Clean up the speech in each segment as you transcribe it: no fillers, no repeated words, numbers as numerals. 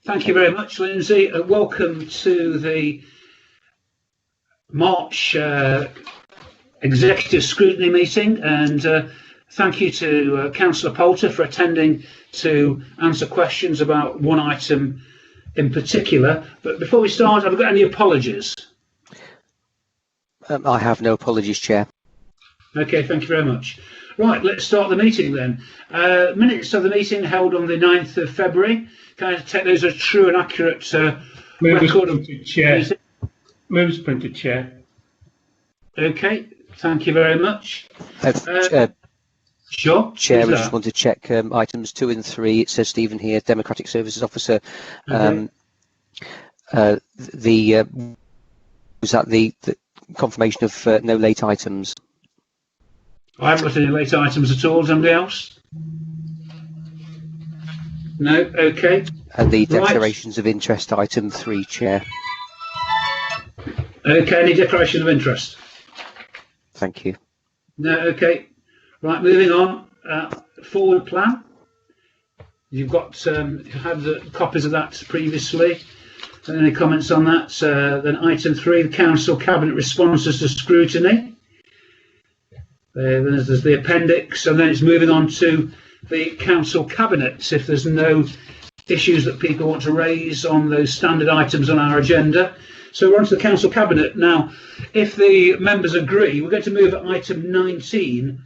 Thank you very much, Lindsay. Welcome to the March Executive Scrutiny meeting, and thank you to Councillor Poulter for attending to answer questions about one item in particular. But before we start, have I got any apologies? I have no apologies, Chair. Okay, thank you very much. Right, let's start the meeting then. Minutes of the meeting held on the 9th of February. Can I take those as true and accurate record of the Chair? Moves printed, Chair. Okay, thank you very much. Sure. Chair, I just want to check items 2 and 3. It says Stephen here, Democratic Services Officer. Was that the confirmation of no late items? I haven't got any late items at all. Somebody else? No. Okay. And the declarations of interest, item 3, Chair. Okay. Any declaration of interest? Thank you. No. Okay. Right. Moving on. Forward plan. You've got had the copies of that previously. Any comments on that? Then item 3, the Council Cabinet responses to scrutiny. Then there's the appendix, and then it's moving on to the Council Cabinets. If there's no issues that people want to raise on those standard items on our agenda. So we're on to the Council Cabinet. Now, if the members agree, we're going to move at item 19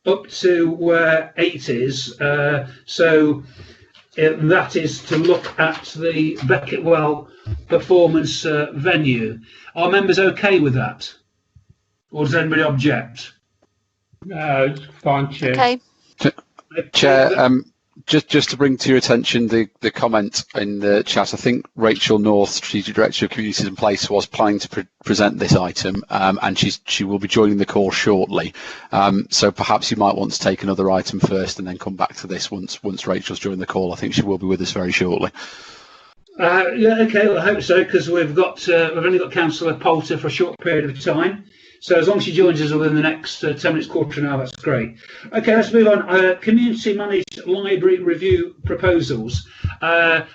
up to where 8 is. So that is to look at the Beckettwell performance venue. Are members okay with that? Or does anybody object? No, it's fine, Chair. Okay. Chair, just to bring to your attention the comment in the chat, I think Rachel North, Strategic Director of Communities in Place, was planning to present this item, and she will be joining the call shortly. So perhaps you might want to take another item first and then come back to this once Rachel's joined the call. I think she will be with us very shortly. Yeah, okay, well, I hope so, because we've only got Councillor Poulter for a short period of time. So as long as she joins us within the next 10 minutes, quarter of an hour, that's great. Okay, let's move on. Community managed library review proposals.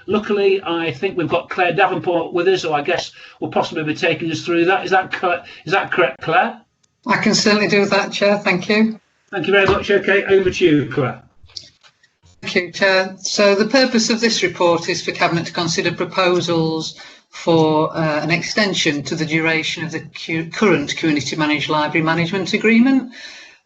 Luckily, I think we've got Claire Davenport with us, so I guess we'll possibly be taking us through that. Is that correct, Claire? I can certainly do that, Chair. Thank you. Thank you very much. Okay, over to you, Claire. Thank you, Chair. So the purpose of this report is for Cabinet to consider proposals for an extension to the duration of the current Community Managed Library Management Agreement.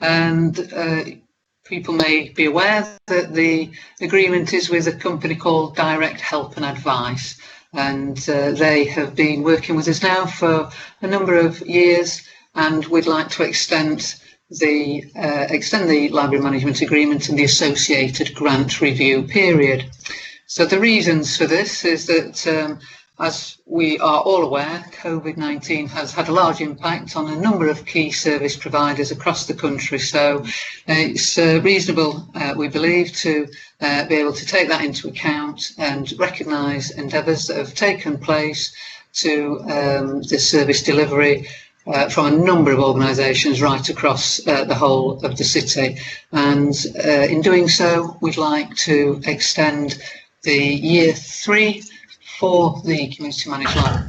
And people may be aware that the agreement is with a company called Direct Help and Advice. And they have been working with us now for a number of years, and we'd like to extend the Library Management Agreement and the associated grant review period. So the reasons for this is that as we are all aware, COVID-19 has had a large impact on a number of key service providers across the country. So it's reasonable, we believe, to be able to take that into account and recognise endeavours that have taken place to the service delivery from a number of organisations right across the whole of the city. And in doing so, we'd like to extend the year 3 for the community managed library.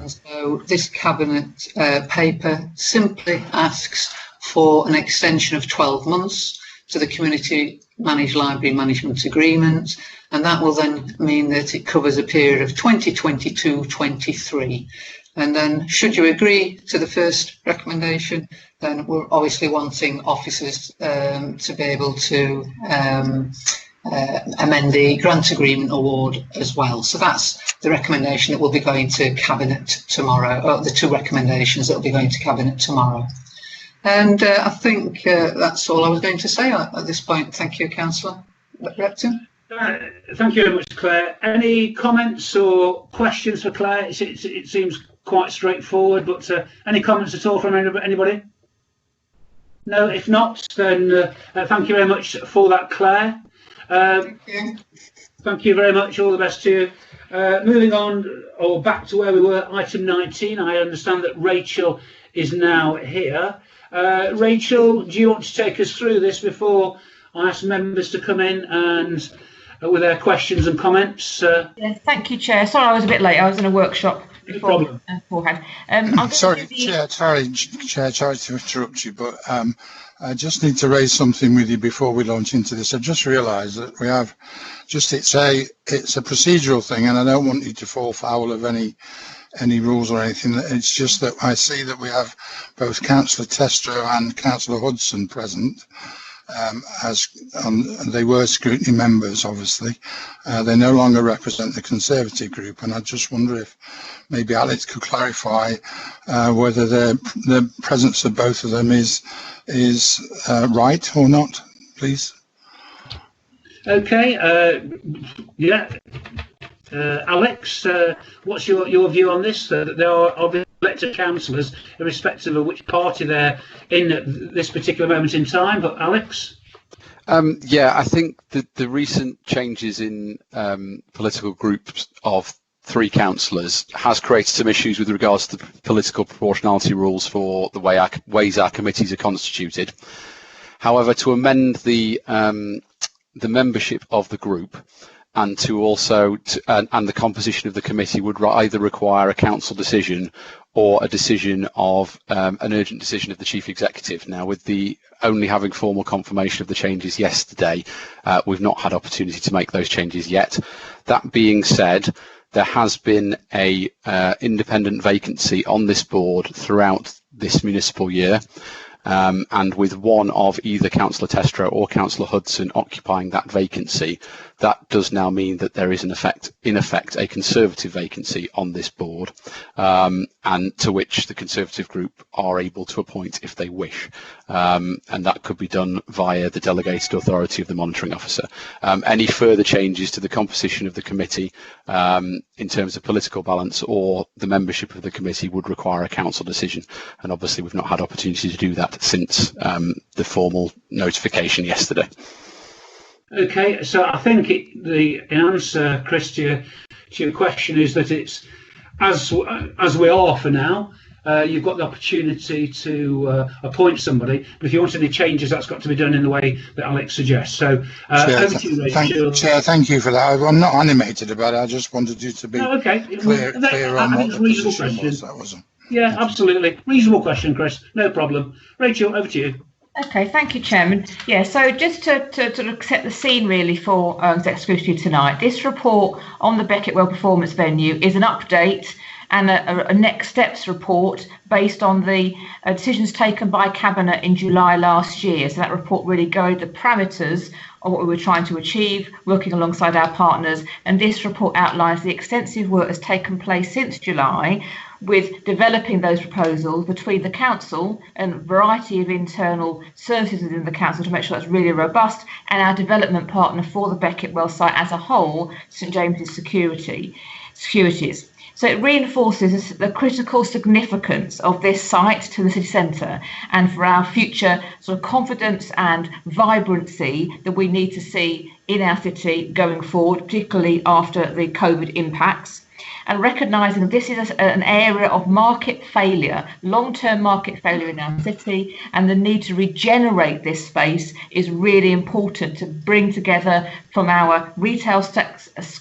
And so this Cabinet paper simply asks for an extension of 12 months to the community managed library management agreement, and that will then mean that it covers a period of 2022-23. And then should you agree to the first recommendation, then we're obviously wanting officers to be able to amend the grant agreement award as well. So that's the recommendation that will be going to Cabinet tomorrow, or the 2 recommendations that will be going to Cabinet tomorrow. And I think that's all I was going to say at this point. Thank you, Councillor Repton. Thank you very much, Claire. Any comments or questions for Claire? It seems quite straightforward, but any comments at all from anybody? No, if not, then thank you very much for that, Claire. Thank you. Thank you very much. All the best to you. Moving on, or back to where we were, item 19. I understand that Rachel is now here. Rachel, do you want to take us through this before I ask members to come in and with their questions and comments. Yeah, thank you, Chair. Sorry, I was a bit late. I was in a workshop No problem. beforehand. I'm Sorry, Chair, sorry to interrupt you, but I just need to raise something with you before we launch into this. I just realised that we have it's a procedural thing, and I don't want you to fall foul of any rules or anything. It's just that I see that we have both Councillor Testro and Councillor Hudson present. And they were scrutiny members, obviously. They no longer represent the Conservative group, and I just wonder if maybe Alex could clarify whether the presence of both of them is right or not, please. Okay. Yeah. Alex, what's your view on this? That there are obviously elected councillors, irrespective of which party they're in at this particular moment in time. But Alex? Yeah, I think the recent changes in political groups of 3 councillors has created some issues with regards to the political proportionality rules for the ways our committees are constituted. However, to amend the membership of the group and to also and the composition of the committee would either require a council decision or a decision of an urgent decision of the chief executive. Now, with the only having formal confirmation of the changes yesterday, we've not had opportunity to make those changes yet. That being said, there has been a independent vacancy on this board throughout this municipal year. And with one of either Councillor Testro or Councillor Hudson occupying that vacancy, that does now mean that there is in effect a Conservative vacancy on this board, and to which the Conservative group are able to appoint if they wish, and that could be done via the delegated authority of the monitoring officer. Any further changes to the composition of the committee in terms of political balance or the membership of the committee would require a council decision, and obviously we've not had opportunity to do that since the formal notification yesterday. Okay, so I think the answer, Chris, to your question is that it's as we are for now. You've got the opportunity to appoint somebody, but if you want any changes, that's got to be done in the way that Alex suggests. So, Chair, over to you, Rachel. Chair, thank you for that. I'm not animated about it. I just wanted you to be clear on what the position was. That was all. Yeah, absolutely. Reasonable question, Chris. No problem. Rachel, over to you. Okay, thank you, Chairman. Yeah, so just to set the scene really for Exec Scrutiny tonight, this report on the Beckett Well Performance Venue is an update and a next steps report based on the decisions taken by Cabinet in July last year. So that report really guided the parameters of what we were trying to achieve, working alongside our partners. And this report outlines the extensive work that's taken place since July with developing those proposals between the council and a variety of internal services within the council to make sure that's really robust, and our development partner for the Beckett Well site as a whole, St James's Securities. So it reinforces the critical significance of this site to the city centre and for our future sort of confidence and vibrancy that we need to see in our city going forward, particularly after the COVID impacts. And recognising this is an area of market failure, long-term market failure in our city, and the need to regenerate this space is really important to bring together from our retail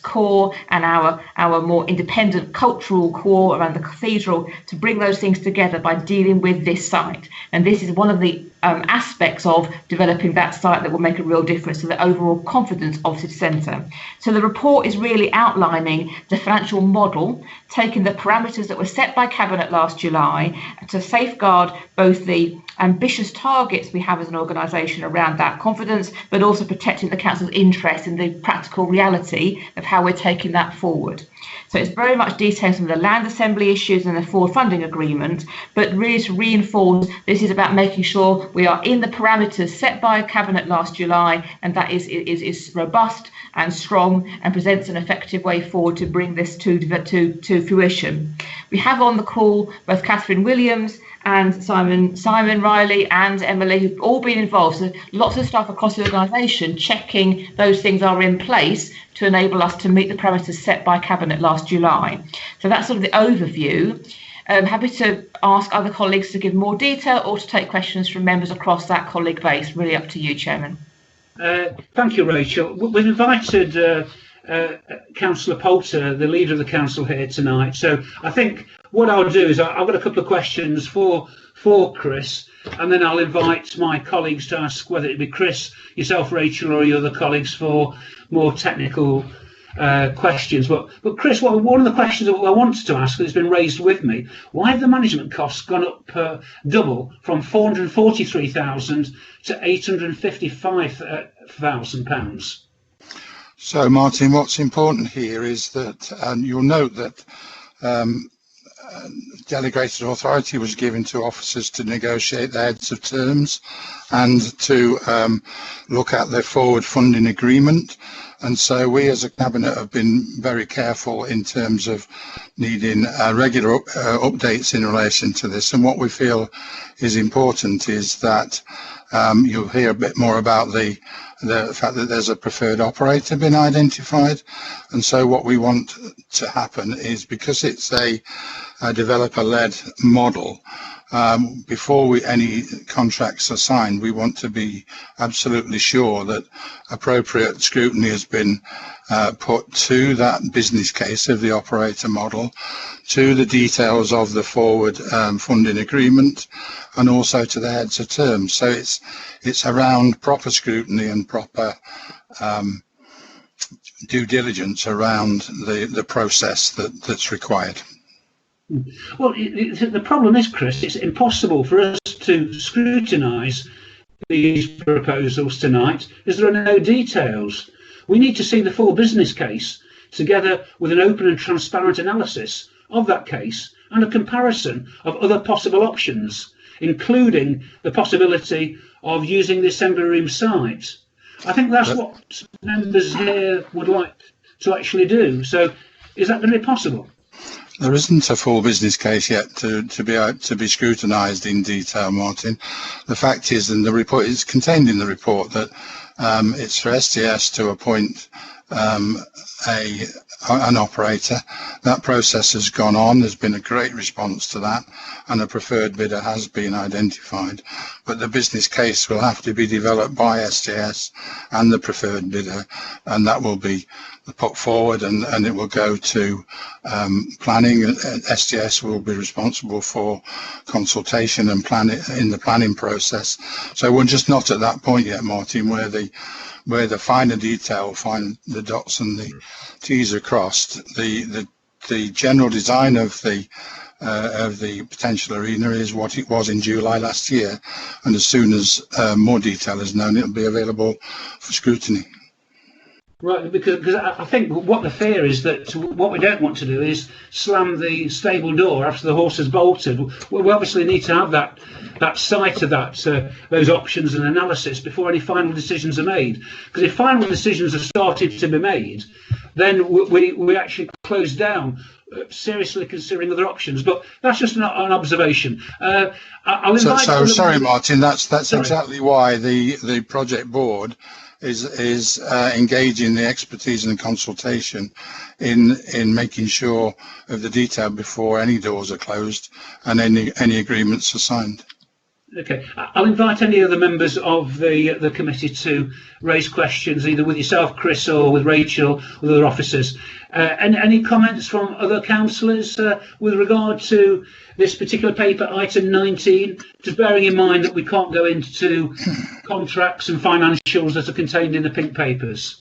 core and our more independent cultural core around the cathedral, to bring those things together by dealing with this site. And this is one of the aspects of developing that site that will make a real difference to the overall confidence of city centre. So the report is really outlining the financial model, taking the parameters that were set by Cabinet last July to safeguard both the ambitious targets we have as an organisation around that confidence, but also protecting the council's interest in the practical reality of how we're taking that forward. So it's very much detailed from the land assembly issues and the forward funding agreement, but really to reinforce this is about making sure we are in the parameters set by Cabinet last July, and that is robust and strong and presents an effective way forward to bring this to fruition. We have on the call both Catherine Williams and Simon Riley and Emily, who've all been involved. So lots of staff across the organisation checking those things are in place to enable us to meet the parameters set by Cabinet last July. So that's sort of the overview. I'm happy to ask other colleagues to give more detail or to take questions from members across that colleague base. Really up to you, Chairman. Thank you, Rachel. We've invited Councillor Poulter, the leader of the council, here tonight. So I think what I'll do is I've got a couple of questions for Chris, and then I'll invite my colleagues to ask, whether it be Chris, yourself, Rachel, or your other colleagues, for more technical questions. But Chris, one of the questions that I wanted to ask that's been raised with me: why have the management costs gone up double, from £443,000 to £855,000? So, Martin, what's important here is that you'll note that delegated authority was given to officers to negotiate the heads of terms and to look at the forward funding agreement. And so we as a cabinet have been very careful in terms of needing regular updates in relation to this. And what we feel is important is that you'll hear a bit more about the fact that there's a preferred operator been identified. And so what we want to happen is, because it's a developer-led model, before any contracts are signed, we want to be absolutely sure that appropriate scrutiny has been put to that business case of the operator model, to the details of the forward funding agreement, and also to the heads of terms. So it's around proper scrutiny and proper due diligence around the process that's required. Well, the problem is, Chris, it's impossible for us to scrutinise these proposals tonight, as there are no details. We need to see the full business case, together with an open and transparent analysis of that case and a comparison of other possible options, including the possibility of using the assembly room site. I think that's what members here would like to actually do. So is that going to be possible? There isn't a full business case yet to be scrutinised in detail, Martin. The fact is, and the report is contained in the report, that it's for STS to appoint an operator. That process has gone on. There's been a great response to that, and a preferred bidder has been identified. But the business case will have to be developed by STS and the preferred bidder, and that will be put forward, and it will go to planning. STS will be responsible for consultation and planning in the planning process. So we're just not at that point yet, Martin, where the finer detail, find the dots and the T's are crossed. The general design of the potential arena is what it was in July last year, and as soon as more detail is known, it'll be available for scrutiny. Right, because I think what the fear is, that what we don't want to do is slam the stable door after the horse has bolted. We obviously need to have that sight of those options and analysis before any final decisions are made. Because if final decisions are started to be made, then we actually close down, seriously considering other options. But that's just an observation. I'll invite sorry, Martin. That's exactly why the project board is engaging the expertise and consultation in making sure of the detail before any doors are closed and any agreements are signed. Okay, I'll invite any other members of the committee to raise questions, either with yourself, Chris, or with Rachel, with other officers. Any comments from other councillors with regard to this particular paper, item 19, just bearing in mind that we can't go into contracts and financials that are contained in the pink papers.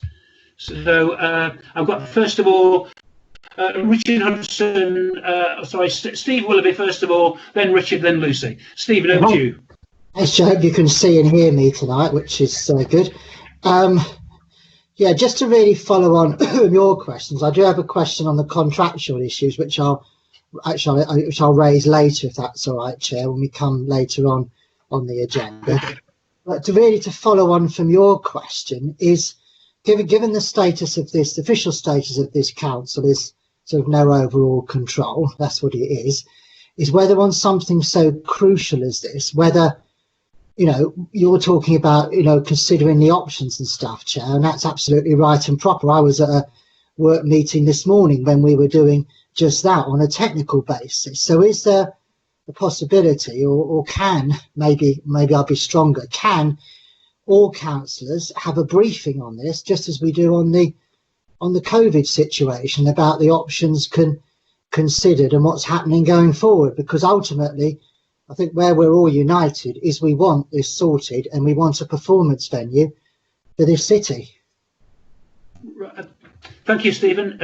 So I've got, first of all, Richard Hudson, Steve Willoughby first of all, then Richard, then Lucy. Stephen, over to you. Yes, I hope you can see and hear me tonight, which is good. Yeah, just to really follow on your questions, I do have a question on the contractual issues, which I'll raise later, if that's all right, Chair, when we come later on the agenda. But to follow on from your question is, given the status of this, the official status of this council is sort of no overall control, that's what it is whether on something so crucial as this, whether, you're talking about, considering the options and stuff, Chair, and that's absolutely right and proper. I was at a work meeting this morning when we were doing just that on a technical basis. So is there a possibility, or can, maybe I'll be stronger, can all councillors have a briefing on this, just as we do on the COVID situation, about the options considered and what's happening going forward. Because ultimately, I think where we're all united is we want this sorted, and we want a performance venue for this city. Thank you, Stephen.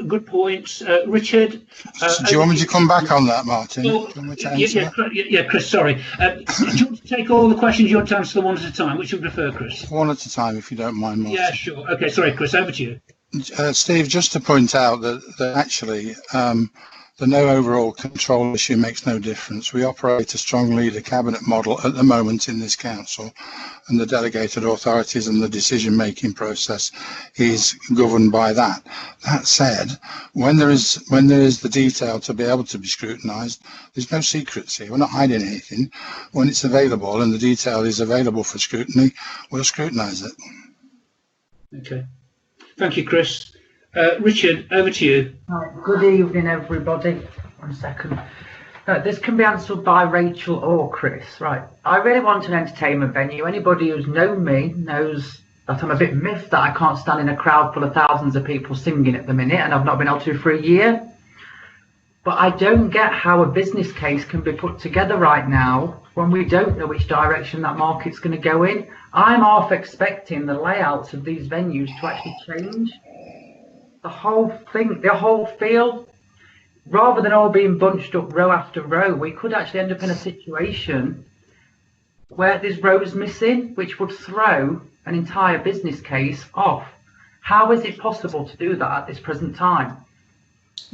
Good points. Richard? Do you want me to come back on that, Martin? Yeah, Chris, sorry. Do you want to take all the questions? You want to answer them one at a time? Which you prefer, Chris? One at a time, if you don't mind, Martin. Yeah, sure. Okay, sorry, Chris, over to you. Steve, just to point out that actually the no overall control issue makes no difference. We operate a strong leader cabinet model at the moment in this council, and the delegated authorities and the decision-making process is governed by that. That said, when there is the detail to be able to be scrutinised, there's no secrecy. We're not hiding anything. When it's available and the detail is available for scrutiny, we'll scrutinise it. Okay. Thank you, Chris. Richard, over to you. Good evening, everybody. 1 second. This can be answered by Rachel or Chris. Right. I really want an entertainment venue. Anybody who's known me knows that I'm a bit miffed that I can't stand in a crowd full of thousands of people singing at the minute, and I've not been able to for a year. But I don't get how a business case can be put together right now when we don't know which direction that market's going to go in. I'm half expecting the layouts of these venues to actually change. The whole thing, the whole feel, rather than all being bunched up row after row, we could actually end up in a situation where there's rows missing, which would throw an entire business case off. How is it possible to do that at this present time?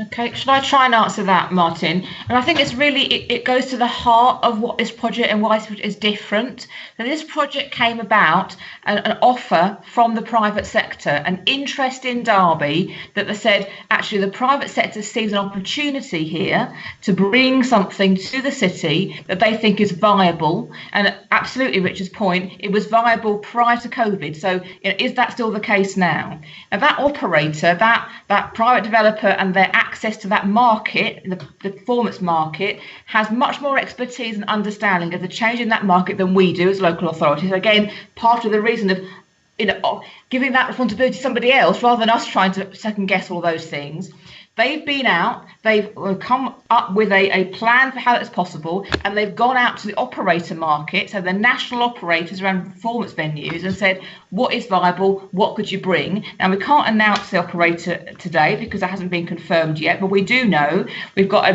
Okay, should I try and answer that, Martin? And I think it's really, it goes to the heart of what this project and why it is different. So this project came about an offer from the private sector, an interest in Derby, that they said, actually, the private sector sees an opportunity here to bring something to the city that they think is viable. And absolutely, Richard's point, it was viable prior to COVID. So is that still the case now? Now, that operator, that private developer and their access to that market, the performance market, has much more expertise and understanding of the change in that market than we do as local authorities. Again, part of the reason of giving that responsibility to somebody else rather than us trying to second guess all those things. They've been out, they've come up with a plan for how that's possible, and they've gone out to the operator market, so the national operators around performance venues, and said, what is viable, what could you bring? Now, we can't announce the operator today because that hasn't been confirmed yet, but we do know we've got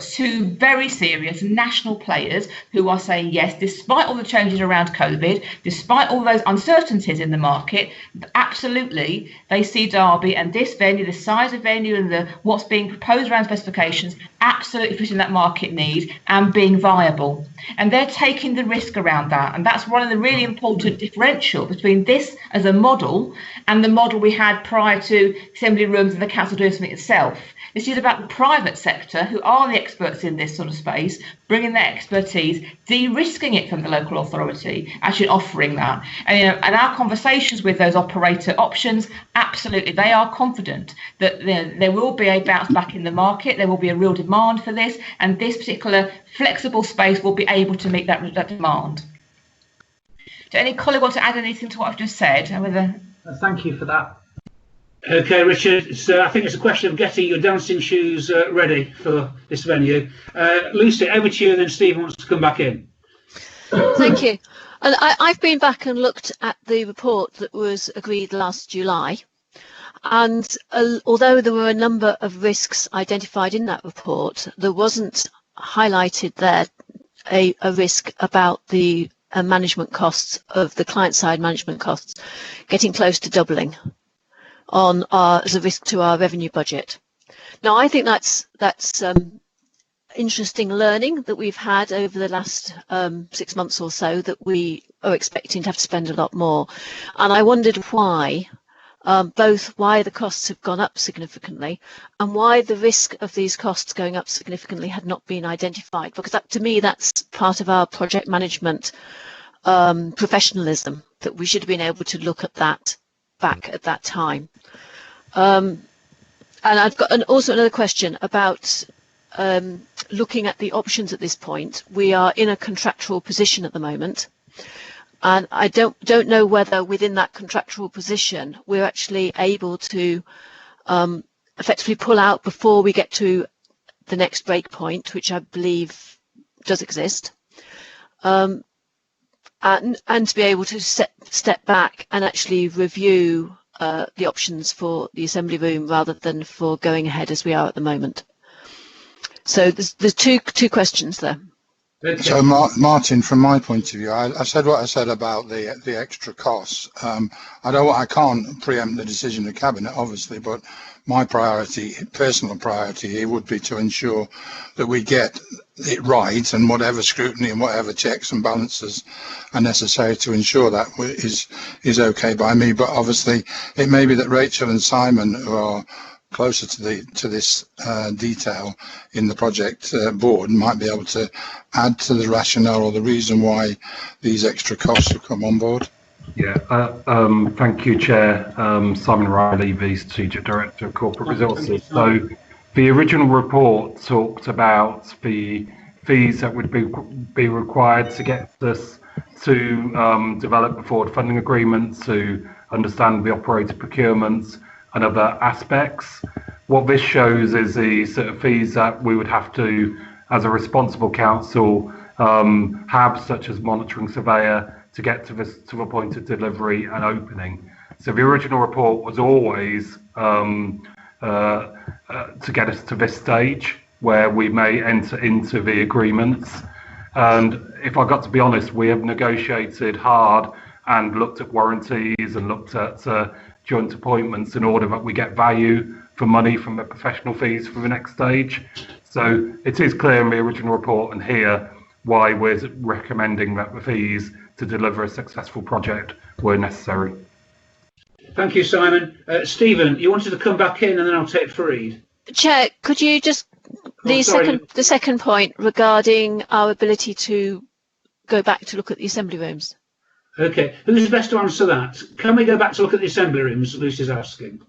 two very serious national players who are saying yes, despite all the changes around COVID, despite all those uncertainties in the market, absolutely, they see Derby and this venue, the size of venue and what's being proposed around specifications, absolutely fitting that market need and being viable. And they're taking the risk around that. And that's one of the really important differential between this as a model and the model we had prior to assembly rooms and the council doing something itself. This is about the private sector, who are the experts in this sort of space, bringing their expertise, de-risking it from the local authority, actually offering that. And, and our conversations with those operator options, absolutely, they are confident that there will be a bounce back in the market, there will be a real demand for this, and this particular flexible space will be able to meet that demand. Do any colleague want to add anything to what I've just said? Thank you for that. Okay, Richard, so I think it's a question of getting your dancing shoes ready for this venue. Lucy, over to you, and then Stephen wants to come back in. Thank you. And I've been back and looked at the report that was agreed last July. And although there were a number of risks identified in that report, there wasn't highlighted there a risk about the management costs of the client-side management costs getting close to doubling as a risk to our revenue budget. Now, I think that's interesting learning that we've had over the last 6 months or so, that we are expecting to have to spend a lot more. And I wondered why, both why the costs have gone up significantly and why the risk of these costs going up significantly had not been identified, because to me that's part of our project management professionalism, that we should have been able to look at that back at that time. And I've got also another question about looking at the options at this point. We are in a contractual position at the moment. And I don't know whether within that contractual position we're actually able to effectively pull out before we get to the next break point, which I believe does exist, and to be able to step back and actually review the options for the assembly room rather than for going ahead as we are at the moment. So there's two questions there. So, Martin, from my point of view, I said what I said about the extra costs. I can't preempt the decision of Cabinet, obviously, but my personal priority here would be to ensure that we get it right, and whatever scrutiny and whatever checks and balances are necessary to ensure that is okay by me. But obviously, it may be that Rachel and Simon, who are closer to this detail in the project board, might be able to add to the rationale or the reason why these extra costs have come on board. Yeah, thank you, Chair. Simon Riley, the Strategic Director of Corporate Resources. So the original report talked about the fees that would be required to get us to develop the forward funding agreement, to understand the operator procurements and other aspects. What this shows is the sort of fees that we would have to, as a responsible council, have, such as monitoring surveyor, to get to the point of delivery and opening. So the original report was always to get us to this stage where we may enter into the agreements. And if I got to be honest, we have negotiated hard and looked at warranties and looked at joint appointments in order that we get value for money from the professional fees for the next stage. So it is clear in the original report and here why we're recommending that the fees to deliver a successful project were necessary. Thank you, Simon. Stephen, you wanted to come back in and then I'll take Fareed. Chair, could you just, the second point regarding our ability to go back to look at the assembly rooms? Okay, who's best to answer that? Can we go back to look at the assembly rooms, Lucy's asking?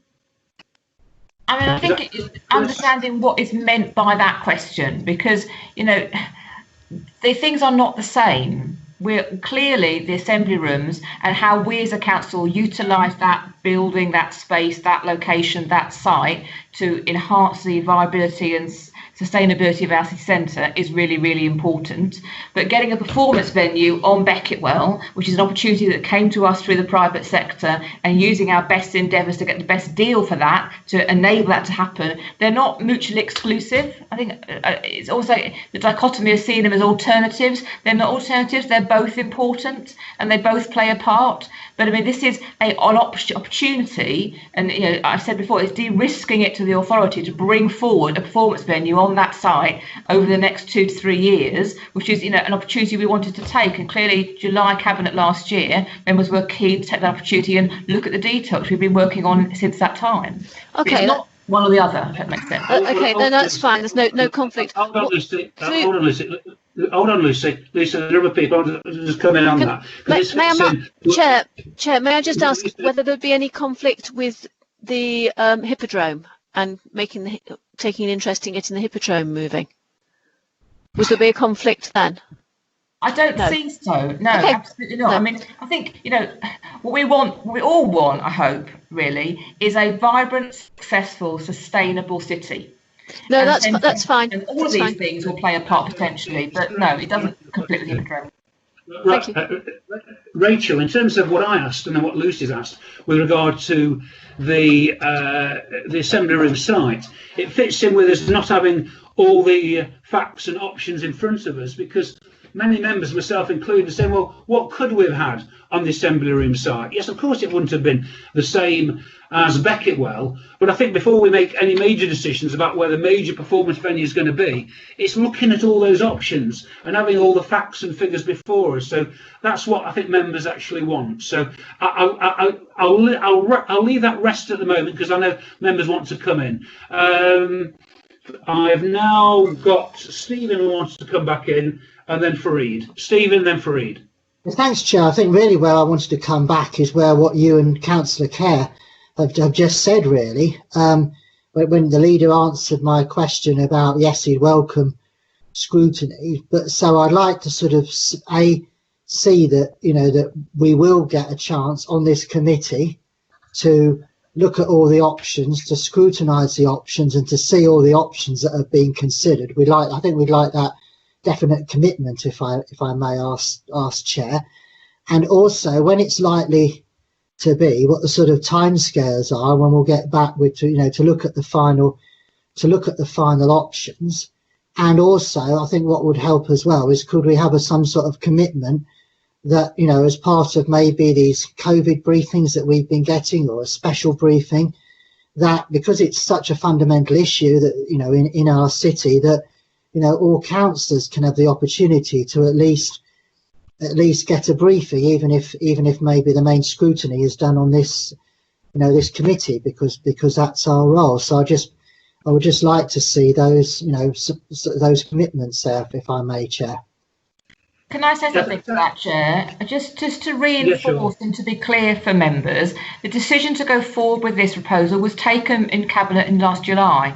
I mean, I think it's understanding what is meant by that question, because, the things are not the same. We're clearly the assembly rooms and how we as a council utilise that building, that space, that location, that site to enhance the viability and sustainability of our city centre is really, really important. But getting a performance venue on Beckettwell, which is an opportunity that came to us through the private sector, and using our best endeavours to get the best deal for that, to enable that to happen, they're not mutually exclusive. I think it's also the dichotomy of seeing them as alternatives. They're not alternatives, they're both important and they both play a part. But I mean, this is an opportunity, and I've said before, it's de-risking it to the authority to bring forward a performance venue on that site over the next 2 to 3 years, which is an opportunity we wanted to take. And clearly, July Cabinet last year, members were keen to take that opportunity and look at the details we've been working on since that time. Okay. It's not one or the other, if that makes sense. Okay, then that's fine. There's no conflict. Hold on, Lucy. Hold on, Lucy. Lucy, there are other people. I'll just come in on that. Chair, may I just ask whether there'd be any conflict with the hippodrome and taking an interest in getting the hippodrome moving? Would there be a conflict then? I don't think so. No, okay. Absolutely not. No. I mean, I think, what we all want, I hope, really, is a vibrant, successful, sustainable city. No, and that's fine. And all of these things will play a part potentially, but no, it doesn't completely control. Right, Rachel, in terms of what I asked and then what Lucy's asked with regard to the assembly room site, it fits in with us not having all the facts and options in front of us, because many members, myself included, are saying, well, what could we have had on the assembly room site? Yes, of course it wouldn't have been the same as Beckettwell, but I think before we make any major decisions about where the major performance venue is going to be, it's looking at all those options and having all the facts and figures before us. So that's what I think members actually want. So I'll leave that rest at the moment, because I know members want to come in. I've now got Stephen who wants to come back in, and then Fareed. Stephen, then Fareed. Well, thanks, Chair. I think really where I wanted to come back is where what you and Councillor Kerr have just said, really. When the leader answered my question about, yes, he'd welcome scrutiny, but so I'd like to sort of, see that, you know, that we will get a chance on this committee to look at all the options, to scrutinise the options, and to see all the options that are being considered. I think we'd like that definite commitment, if I may ask Chair, and also when it's likely to be, what the sort of timescales are when we'll get back with to look at the final options. And also, I think what would help as well is, could we have some sort of commitment that, you know, as part of maybe these COVID briefings that we've been getting, or a special briefing, that because it's such a fundamental issue that, you know, in our city, that, you know, all councillors can have the opportunity to at least get a briefing, even if maybe the main scrutiny is done on this, you know, this committee, because that's our role. So I would just like to see those, you know, those commitments there, if I may, Chair. Can I say something to that, Chair? Just to reinforce and to be clear for members, the decision to go forward with this proposal was taken in Cabinet in last July,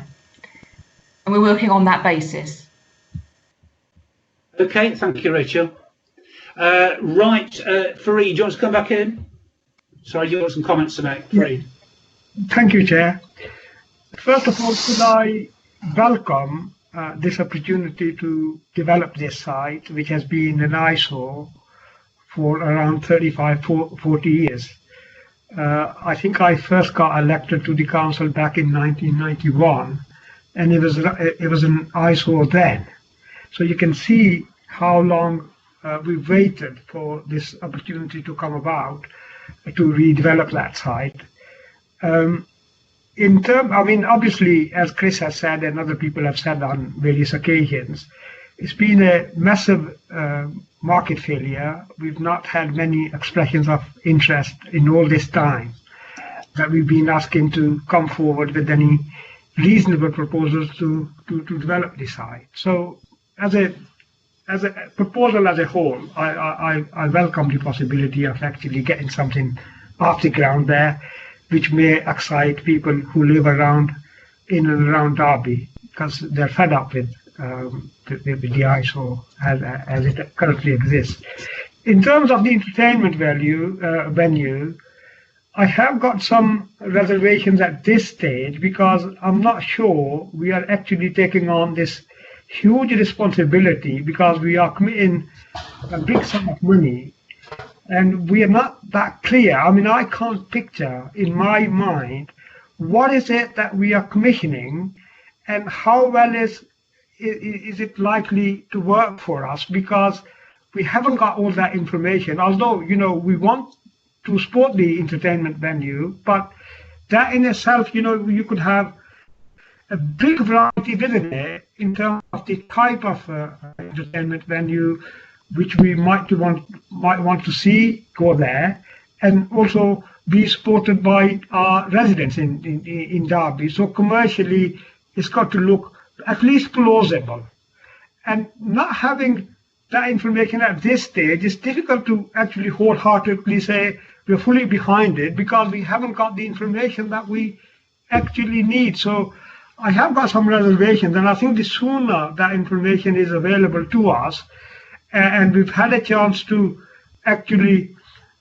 and we're working on that basis. Okay, thank you, Rachel. Right, Fareed, do you want to come back in? Sorry, you got some comments to make, Fareed. Thank you, Chair. First of all, could I welcome this opportunity to develop this site, which has been an eyesore for around 40 years. I think I first got elected to the council back in 1991, and it was an eyesore then. So you can see how long we've waited for this opportunity to come about to redevelop that site. I mean, obviously, as Chris has said and other people have said on various occasions, it's been a massive market failure. We've not had many expressions of interest in all this time that we've been asking to come forward with any reasonable proposals to develop this site. So, as a proposal as a whole, I welcome the possibility of actually getting something off the ground there, which may excite people who live in and around Derby, because they're fed up with the eyesore as it currently exists. In terms of the entertainment venue, I have got some reservations at this stage, because I'm not sure we are actually taking on this huge responsibility, because we are committing a big sum of money. And we are not that clear. I mean, I can't picture in my mind what is it that we are commissioning, and how well is it likely to work for us, because we haven't got all that information. Although, you know, we want to support the entertainment venue, but that in itself, you know, you could have a big variety within it in terms of the type of entertainment venue which we might want to see go there, and also be supported by our residents in Derby. So commercially, it's got to look at least plausible. And not having that information at this stage, it's difficult to actually wholeheartedly say we're fully behind it, because we haven't got the information that we actually need. So I have got some reservations, and I think the sooner that information is available to us, and we've had a chance to actually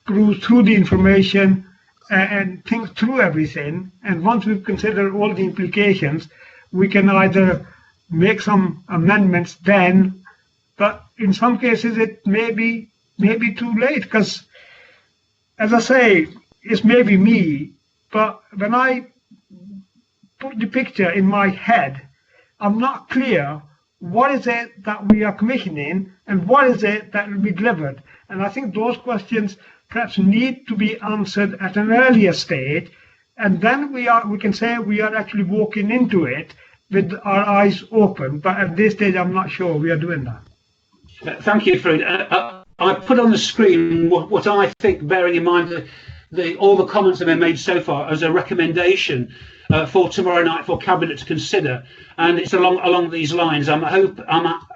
cruise through the information and think through everything, and once we've considered all the implications, we can either make some amendments then, but in some cases it may be too late, because, as I say, it's maybe me, but when I put the picture in my head, I'm not clear what is it that we are commissioning and what is it that will be delivered. And I think those questions perhaps need to be answered at an earlier stage, and then we can say we are actually walking into it with our eyes open. But at this stage, I'm not sure we are doing that. Thank you, Fred. I put on the screen what I think, bearing in mind all the comments that have been made so far, as a recommendation for tomorrow night for Cabinet to consider, and it's along these lines. I'm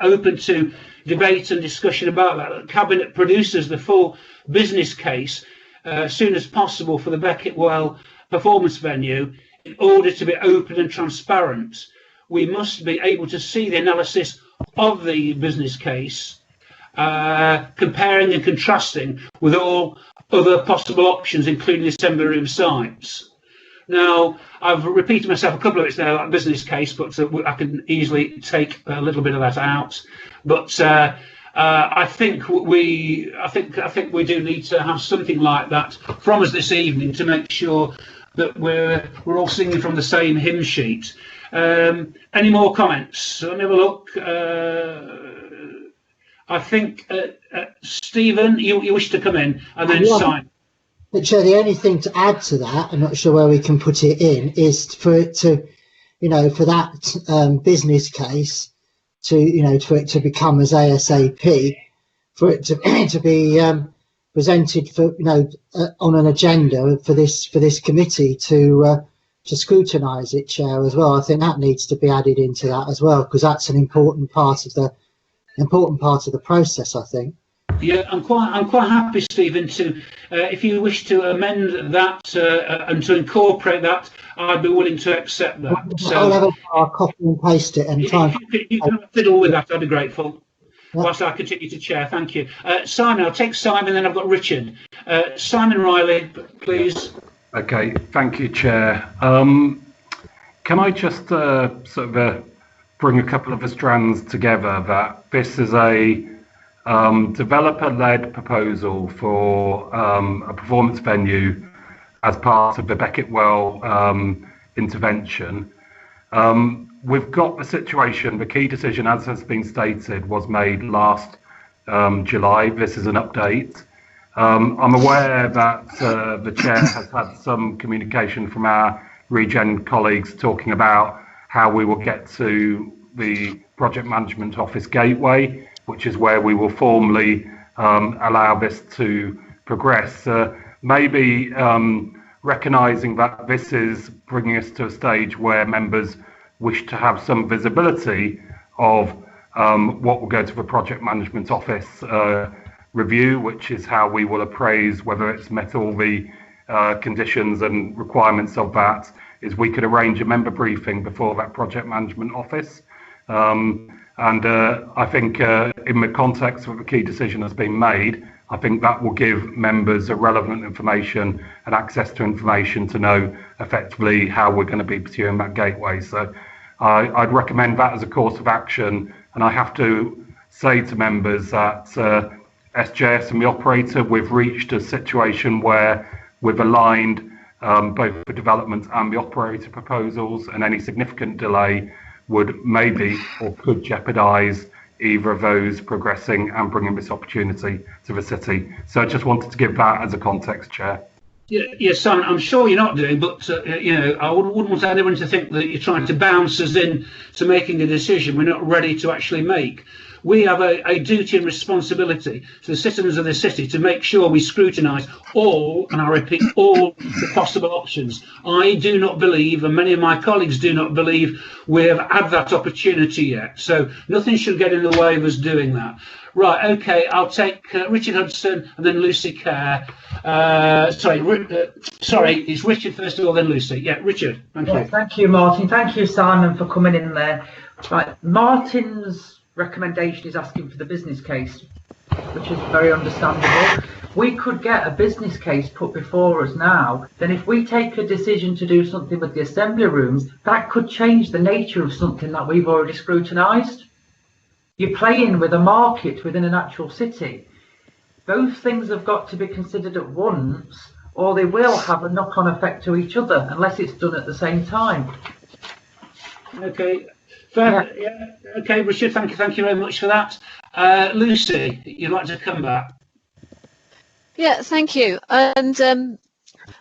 open to debate and discussion about that. Cabinet produces the full business case as soon as possible for the Beckett Well performance venue. In order to be open and transparent, we must be able to see the analysis of the business case comparing and contrasting with all other possible options, including assembly room sites. Now, I've repeated myself a couple of bits there, like business case, but I can easily take a little bit of that out. But I think we do need to have something like that from us this evening to make sure that we're all singing from the same hymn sheet. Any more comments? Let me have a look. I think Stephen, you wish to come in, and then Simon. But Chair, the only thing to add to that, I'm not sure where we can put it in, is for it to, for that business case to, for it to become as ASAP, for it to be presented for, on an agenda for this committee to scrutinise it, Chair, as well. I think that needs to be added into that as well, because that's an important part of the process, I think. Yeah, I'm quite happy, Stephen, to if you wish to amend that and to incorporate that, I'd be willing to accept that. So I'll copy and paste it and try. If you can fiddle with that, I'd be grateful. Yeah. Whilst I continue to chair, thank you. Simon, I'll take Simon, then I've got Richard. Simon Riley, please. Okay, thank you, Chair. Can I just bring a couple of the strands together, that this is a developer-led proposal for a performance venue as part of the Beckett Well intervention. We've got the situation, the key decision, as has been stated, was made last July. This is an update. I'm aware that the Chair has had some communication from our Regen colleagues talking about how we will get to the Project Management Office gateway, which is where we will formally allow this to progress. Maybe recognising that this is bringing us to a stage where members wish to have some visibility of what will go to the Project Management Office review, which is how we will appraise whether it's met all the conditions and requirements of that, is we could arrange a member briefing before that Project Management Office. And I think in the context of the key decision has been made, I think that will give members a relevant information and access to information to know effectively how we're going to be pursuing that gateway. So I'd recommend that as a course of action. And I have to say to members that SJS and the operator, we've reached a situation where we've aligned both the development and the operator proposals, and any significant delay would maybe or could jeopardise either of those progressing and bringing this opportunity to the city. So I just wanted to give that as a context, Chair. Yes, Simon, I'm sure you're not doing, but I wouldn't want anyone to think that you're trying to bounce us in to making a decision we're not ready to actually make. We have a duty and responsibility to the citizens of the city to make sure we scrutinise all, and I repeat, all the possible options. I do not believe, and many of my colleagues do not believe, we have had that opportunity yet. So nothing should get in the way of us doing that. Right, okay, I'll take Richard Hudson and then Lucy Kerr. Sorry, it's Richard first of all, then Lucy. Yeah, Richard, thank you. Thank you, Martin. Thank you, Simon, for coming in there. Right, Martin's recommendation is asking for the business case, which is very understandable. We could get a business case put before us now, then if we take a decision to do something with the assembly rooms, that could change the nature of something that we've already scrutinised. You're playing with a market within an actual city. Both things have got to be considered at once, or they will have a knock-on effect to each other unless it's done at the same time. Okay. Yeah. Okay, Richard, thank you very much for that. Lucy, you'd like to come back? Yeah, thank you. And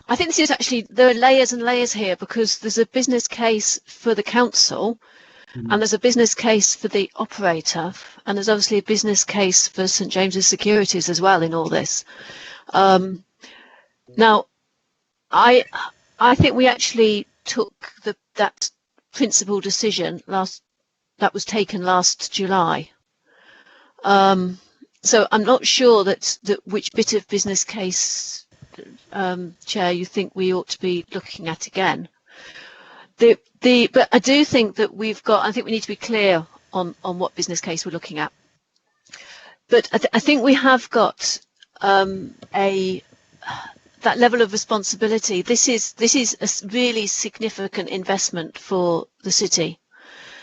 I think this is actually, there are layers and layers here, because there's a business case for the council, and there's a business case for the operator, and there's obviously a business case for St James's Securities as well in all this. Now, I think we actually took that principal decision that was taken last July. So I'm not sure that which bit of business case, Chair, you think we ought to be looking at again. But I do think that I think we need to be clear on what business case we're looking at. but I think we have got that level of responsibility. This is a really significant investment for the city,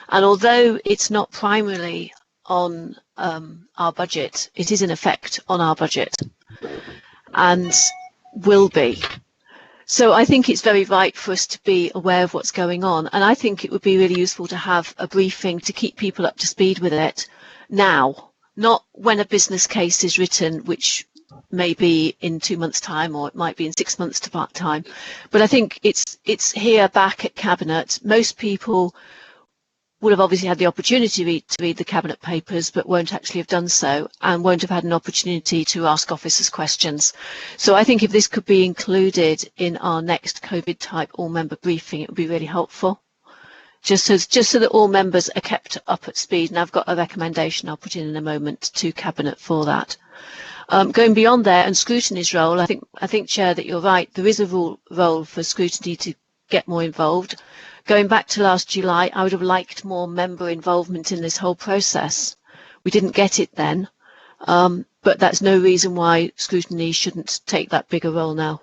and although it's not primarily on our budget, it is in effect on our budget and will be. So I think it's very right for us to be aware of what's going on, and I think it would be really useful to have a briefing to keep people up to speed with it now, not when a business case is written, which may be in 2 months' time, or it might be in 6 months' time. But I think it's here back at Cabinet. Most people will have obviously had the opportunity to read the Cabinet papers, but won't actually have done so, and won't have had an opportunity to ask officers questions. So I think if this could be included in our next COVID-type all-member briefing, it would be really helpful. Just so that all members are kept up at speed, and I've got a recommendation I'll put in a moment to Cabinet for that. Going beyond there, and Scrutiny's role, I think, Chair, that you're right. There is a role for Scrutiny to get more involved. Going back to last July, I would have liked more member involvement in this whole process. We didn't get it then, but that's no reason why Scrutiny shouldn't take that bigger role now.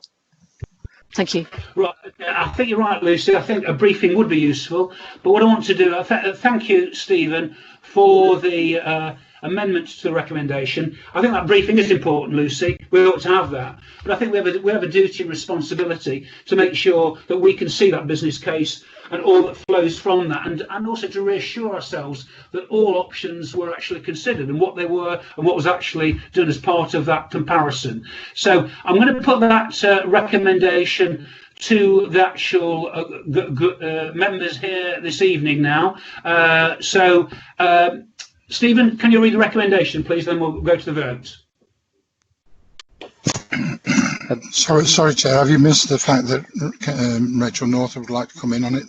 Thank you. Right, I think you're right, Lucy. I think a briefing would be useful. But what I want to do, thank you, Stephen, for the amendments to the recommendation. I think that briefing is important, Lucy. We ought to have that. But I think we have a duty and responsibility to make sure that we can see that business case and all that flows from that, and also to reassure ourselves that all options were actually considered and what they were and what was actually done as part of that comparison. So I'm going to put that recommendation to the actual members here this evening now. Stephen, can you read the recommendation, please? Then we'll go to the vote. Sorry, Chair. Have you missed the fact that Rachel North would like to come in on it?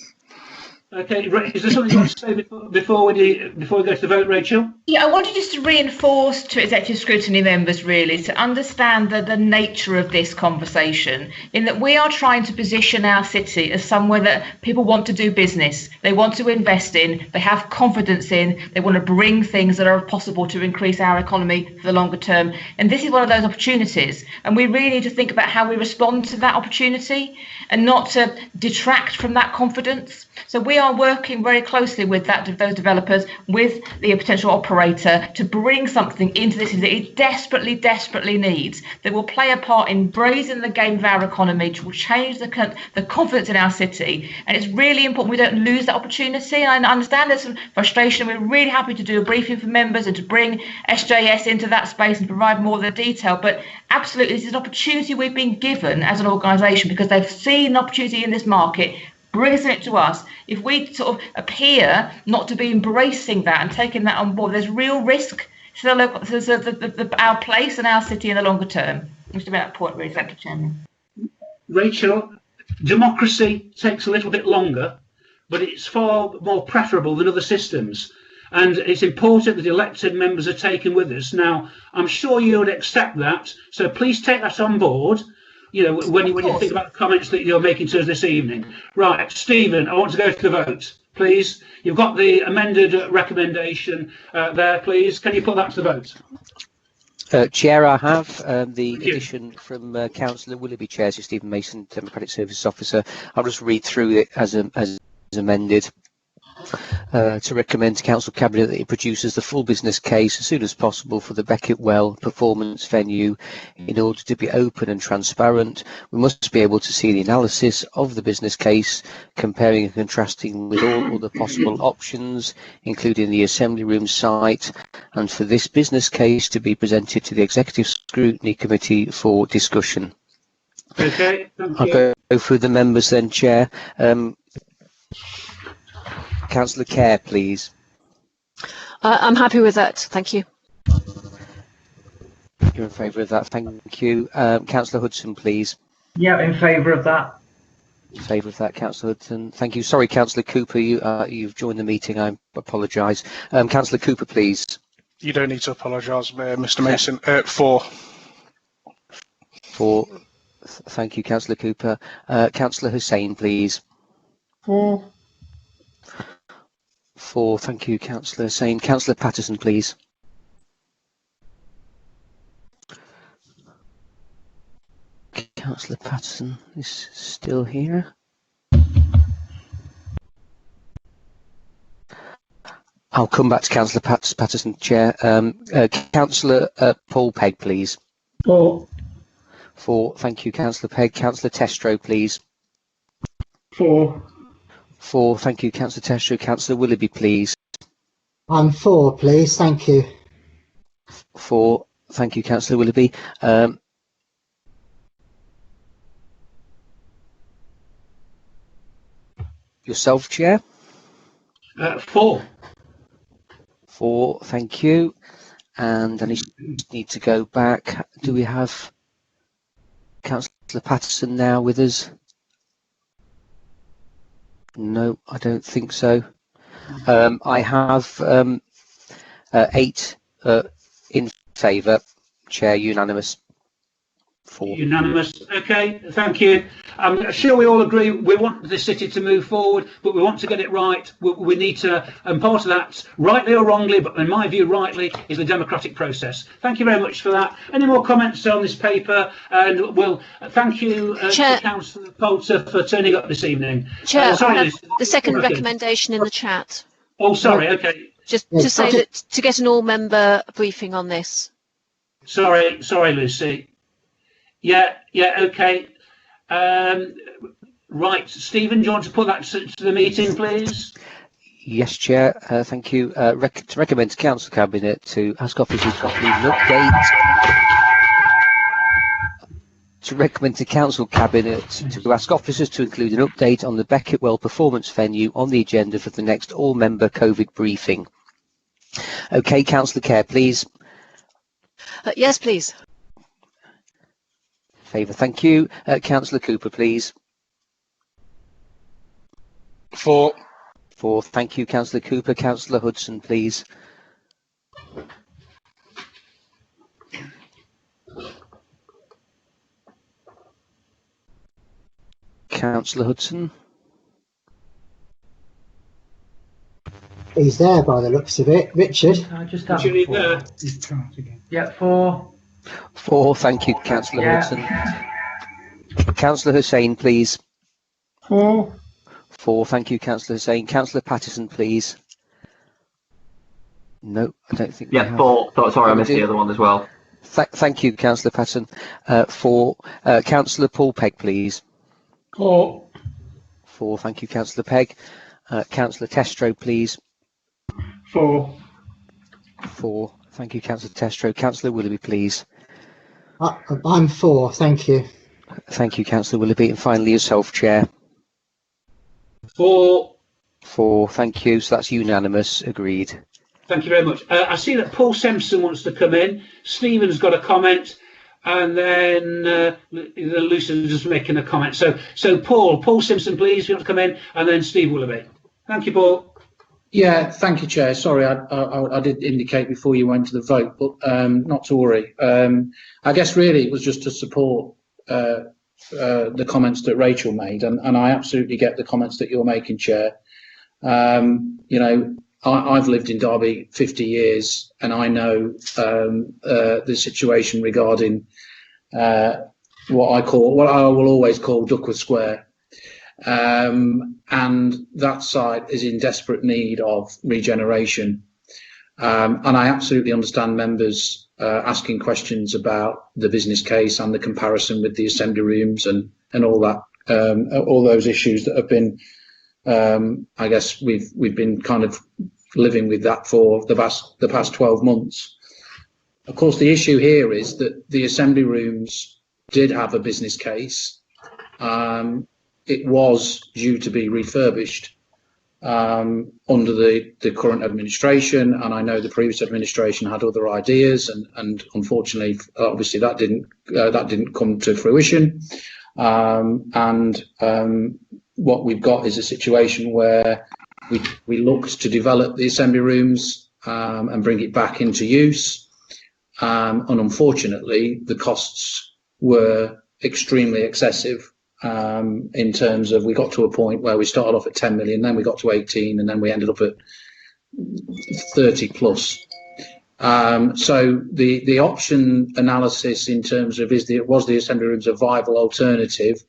Okay, is there something you want to say before we go to the vote, Rachel? Yeah, I wanted just to reinforce to executive scrutiny members really to understand the nature of this conversation, in that we are trying to position our city as somewhere that people want to do business, they want to invest in, they have confidence in, they want to bring things that are possible to increase our economy for the longer term. And this is one of those opportunities. And we really need to think about how we respond to that opportunity and not to detract from that confidence. So we are working very closely with those developers, with the potential operator, to bring something into this that it desperately needs, that will play a part in raising the game of our economy, which will change the confidence in our city. And it's really important we don't lose that opportunity. And I understand there's some frustration. We're really happy to do a briefing for members and to bring SJS into that space and provide more of the detail. But absolutely, this is an opportunity we've been given as an organisation because they've seen an opportunity in this market. Brings it to us. If we sort of appear not to be embracing that and taking that on board, there's real risk to our place and our city in the longer term. Just about that point, really, Executive Chairman. Rachel, democracy takes a little bit longer, but it's far more preferable than other systems. And it's important that elected members are taken with us. Now, I'm sure you would accept that, so please take that on board. You know, when you think about the comments that you're making to us this evening. Right, Stephen, I want to go to the vote, please. You've got the amended recommendation there, please. Can you put that to the vote? Chair, I have the addition from Councillor Willoughby, Chair, so Stephen Mason, Democratic Services Officer. I'll just read through it as amended. To recommend to Council Cabinet that it produces the full business case as soon as possible for the Beckett Well performance venue. In order to be open and transparent, we must be able to see the analysis of the business case, comparing and contrasting with all other possible options, including the Assembly Room site, and for this business case to be presented to the Executive Scrutiny Committee for discussion. Okay, thank you. I'll go through the members then, Chair. Councillor Kerr, please. I'm happy with that. Thank you. You're in favour of that. Thank you. Councillor Hudson, please. Yeah, in favour of that. In favour of that, Councillor Hudson. Thank you. Sorry, Councillor Cooper, you've joined the meeting. I apologise. Councillor Cooper, please. You don't need to apologise, Mr. Mason. 4. 4. Thank you, Councillor Cooper. Councillor Hussain, please. 4. 4. Thank you, Councillor Hussain. Councillor Patterson, please. Councillor Patterson is still here. I'll come back to Councillor Patterson, Chair. Councillor Paul Pegg, please. 4. 4. Thank you, Councillor Pegg. Councillor Testro, please. 4. 4. Thank you, Councillor Testro. Councillor Willoughby, please. I'm 4, please. Thank you. 4. Thank you, Councillor Willoughby. Yourself, Chair. 4. 4. Thank you. And I need to go back. Do we have Councillor Patterson now with us? No, I don't think so. I have 8 in favour. Chair, unanimous. 4. Unanimous. Okay, thank you. I'm sure we all agree we want the city to move forward, but we want to get it right. We need to, and part of that, rightly or wrongly, but in my view, rightly, is the democratic process. Thank you very much for that. Any more comments on this paper? And we'll thank you to Councillor Poulter for turning up this evening. Chair, sorry, I have the second recommendation in the chat. Oh, sorry. Okay. Just to say that to get an all-member briefing on this. Sorry, Lucy. Yeah, okay. Right, Stephen, do you want to put that to the meeting, please? Yes, Chair. Thank you. To recommend to Council Cabinet to ask officers to include an update. To recommend to Council Cabinet to ask officers to include an update on the Beckett Well performance venue on the agenda for the next all-member COVID briefing. Okay, Councillor Kerr, please. Yes, please. Favour, thank you. Councillor Cooper, please. 4. 4, thank you, Councillor Cooper. Councillor Hudson, please. Councillor Hudson. He's there by the looks of it. Richard. I just have 4. Yeah, 4. 4, thank you, Councillor Hudson. Councillor Hussain, please. 4. 4, thank you, Councillor Hussain. Councillor Patterson, please. No, I don't think. Yeah, 4. Sorry, I missed the other one as well. Thank you, Councillor Patterson. 4, Councillor Paul Pegg, please. 4. 4, thank you, Councillor Pegg. Councillor Testro, please. 4. 4, thank you, Councillor Testro. Councillor Willoughby, please. I'm 4, thank you. Thank you, Councillor Willoughby. And finally, yourself, Chair. 4. 4, thank you. So that's unanimous. Agreed. Thank you very much. I see that Paul Simpson wants to come in. Stephen's got a comment, and then Lucy's just making a comment. So Paul Simpson, please, if you want to come in, and then Steve Willoughby. Thank you, Paul. Yeah, thank you, Chair. Sorry, I did indicate before you went to the vote, but not to worry. I guess really it was just to support the comments that Rachel made, and I absolutely get the comments that you're making, Chair. You know, I've lived in Derby 50 years, and I know the situation regarding what I will always call Duckworth Square. And that site is in desperate need of regeneration. And I absolutely understand members asking questions about the business case and the comparison with the assembly rooms and all that, all those issues that have been, I guess we've been kind of living with that for the past 12 months. Of course, the issue here is that the assembly rooms did have a business case. It was due to be refurbished under the current administration, and I know the previous administration had other ideas, and unfortunately, obviously, that didn't come to fruition. What we've got is a situation where we looked to develop the assembly rooms and bring it back into use, and unfortunately, the costs were extremely excessive. In terms of, we got to a point where we started off at 10 million, then we got to 18, and then we ended up at 30 plus. So the option analysis in terms of was the assembly rooms a viable alternative,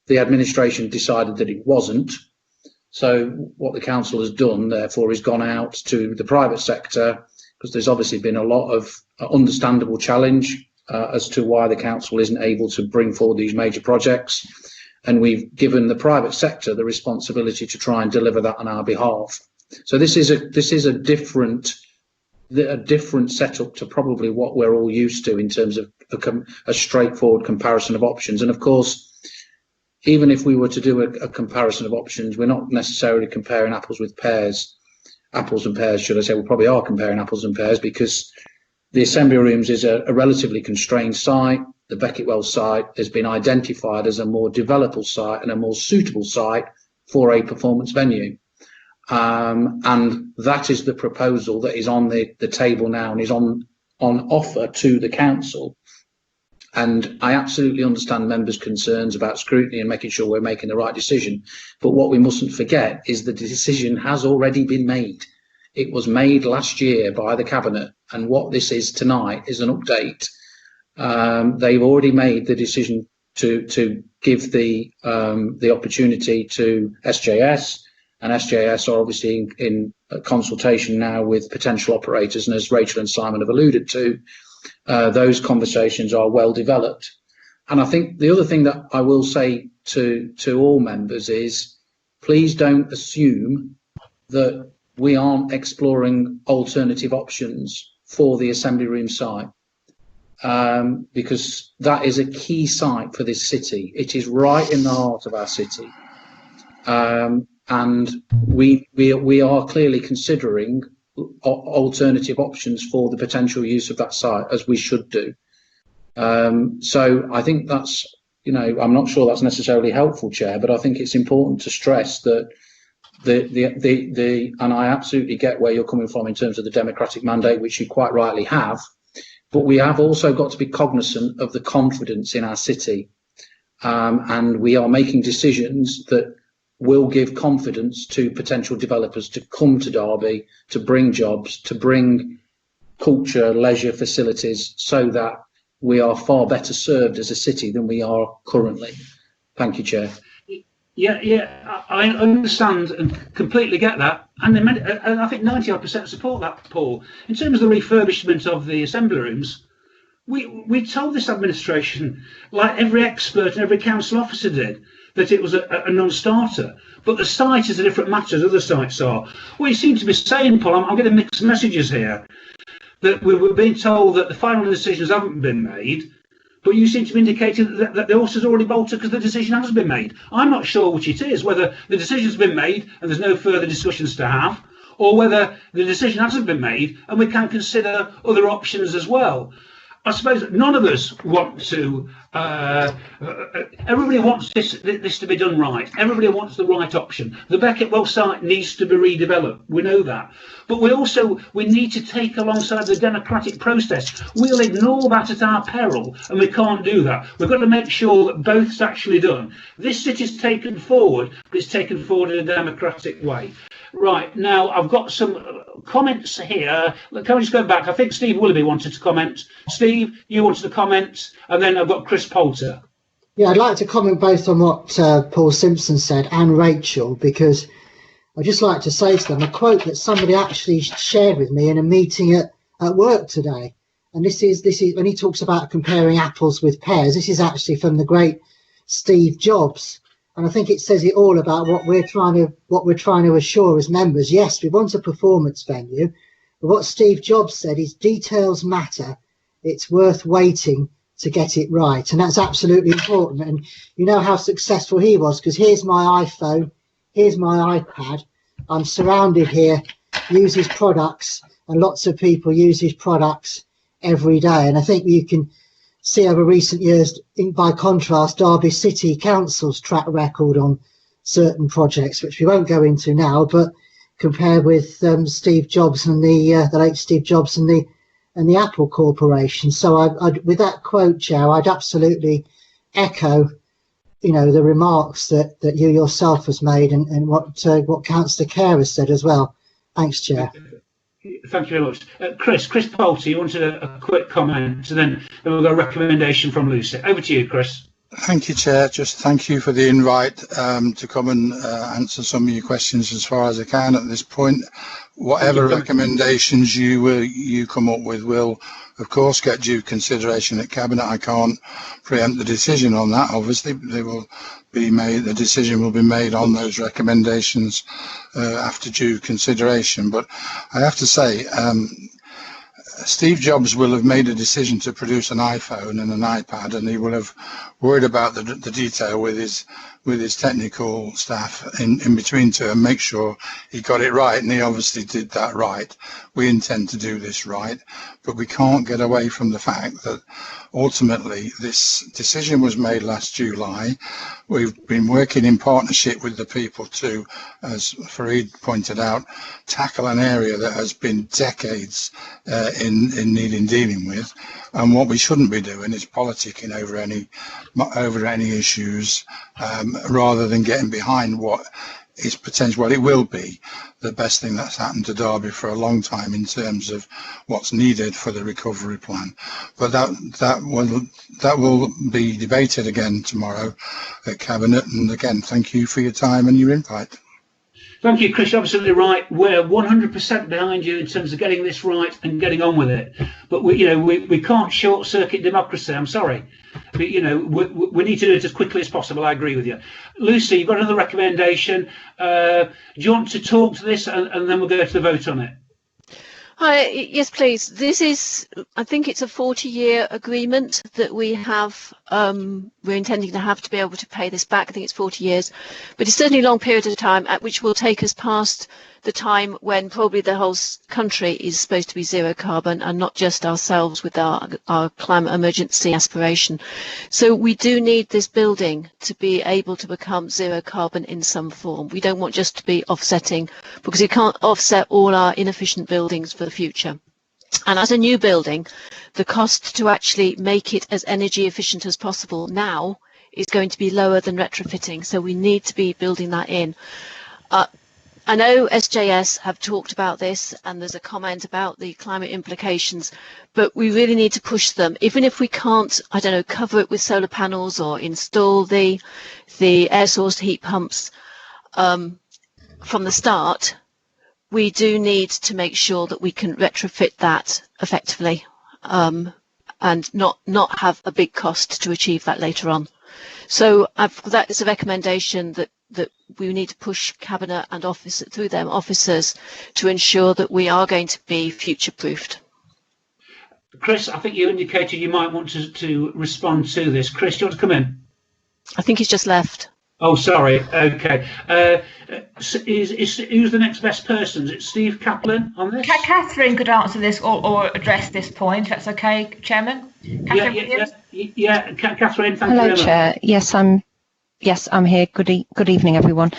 the administration decided that it wasn't. So what the council has done, therefore, is gone out to the private sector, because there's obviously been a lot of understandable challenge as to why the council isn't able to bring forward these major projects. And we've given the private sector the responsibility to try and deliver that on our behalf. So this is a different setup to probably what we're all used to in terms of a straightforward comparison of options. And of course, even if we were to do a comparison of options, we're not necessarily comparing apples with pears. Apples and pears, should I say? We probably are comparing apples and pears, because the assembly rooms is a relatively constrained site. The Becketwell site has been identified as a more developable site and a more suitable site for a performance venue. And that is the proposal that is on the table now and is on offer to the council. And I absolutely understand members' concerns about scrutiny and making sure we're making the right decision. But what we mustn't forget is that the decision has already been made. It was made last year by the Cabinet, and what this is tonight is an update. They've already made the decision to give the opportunity to SJS, and SJS are obviously in consultation now with potential operators, and as Rachel and Simon have alluded to, those conversations are well developed. And I think the other thing that I will say to all members is, please don't assume that we aren't exploring alternative options for the assembly room site, because that is a key site for this city. It is right in the heart of our city, and we are clearly considering alternative options for the potential use of that site, as we should do. So I think that's, I'm not sure that's necessarily helpful, Chair, but I think it's important to stress that and I absolutely get where you're coming from in terms of the democratic mandate, which you quite rightly have, but we have also got to be cognizant of the confidence in our city, and we are making decisions that will give confidence to potential developers to come to Derby, to bring jobs, to bring culture, leisure facilities, so that we are far better served as a city than we are currently. Thank you, Chair. Yeah, I understand and completely get that, and I think 90% support that, Paul. In terms of the refurbishment of the assembly rooms, we told this administration, like every expert and every council officer did, that it was a non-starter. But the site is a different matter as other sites are. What you seem to be saying, Paul, I'm getting mixed messages here, that we were being told that the final decisions haven't been made, but you seem to be indicating that the horse has already bolted because the decision has been made. I'm not sure which it is, whether the decision's been made and there's no further discussions to have, or whether the decision hasn't been made and we can consider other options as well. I suppose none of us want to. Everybody wants this to be done right. Everybody wants the right option. The Becketwell site needs to be redeveloped. We know that, but we need to take alongside the democratic process. We'll ignore that at our peril, and we can't do that. We've got to make sure that both's actually done. This city's taken forward, but it's taken forward in a democratic way. Right, now I've got some comments here. Can we just go back? I think Steve Willoughby wanted to comment. Steve, you wanted to comment, and then I've got Chris Poulter. Yeah, I'd like to comment both on what Paul Simpson said and Rachel, because I'd just like to say to them a quote that somebody actually shared with me in a meeting at work today. And this is when he talks about comparing apples with pears. This is actually from the great Steve Jobs. And I think it says it all about what we're trying to assure as members. Yes, we want a performance venue, but what Steve Jobs said is details matter. It's worth waiting to get it right, and that's absolutely important. And you know how successful he was, because here's my iPhone, here's my iPad. I'm surrounded here, use his products, and lots of people use his products every day. And I think you can see over recent years, by contrast, Derby City Council's track record on certain projects, which we won't go into now, but compared with Steve Jobs and the late Steve Jobs and the Apple Corporation. So with that quote, Chair, I'd absolutely echo, the remarks that you yourself has made and what Councillor Kerr has said as well. Thanks, Chair. Thank you very much. Chris Poulter, you wanted a quick comment, so then we'll go a recommendation from Lucy. Over to you, Chris. Thank you, Chair. Just thank you for the invite to come and answer some of your questions as far as I can at this point. Whatever recommendations you come up with will, of course, get due consideration at Cabinet. I can't preempt the decision on that. Obviously, they will be made. The decision will be made on those recommendations after due consideration. But I have to say, Steve Jobs will have made a decision to produce an iPhone and an iPad, and he will have worried about the detail with his technical staff in between to make sure he got it right, and he obviously did that right. We intend to do this right, but we can't get away from the fact that ultimately this decision was made last July. We've been working in partnership with the people to, as Fareed pointed out, tackle an area that has been decades in needing dealing with, and what we shouldn't be doing is politicking over any issues rather than getting behind what is potential. Well, it will be the best thing that's happened to Derby for a long time in terms of what's needed for the recovery plan. But that will be debated again tomorrow at Cabinet. And again, thank you for your time and your invite. Thank you, Chris. You're absolutely right. We're 100% behind you in terms of getting this right and getting on with it. But we can't short circuit democracy. I'm sorry. We need to do it as quickly as possible. I agree with you. Lucy, you've got another recommendation. Do you want to talk to this, and then we'll go to the vote on it? Hi, yes, please. This is, I think it's a 40-year agreement that we have. We're intending to have to be able to pay this back. I think it's 40 years, but it's certainly a long period of time at which will take us past the time when probably the whole country is supposed to be zero carbon, and not just ourselves with our climate emergency aspiration. So we do need this building to be able to become zero carbon in some form. We don't want just to be offsetting, because you can't offset all our inefficient buildings for the future. And as a new building, the cost to actually make it as energy efficient as possible now is going to be lower than retrofitting. So we need to be building that in. I know SJS have talked about this, and there's a comment about the climate implications, but we really need to push them. Even if we can't, I don't know, cover it with solar panels or install the air source heat pumps from the start, we do need to make sure that we can retrofit that effectively and not have a big cost to achieve that later on. So that is a recommendation that we need to push Cabinet and through them officers to ensure that we are going to be future-proofed. Chris, I think you indicated you might want to respond to this. Chris, do you want to come in? I think he's just left. Oh, sorry. Okay. Who's the next best person? Is it Steve Kaplan on this? Catherine could answer this or address this point. That's okay, Chairman. Catherine, Catherine, thank you very much. Hello, Chair. Yes, I'm here. Good evening, everyone.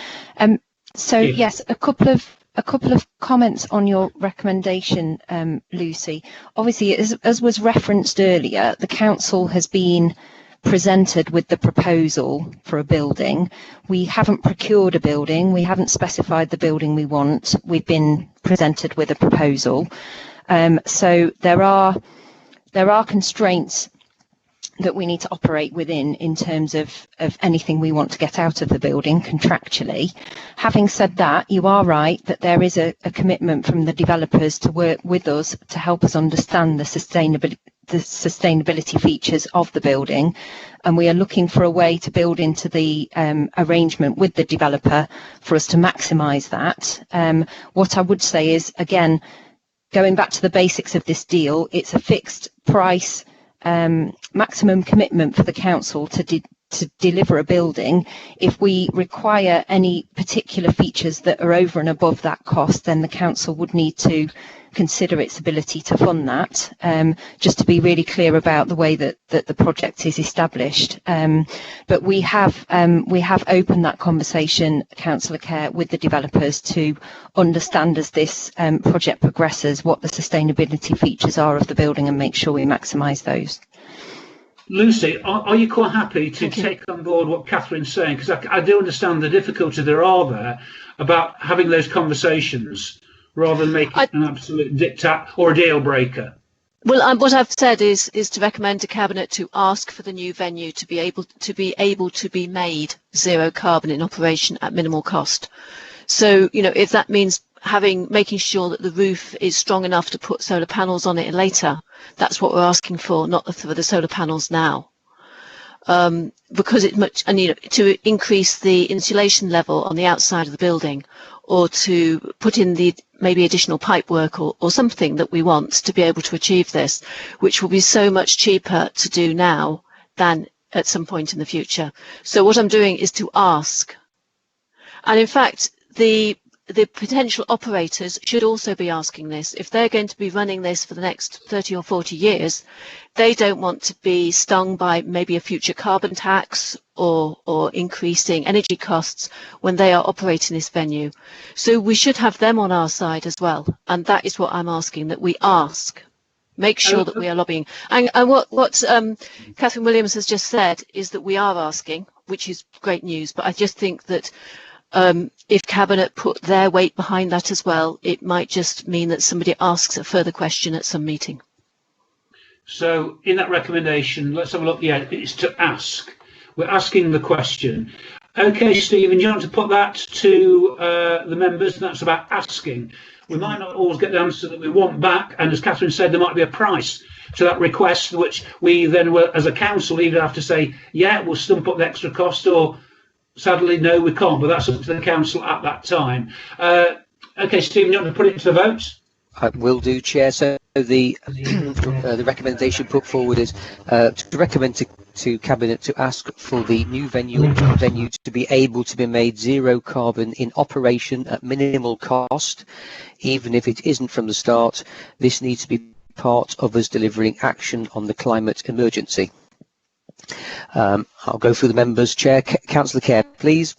Yes, a couple of comments on your recommendation, Lucy. Obviously, as was referenced earlier, the council has been presented with the proposal for a building. We haven't procured a building. We haven't specified the building we want. We've been presented with a proposal. So there are constraints that we need to operate within in terms of anything we want to get out of the building contractually. Having said that, you are right that there is a commitment from the developers to work with us to help us understand the sustainability features of the building, and we are looking for a way to build into the arrangement with the developer for us to maximise that. What I would say is, again, going back to the basics of this deal, it's a fixed price maximum commitment for the council to deliver a building. If we require any particular features that are over and above that cost, then the council would need to consider its ability to fund that, just to be really clear about the way that the project is established. But we have opened that conversation, Councillor Kerr, with the developers to understand as this project progresses what the sustainability features are of the building and make sure we maximise those. Lucy, are you quite happy to take on board what Catherine's saying? Because I do understand the difficulty there are there about having those conversations rather than make it an absolute diktat or a deal breaker? Well, what I've said is to recommend to Cabinet to ask for the new venue to be able to be made zero carbon in operation at minimal cost. So, you know, if that means making sure that the roof is strong enough to put solar panels on it later, that's what we're asking for, not for the solar panels now. Because to increase the insulation level on the outside of the building, or to put in the maybe additional pipe work or something that we want to be able to achieve this, which will be so much cheaper to do now than at some point in the future. So what I'm doing is to ask. And in fact, the potential operators should also be asking this. If they're going to be running this for the next 30 or 40 years, they don't want to be stung by maybe a future carbon tax or increasing energy costs when they are operating this venue. So we should have them on our side as well. And that is what I'm asking, that we ask. Make sure that we are lobbying. And what Catherine Williams has just said is that we are asking, which is great news. But I just think that if Cabinet put their weight behind that as well, it might just mean that somebody asks a further question at some meeting. So in that recommendation, let's have a look. Yeah, it's to ask. We're asking the question. Okay, Stephen, do you want to put that to the members? That's about asking. We might not always get the answer that we want back, and as Catherine said, there might be a price to that request, which we then will, as a council, either have to say, yeah, we'll stump up the extra cost, or sadly, no, we can't, but that's up to the council at that time. Okay, Stephen, you want to put it to the vote? I will do, Chair. So the recommendation put forward is to recommend to Cabinet to ask for the new venue to be able to be made zero carbon in operation at minimal cost, even if it isn't from the start. This needs to be part of us delivering action on the climate emergency. I'll go through the members. Chair, Councillor Kerr, please.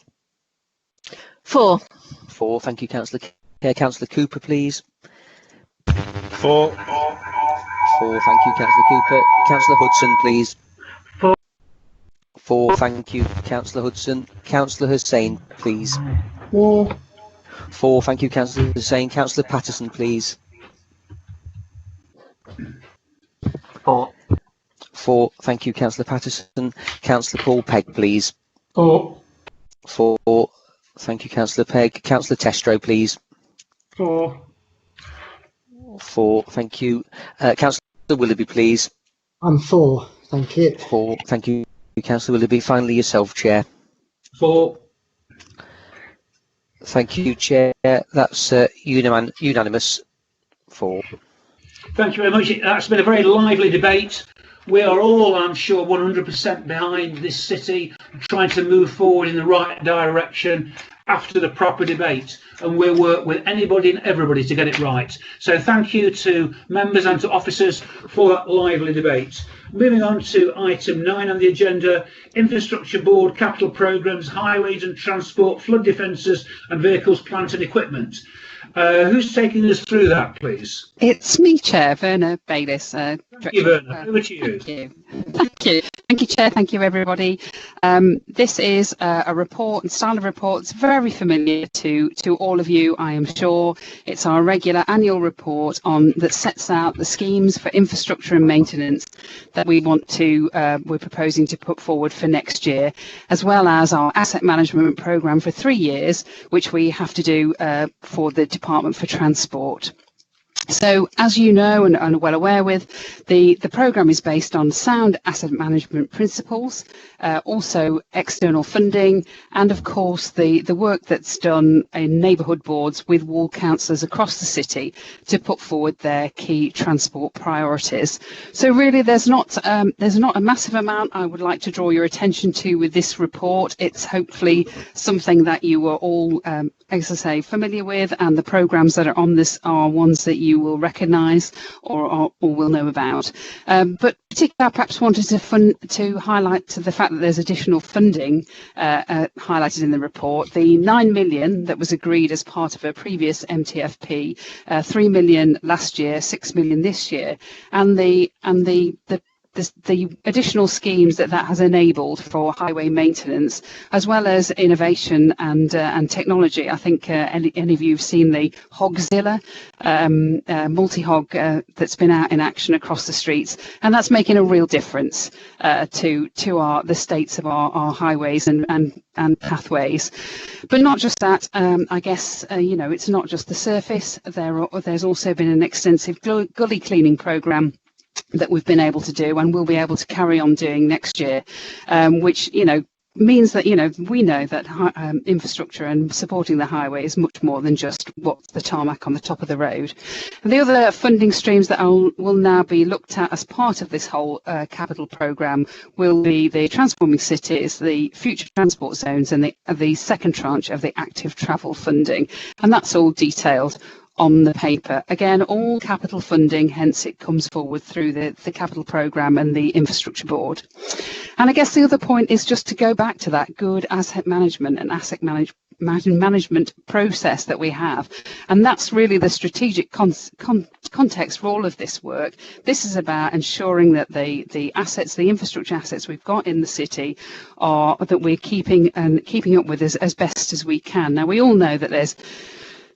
4. 4, thank you, Councillor Kerr. Councillor Cooper, please. 4. 4, thank you, Councillor Cooper. Councillor Hudson, please. 4. 4, thank you, Councillor Hudson. Councillor Hussain, please. 4. 4, thank you, Councillor Hussain. Councillor Patterson, please. 4. 4, thank you, Councillor Patterson. Councillor Paul Pegg, please. 4. 4, thank you, Councillor Pegg. Councillor Testro, please. 4. 4, thank you. Councillor Willoughby, please. I'm 4, thank you. 4, thank you, Councillor Willoughby. Finally, yourself, Chair. 4. Thank you, Chair. That's unanimous. 4. Thank you very much. That's been a very lively debate. We are all, I'm sure, 100% behind this city, trying to move forward in the right direction after the proper debate, and we'll work with anybody and everybody to get it right. So thank you to members and to officers for that lively debate. Moving on to item 9 on the agenda, Infrastructure Board, Capital Programmes, Highways and Transport, Flood Defences and Vehicles, Plant and Equipment. Who's taking us through that, please? It's me, Chair, Verna Bayliss. Thank you, Verna. Over to you. Thank you. Thank you. Thank you, Chair. Thank you, everybody. This is a report and style of report that's very familiar to all of you, I am sure. It's our regular annual report that sets out the schemes for infrastructure and maintenance that we're proposing to put forward for next year, as well as our asset management programme for 3 years, which we have to do for the Department for Transport. So, as you know and are well aware with, the programme is based on sound asset management principles, also external funding, and of course the work that's done in neighbourhood boards with ward councillors across the city to put forward their key transport priorities. So really there's not a massive amount I would like to draw your attention to with this report. It's hopefully something that you are all, as I say, familiar with, and the programmes that are on this are ones that you will recognise or will know about. But particularly I perhaps wanted to highlight the fact that there's additional funding highlighted in the report. The 9 million that was agreed as part of a previous MTFP, 3 million last year, 6 million this year, and the the additional schemes that has enabled for highway maintenance, as well as innovation and technology. I think any of you have seen the Hogzilla multi-hog that's been out in action across the streets, and that's making a real difference to the states of our highways and pathways. But not just that, I guess it's not just the surface. There's also been an extensive gully cleaning programme that we've been able to do and will be able to carry on doing next year, which means that we know that infrastructure and supporting the highway is much more than just what's the tarmac on the top of the road. And the other funding streams that will now be looked at as part of this whole capital programme will be the transforming cities, the future transport zones, and the second tranche of the active travel funding, and that's all detailed on the paper. Again, all capital funding, hence it comes forward through the capital programme and the infrastructure board. And I guess the other point is just to go back to that good asset management and asset management process that we have. And that's really the strategic context for all of this work. This is about ensuring that the assets, the infrastructure assets we've got in the city that we're keeping up with as best as we can. Now, we all know that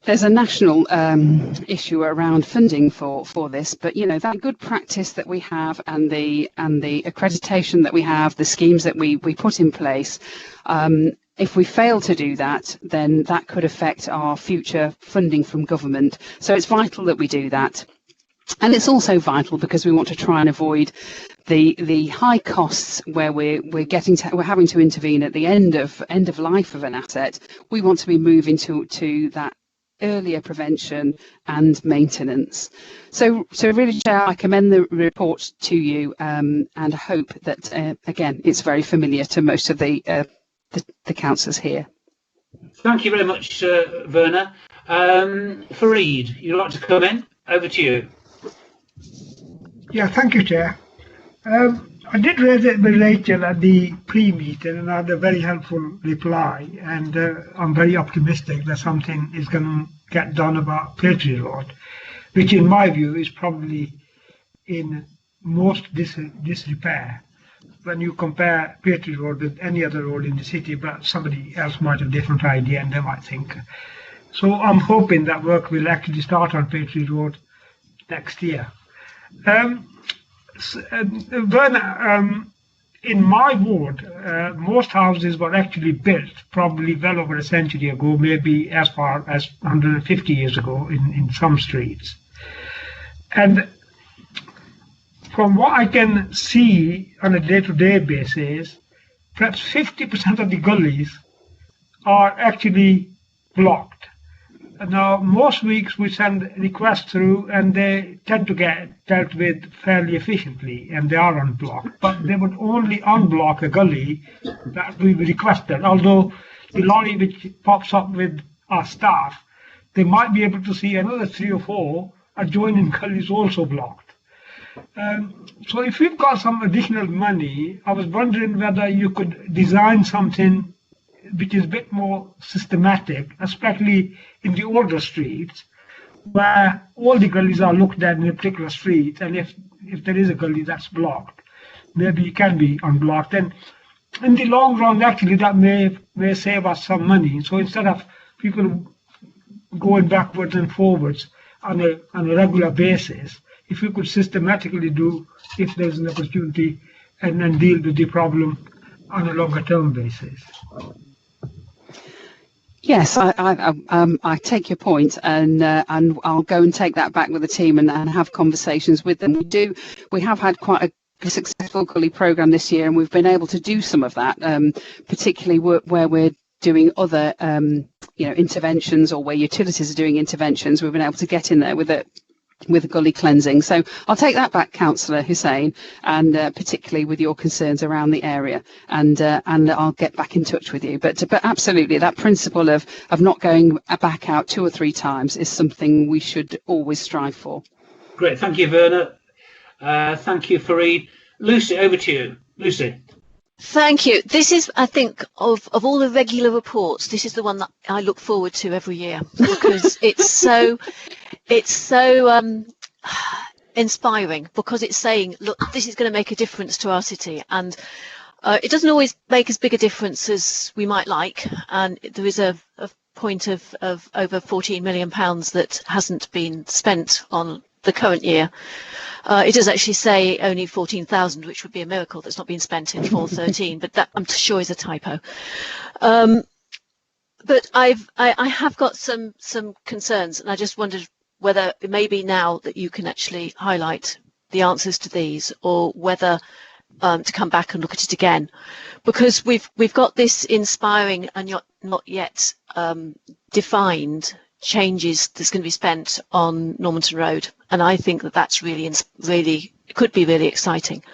there's a national issue around funding for this, but that good practice that we have and the accreditation that we have, the schemes that we put in place, if we fail to do that, then that could affect our future funding from government. So it's vital that we do that. And it's also vital because we want to try and avoid the high costs where we're having to intervene at the end of life of an asset. We want to be moving to that earlier prevention and maintenance. So really, Chair, I commend the report to you and hope that, again, it's very familiar to most of the councillors here. Thank you very much, Werner. Fareed, you'd like to come in? Over to you. Yeah, thank you, Chair. I did raise it with Rachel at the pre-meeting and I had a very helpful reply, and I'm very optimistic that something is going to get done about Patriot Road, which in my view is probably in most disrepair when you compare Patriot Road with any other road in the city, but somebody else might have a different idea and they might think. So I'm hoping that work will actually start on Patriot Road next year. In my ward, most houses were actually built probably well over a century ago, maybe as far as 150 years ago in some streets. And from what I can see on a day-to-day basis, perhaps 50% of the gullies are actually blocked. Now, most weeks we send requests through and they tend to get dealt with fairly efficiently and they are unblocked, but they would only unblock a gully that we requested. Although the lorry which pops up with our staff, they might be able to see another 3 or 4 adjoining gullies also blocked. So if we've got some additional money, I was wondering whether you could design something which is a bit more systematic, especially in the older streets, where all the gullies are looked at in a particular street, and if there is a gully that's blocked, maybe it can be unblocked. And in the long run, actually, that may save us some money. So instead of people going backwards and forwards on a regular basis, if we could systematically do, if there's an opportunity, and then deal with the problem on a longer term basis. Yes, I take your point, and I'll go and take that back with the team and have conversations with them. We have had quite a successful gully programme this year, and we've been able to do some of that, particularly where we're doing other interventions, or where utilities are doing interventions. We've been able to get in there with gully cleansing. So I'll take that back, Councillor Hussain, and particularly with your concerns around the area, and I'll get back in touch with you. But absolutely, that principle of not going back out 2 or 3 times is something we should always strive for. Great, thank you, Werner. Thank you, Fareed. Lucy, over to you. Lucy. Thank you. This is, I think, of all the regular reports, this is the one that I look forward to every year, because it's so inspiring because it's saying, look, this is going to make a difference to our city. And it doesn't always make as big a difference as we might like. And there is a point of over £14 million that hasn't been spent on the current year. It does actually say only 14,000, which would be a miracle that's not been spent in 413, but that I'm sure is a typo. But I have got some concerns, and I just wondered whether it may be now that you can actually highlight the answers to these, or whether to come back and look at it again, because we've got this inspiring and not yet defined changes that's going to be spent on Normanton Road, and I think that that's really could be really exciting.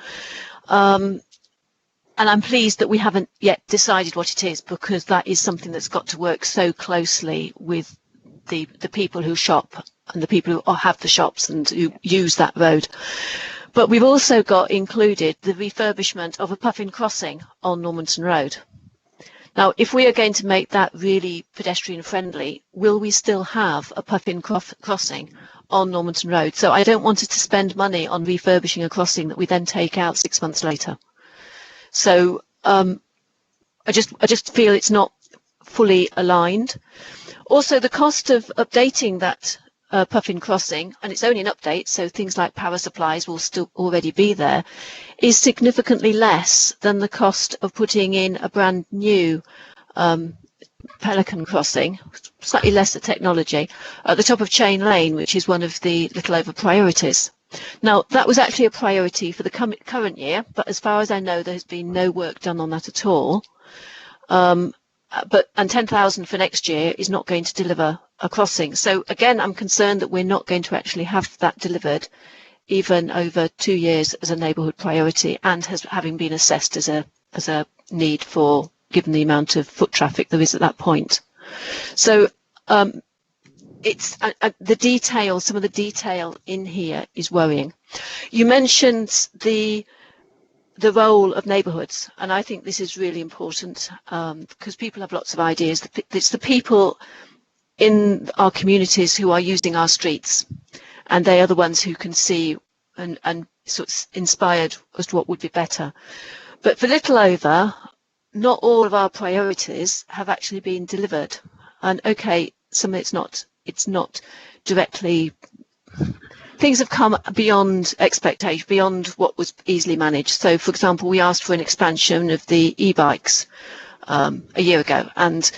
And I'm pleased that we haven't yet decided what it is, because that is something that's got to work so closely with the people who shop and the people who have the shops and who use that road. But we've also got included the refurbishment of a puffin crossing on Normanton Road. Now, if we are going to make that really pedestrian friendly, will we still have a puffin crossing on Normanton Road? So I don't want us to spend money on refurbishing a crossing that we then take out 6 months later. So I just feel it's not fully aligned. Also, the cost of updating that puffin crossing, and it's only an update, so things like power supplies will still already be there, is significantly less than the cost of putting in a brand new Pelican crossing, slightly lesser technology, at the top of Chain Lane, which is one of the little over priorities. Now, that was actually a priority for the current year, but as far as I know, there has been no work done on that at all. And 10,000 for next year is not going to deliver a crossing. So again, I'm concerned that we're not going to actually have that delivered even over 2 years as a neighbourhood priority, and having been assessed as a need for, given the amount of foot traffic there is at that point. So it's the detail, some of the detail in here is worrying. You mentioned the role of neighbourhoods, and I think this is really important because people have lots of ideas. It's the people in our communities who are using our streets, and they are the ones who can see and sort of inspired as to what would be better. But for little over, not all of our priorities have actually been delivered. And okay, some of it's not directly, things have come beyond expectation, beyond what was easily managed. So, for example, we asked for an expansion of the e-bikes a year ago, and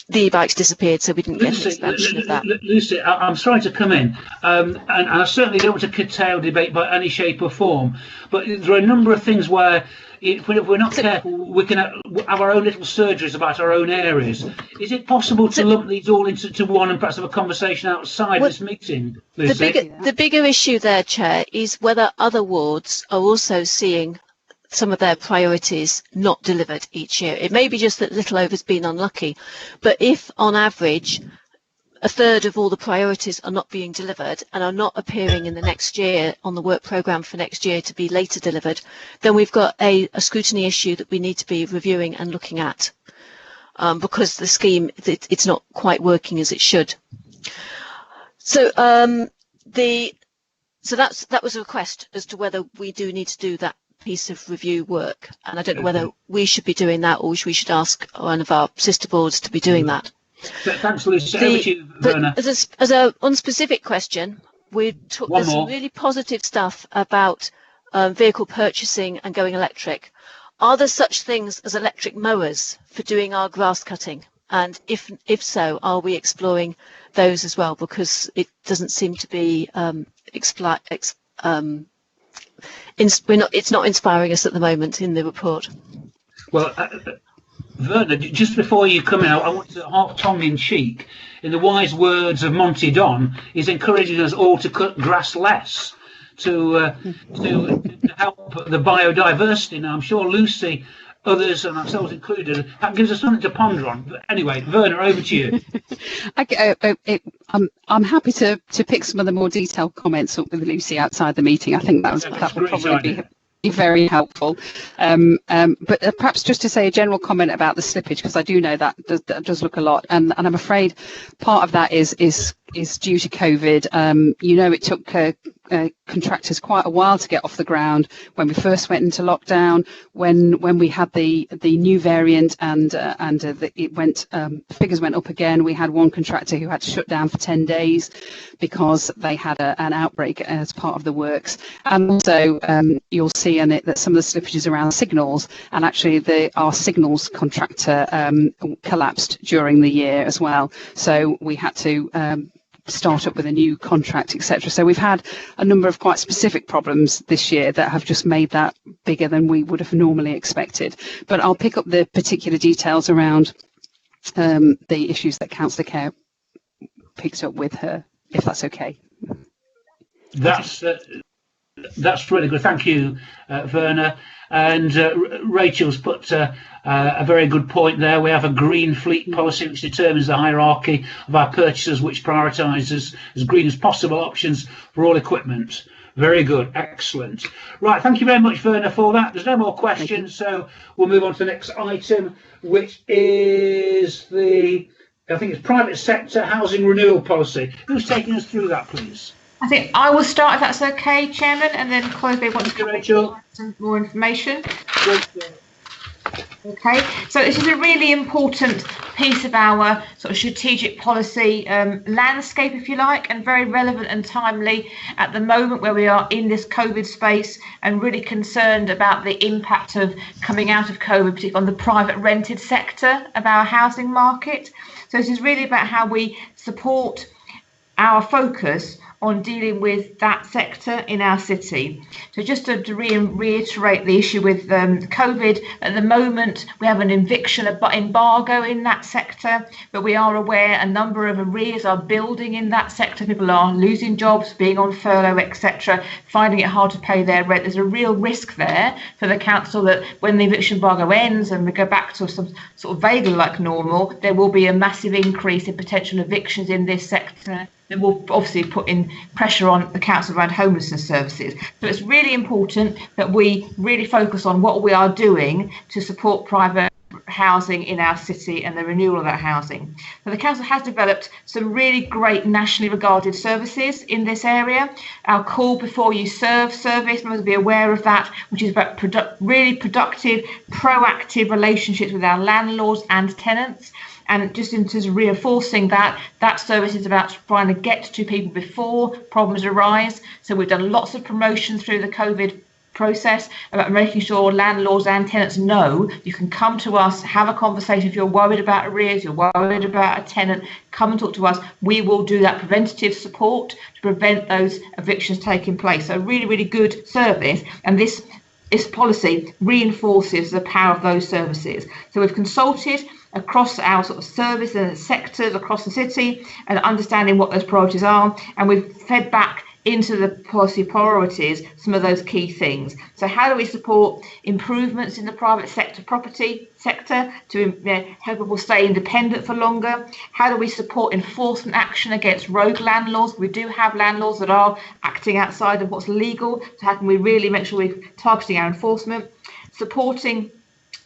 the e-bikes disappeared, so we didn't get an expansion of that. Lucy, I'm sorry to come in, and I certainly don't want to curtail debate by any shape or form, but there are a number of things where if we're not careful, we can have our own little surgeries about our own areas. Is it possible to lump these all into one and perhaps have a conversation outside this meeting, Lucy? The bigger issue there, Chair, is whether other wards are also seeing some of their priorities not delivered each year. It may be just that Littleover's been unlucky, but if on average a third of all the priorities are not being delivered and are not appearing in the next year on the work programme for next year to be later delivered, then we've got a scrutiny issue that we need to be reviewing and looking at because the scheme, it's not quite working as it should. So that was a request as to whether we do need to do that piece of review work, and I don't know whether we should be doing that or we should ask one of our sister boards to be doing that. Thanks, Lucy. Over to you, Werner. As a unspecific question, there's some really positive stuff about vehicle purchasing and going electric. Are there such things as electric mowers for doing our grass cutting? And if so, are we exploring those as well? Because it doesn't seem to be it's not inspiring us at the moment in the report. Well, Werner, just before you come out, I want to tongue in cheek, in the wise words of Monty Don, is encouraging us all to cut grass less to help the biodiversity. Now, I'm sure Lucy, others, and ourselves included, that gives us something to ponder on. But anyway, Werner, over to you. I'm happy to pick some of the more detailed comments up with Lucy outside the meeting. I think that would probably be very helpful. But perhaps just to say a general comment about the slippage, because I do know that does look a lot, and I'm afraid part of that is due to COVID. It took contractors quite a while to get off the ground when we first went into lockdown, when we had the new variant and figures went up again. We had one contractor who had to shut down for 10 days because they had an outbreak as part of the works. And also you'll see in it that some of the slippages around signals, and actually our signals contractor collapsed during the year as well. So we had to start up with a new contract, etc. So we've had a number of quite specific problems this year that have just made that bigger than we would have normally expected. But I'll pick up the particular details around the issues that Councillor Kerr picked up with her, if that's okay. That's really good. Thank you, Werner. And Rachel's put a very good point there. We have a green fleet policy which determines the hierarchy of our purchases, which prioritises as green as possible options for all equipment. Very good, excellent. Right, thank you very much, Werner, for that. There's no more questions, so we'll move on to the next item, which is I think it's private sector housing renewal policy. Who's taking us through that, please? I think I will start, if that's okay, Chairman, and then Chloe wants to Rachel some more information. Okay, so this is a really important piece of our sort of strategic policy landscape, if you like, and very relevant and timely at the moment where we are in this COVID space and really concerned about the impact of coming out of COVID, particularly on the private rented sector of our housing market. So this is really about how we support our focus on dealing with that sector in our city. So just to reiterate the issue with COVID, at the moment we have an eviction embargo in that sector, but we are aware a number of arrears are building in that sector. People are losing jobs, being on furlough, etc., finding it hard to pay their rent. There's a real risk there for the council that when the eviction embargo ends and we go back to some sort of vaguely like normal, there will be a massive increase in potential evictions in this sector. It will obviously put in pressure on the council around homelessness services. So it's really important that we really focus on what we are doing to support private housing in our city and the renewal of that housing. So the council has developed some really great nationally regarded services in this area. Our Call Before You Serve service, must be aware of that, which is about really productive, proactive relationships with our landlords and tenants. And just in terms of reinforcing that service is about trying to get to people before problems arise. So we've done lots of promotion through the COVID process about making sure landlords and tenants know you can come to us, have a conversation. If you're worried about arrears, you're worried about a tenant, come and talk to us. We will do that preventative support to prevent those evictions taking place. So really, really good service. And this policy reinforces the power of those services. So we've consulted across our sort of service and sectors across the city and understanding what those priorities are, and we've fed back into the policy priorities some of those key things. So how do we support improvements in the private sector property sector to help people stay independent for longer? How do we support enforcement action against rogue landlords? We do have landlords that are acting outside of what's legal, so how can we really make sure we're targeting our enforcement? Supporting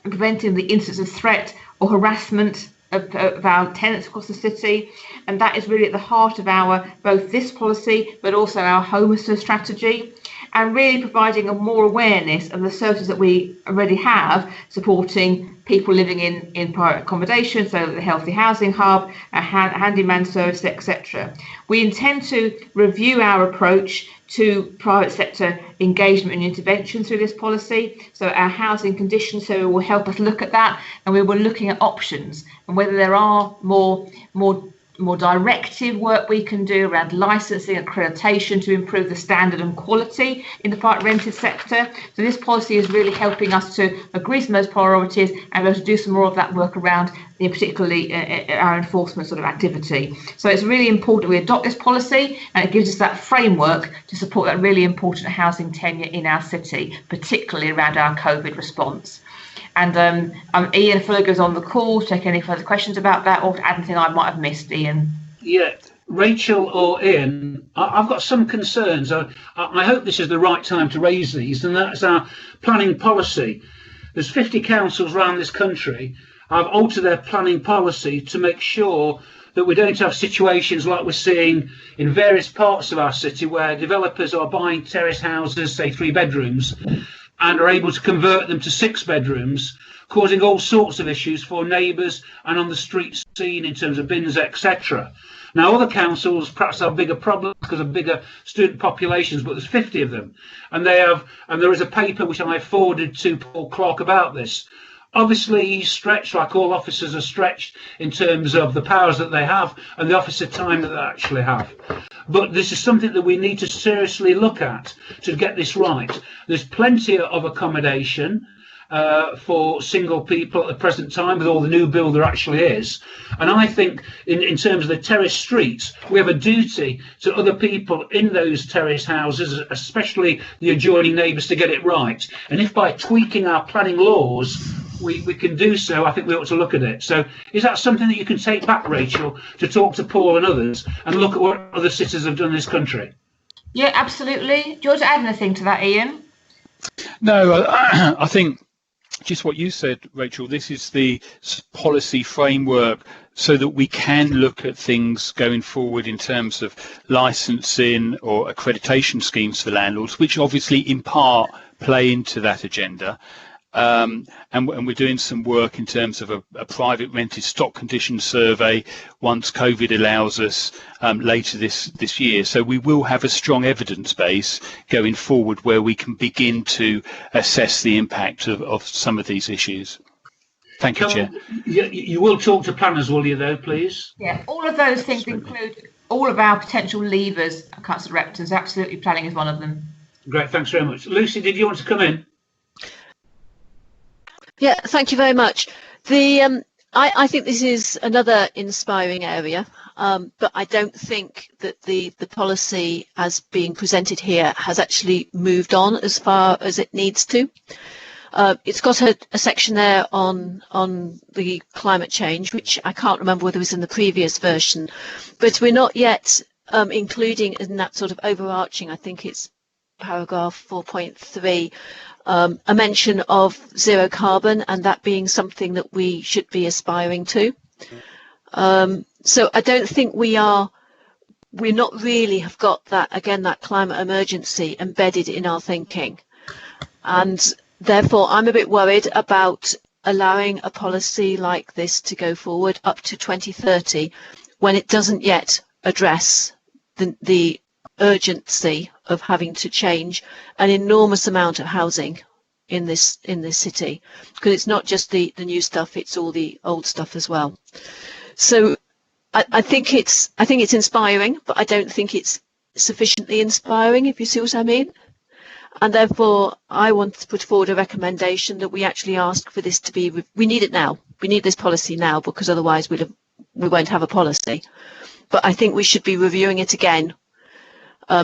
and preventing the instance of threat or harassment of our tenants across the city, and that is really at the heart of our both this policy but also our homelessness strategy, and really providing a more awareness of the services that we already have supporting people living in private accommodation, so the Healthy Housing Hub, a handyman service, etc. We intend to review our approach to private sector engagement and intervention through this policy. So our housing condition survey will help us look at that, and we were looking at options and whether there are more directive work we can do around licensing, accreditation to improve the standard and quality in the private rented sector. So this policy is really helping us to agree on those priorities and be able to do some more of that work around particularly our enforcement sort of activity. So it's really important we adopt this policy, and it gives us that framework to support that really important housing tenure in our city, particularly around our COVID response. And Ian Fulliger is on the call to take any further questions about that or to add anything I might have missed, Ian. Yeah, Rachel or Ian, I've got some concerns. I hope this is the right time to raise these, and that's our planning policy. There's 50 councils around this country. I've altered their planning policy to make sure that we don't have situations like we're seeing in various parts of our city where developers are buying terrace houses, say 3 bedrooms, and are able to convert them to 6 bedrooms, causing all sorts of issues for neighbours and on the street scene in terms of bins, etc. Now, other councils perhaps have bigger problems because of bigger student populations, but there's 50 of them, and there is a paper which I forwarded to Paul Clark about this. Obviously, he's stretched, like all officers are stretched, in terms of the powers that they have and the officer time that they actually have. But this is something that we need to seriously look at to get this right. There's plenty of accommodation for single people at the present time with all the new build there actually is. And I think in terms of the terrace streets, we have a duty to other people in those terrace houses, especially the adjoining neighbours, to get it right. And if by tweaking our planning laws we can do so, I think we ought to look at it. So is that something that you can take back, Rachel, to talk to Paul and others and look at what other cities have done in this country? Yeah, absolutely. Do you want to add anything to that, Ian? No, I think just what you said, Rachel, this is the policy framework so that we can look at things going forward in terms of licensing or accreditation schemes for landlords, which obviously in part play into that agenda. And we're doing some work in terms of a private rented stock condition survey once COVID allows us later this year. So we will have a strong evidence base going forward where we can begin to assess the impact of some of these issues. Thank you, Chair. You will talk to planners, will you, though, please? Yeah, all of those things include all of our potential levers, council directors. Absolutely, planning is one of them. Great, thanks very much. Lucy, did you want to come in? Yeah, thank you very much. I think this is another inspiring area, but I don't think that the policy as being presented here has actually moved on as far as it needs to. It's got a section there on the climate change, which I can't remember whether it was in the previous version, but we're not yet including in that sort of overarching, I think it's paragraph 4.3, a mention of zero carbon, and that being something that we should be aspiring to. So I don't think we're not really have got that, again, that climate emergency embedded in our thinking. And therefore, I'm a bit worried about allowing a policy like this to go forward up to 2030 when it doesn't yet address the urgency of having to change an enormous amount of housing in this city, because it's not just the new stuff, it's all the old stuff as well. So I think it's inspiring, but I don't think it's sufficiently inspiring, if you see what I mean. And therefore I want to put forward a recommendation that we actually ask for this to be, we need it now, we need this policy now, because otherwise we won't have a policy. But I think we should be reviewing it again,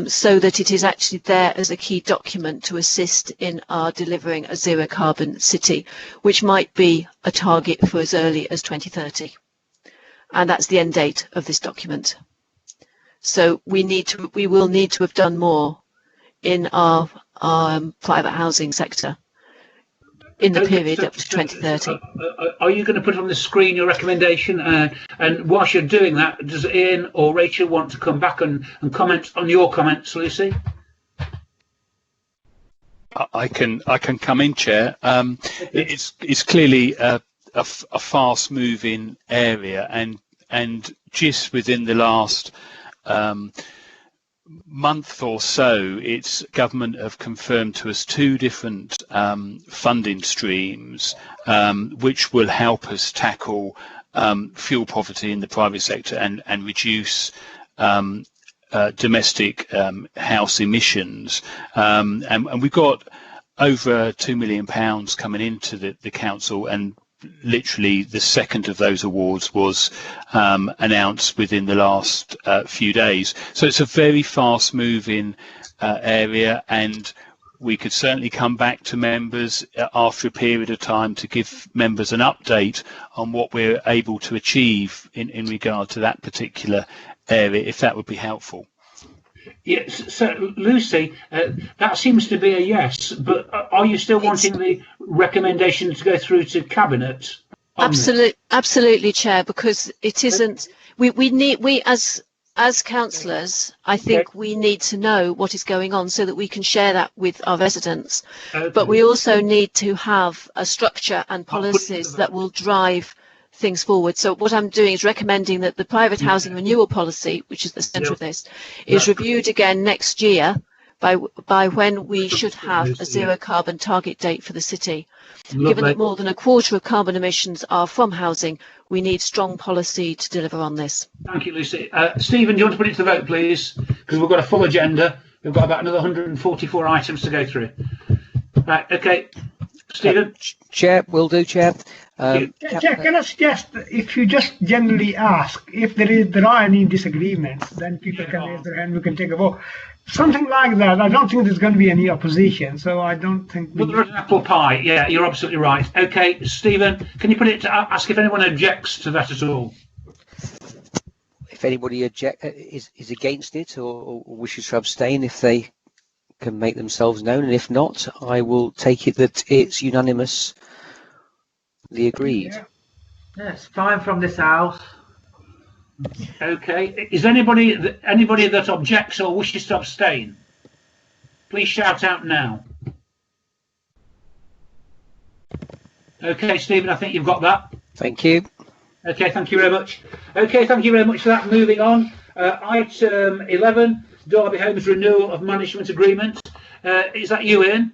so that it is actually there as a key document to assist in our delivering a zero carbon city, which might be a target for as early as 2030. And that's the end date of this document. So we will need to have done more in our private housing sector in the period up to 2030. Are you going to put on the screen your recommendation? And whilst you're doing that, does Ian or Rachel want to come back and comment on your comments, Lucy? I can come in, Chair. It's clearly a fast-moving area, and just within the last month or so, its government have confirmed to us 2 different funding streams which will help us tackle fuel poverty in the private sector and reduce domestic house emissions. And we've got over £2 million coming into the council, and literally the second of those awards was announced within the last few days. So it's a very fast moving area, and we could certainly come back to members after a period of time to give members an update on what we're able to achieve in regard to that particular area, if that would be helpful. Yes, so Lucy, that seems to be a yes, but are you still wanting the recommendation to go through to Cabinet? Absolutely, Chair, because it isn't. We as councillors, I think we need to know what is going on so that we can share that with our residents. Okay. But we also need to have a structure and policies that will drive things forward. So what I'm doing is recommending that the private housing renewal policy, which is the centre of this, is reviewed again next year by when we should have a zero carbon target date for the city. Lovely. Given that more than a quarter of carbon emissions are from housing, we need strong policy to deliver on this. Thank you, Lucy. Stephen, do you want to put it to the vote, please? Because we've got a full agenda. We've got about another 144 items to go through. Right, okay. Stephen? Chair, will do, Chair. Chair, can I suggest, if you just generally ask if there are any disagreements, then people can raise their hand, we can take a vote. Something like that. I don't think there's going to be any opposition, so I don't think. Mother of apple pie. Yeah, you're absolutely right. Okay, Stephen, can you put it to ask if anyone objects to that at all? If anybody is against it or wishes to abstain, if they can make themselves known, and if not, I will take it that it's unanimously agreed. Yeah, it's fine from this house. Okay. Is anybody that objects or wishes to abstain? Please shout out now. Okay, Stephen, I think you've got that. Thank you. Okay, thank you very much. Okay, thank you very much for that. Moving on. Item 11, Derby Homes Renewal of Management Agreement. Is that you, Ian?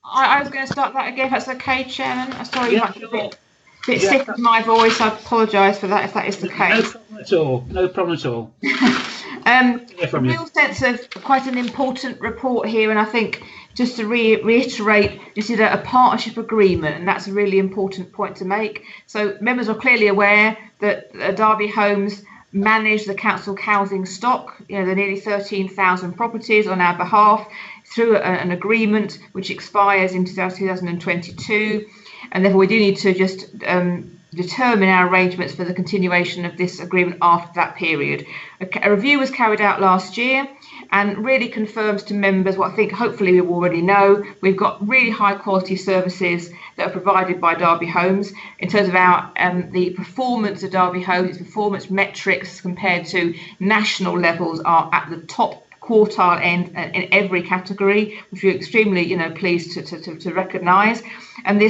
I was going to start that again, if that's okay, Chairman. I'm sorry, Yeah, a bit sick of my voice. I apologise for that if that is the case. No problem at all. No problem at all. A real sense of quite an important report here, and I think just to reiterate, this is a partnership agreement, and that's a really important point to make. So members are clearly aware that Derby Homes manage the council housing stock, the nearly 13,000 properties on our behalf through an agreement which expires in 2022. And therefore we do need to just determine our arrangements for the continuation of this agreement after that period. A review was carried out last year and really confirms to members what I think hopefully we already know. We've got really high quality services that are provided by Derby Homes in terms of our the performance of Derby Homes. Its performance metrics compared to national levels are at the top quartile end in every category, which we're extremely pleased to recognise. And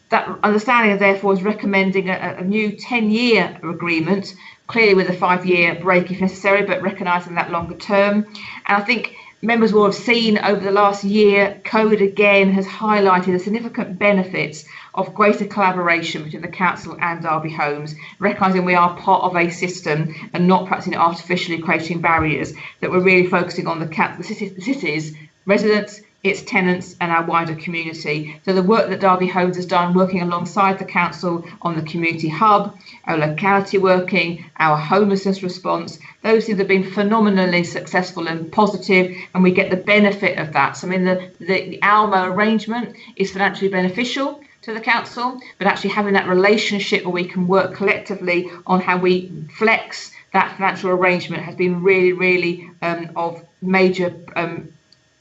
that understanding, therefore, is recommending a new 10-year agreement, clearly with a 5-year break if necessary, but recognising that longer term. And I think members will have seen over the last year, COVID again has highlighted the significant benefits of greater collaboration between the council and Derby Homes, recognising we are part of a system and not perhaps artificially creating barriers, that we're really focusing on the city's residents, its tenants and our wider community. So the work that Derby Homes has done working alongside the council on the community hub, our locality working, our homelessness response, those things have been phenomenally successful and positive, and we get the benefit of that. So I mean the ALMO arrangement is financially beneficial to the council, but actually having that relationship where we can work collectively on how we flex that financial arrangement has been really of major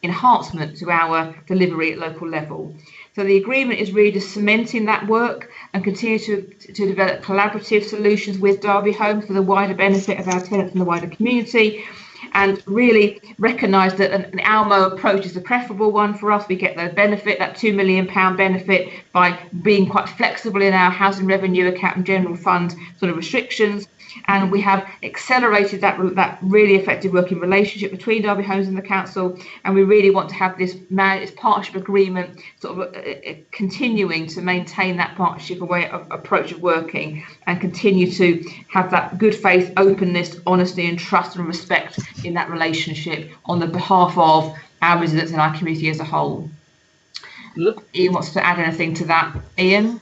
enhancement to our delivery at local level. So the agreement is really just cementing that work and continue to develop collaborative solutions with Derby Homes for the wider benefit of our tenants and the wider community, and really recognise that an ALMO approach is the preferable one for us. We get the benefit, that £2 million benefit, by being quite flexible in our housing revenue account and general fund sort of restrictions. And we have accelerated that really effective working relationship between Derby Homes and the council, and we really want to have this partnership agreement sort of continuing to maintain that partnership approach of working and continue to have that good faith, openness, honesty and trust and respect in that relationship on the behalf of our residents and our community as a whole. Ian wants to add anything to that. Ian?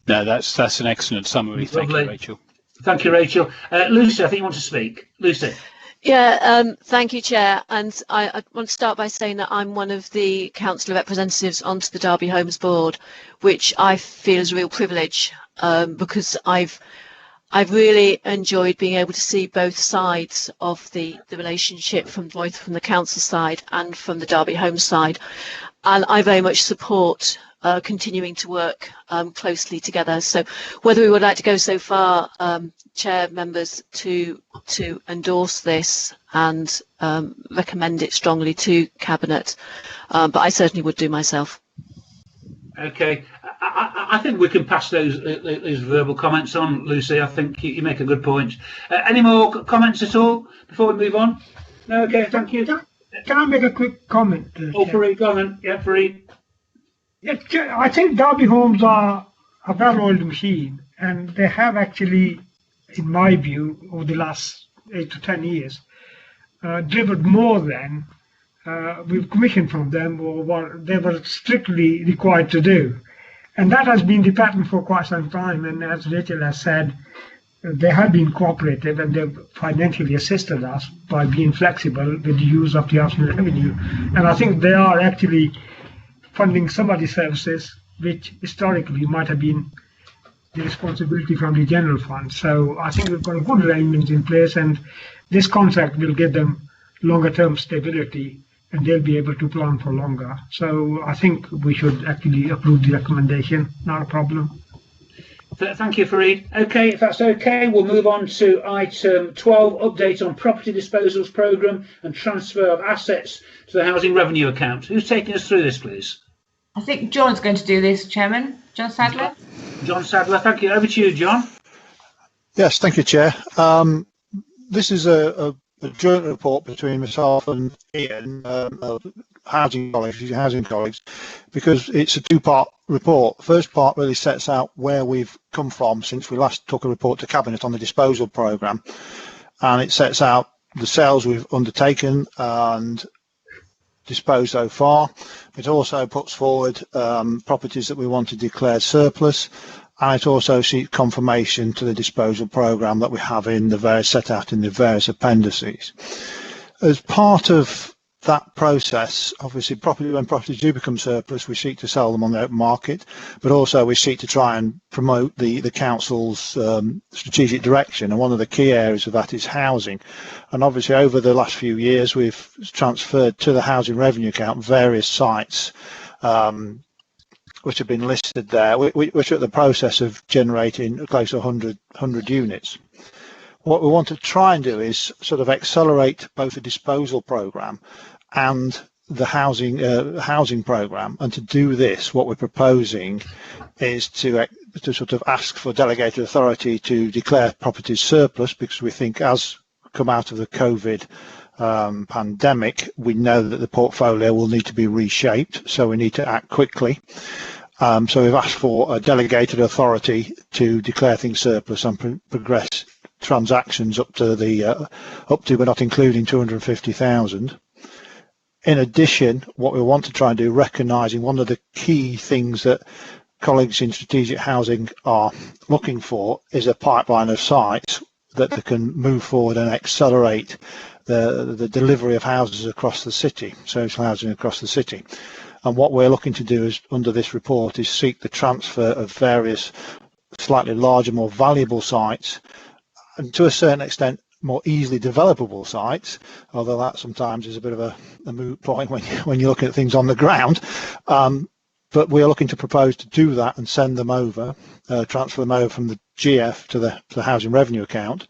No, that's an excellent summary. Thank you, Rachel. Thank you, Rachel. Lucy, I think you want to speak. Lucy. Yeah, thank you, Chair. And I want to start by saying that I'm one of the councillor representatives onto the Derby Homes Board, which I feel is a real privilege because I've really enjoyed being able to see both sides of the relationship from both from the council side and from the Derby Homes side. And I very much support continuing to work closely together. So whether we would like to go so far, Chair, members, to endorse this and recommend it strongly to Cabinet, but I certainly would do myself. Okay, I think we can pass those verbal comments on, Lucy. I think you make a good point. Any more comments at all before we move on? No, okay, thank you. Can I make a quick comment? Fareed, go on. Yeah, Fareed. Yeah, I think Derby Homes are a well-oiled machine, and they have actually, in my view, over the last 8 to 10 years, delivered more than we've commissioned from them or what they were strictly required to do. And that has been the pattern for quite some time. And as Rachel has said, they have been cooperative and they've financially assisted us by being flexible with the use of the housing revenue. And I think they are actually funding some of the services which historically might have been the responsibility from the general fund. So I think we've got a good arrangement in place, and this contract will give them longer term stability and they'll be able to plan for longer. So I think we should actually approve the recommendation, not a problem. Thank you, Fareed. Okay, if that's okay, we'll move on to item 12, update on property disposals programme and transfer of assets to the housing revenue account. Who's taking us through this, please? I think John's going to do this, Chairman. John Sadler. John Sadler, thank you. Over to you, John. Yes, thank you, Chair. This is a joint report between myself and Ian, housing colleagues, because it's a two-part report. The first part really sets out where we've come from since we last took a report to Cabinet on the disposal programme, and it sets out the sales we've undertaken and disposed so far. It also puts forward properties that we want to declare surplus, and it also seeks confirmation to the disposal programme that we have in the various set out in the various appendices. As part of that process, obviously when properties do become surplus, we seek to sell them on the open market, but also we seek to try and promote the council's strategic direction, and one of the key areas of that is housing. And obviously over the last few years we've transferred to the housing revenue account various sites which have been listed there, which are at the process of generating close to 100 units. What we want to try and do is sort of accelerate both the disposal programme and the housing programme, and to do this, what we're proposing is to sort of ask for delegated authority to declare properties surplus, because we think as come out of the COVID pandemic, we know that the portfolio will need to be reshaped, so we need to act quickly. So we've asked for a delegated authority to declare things surplus and progress transactions up to but not including 250,000. In addition, what we want to try and do, recognising one of the key things that colleagues in strategic housing are looking for, is a pipeline of sites that they can move forward and accelerate the delivery of houses across the city, social housing across the city. And what we're looking to do is, under this report, is seek the transfer of various slightly larger, more valuable sites, and to a certain extent more easily developable sites, although that sometimes is a bit of a moot point when you're looking at things on the ground. But we are looking to propose to do that and send them over, transfer them over from the GF to the housing revenue account.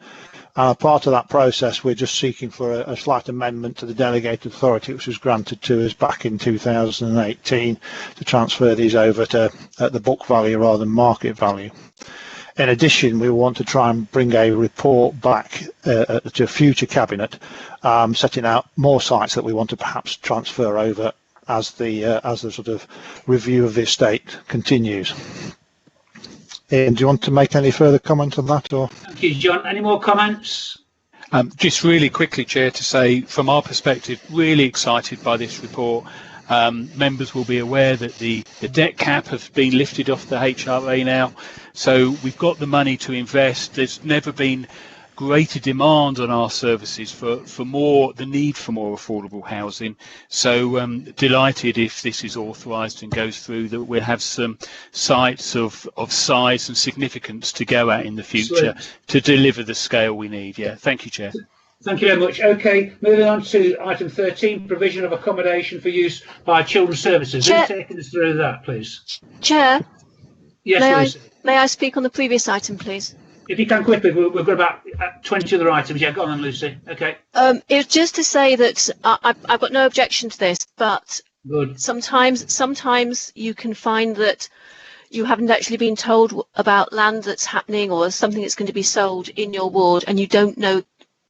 And as part of that process, we're just seeking for a slight amendment to the delegated authority which was granted to us back in 2018 to transfer these over to at the book value rather than market value. In addition, we want to try and bring a report back to a future cabinet, setting out more sites that we want to perhaps transfer over as the sort of review of the estate continues. Ian, do you want to make any further comment on that? Or? Thank you, John. Any more comments? Just really quickly, Chair, to say from our perspective, really excited by this report. Members will be aware that the debt cap has been lifted off the HRA now, so we've got the money to invest. There's never been greater demand on our services for the need for more affordable housing. So delighted if this is authorised and goes through, that we'll have some sites of size and significance to go at in the future to deliver the scale we need. Yeah, thank you, Chair. Thank you very much. Okay, moving on to item 13, provision of accommodation for use by children's services. Chair, Who's taking us through that, please? Chair, Yes, Lucy. may I speak on the previous item, please? If you can quickly, we've got about 20 other items. Yeah, go on then, Lucy. Okay. It was just to say that I've got no objection to this, but good. Sometimes you can find that you haven't actually been told about land that's happening or something that's going to be sold in your ward, and you don't know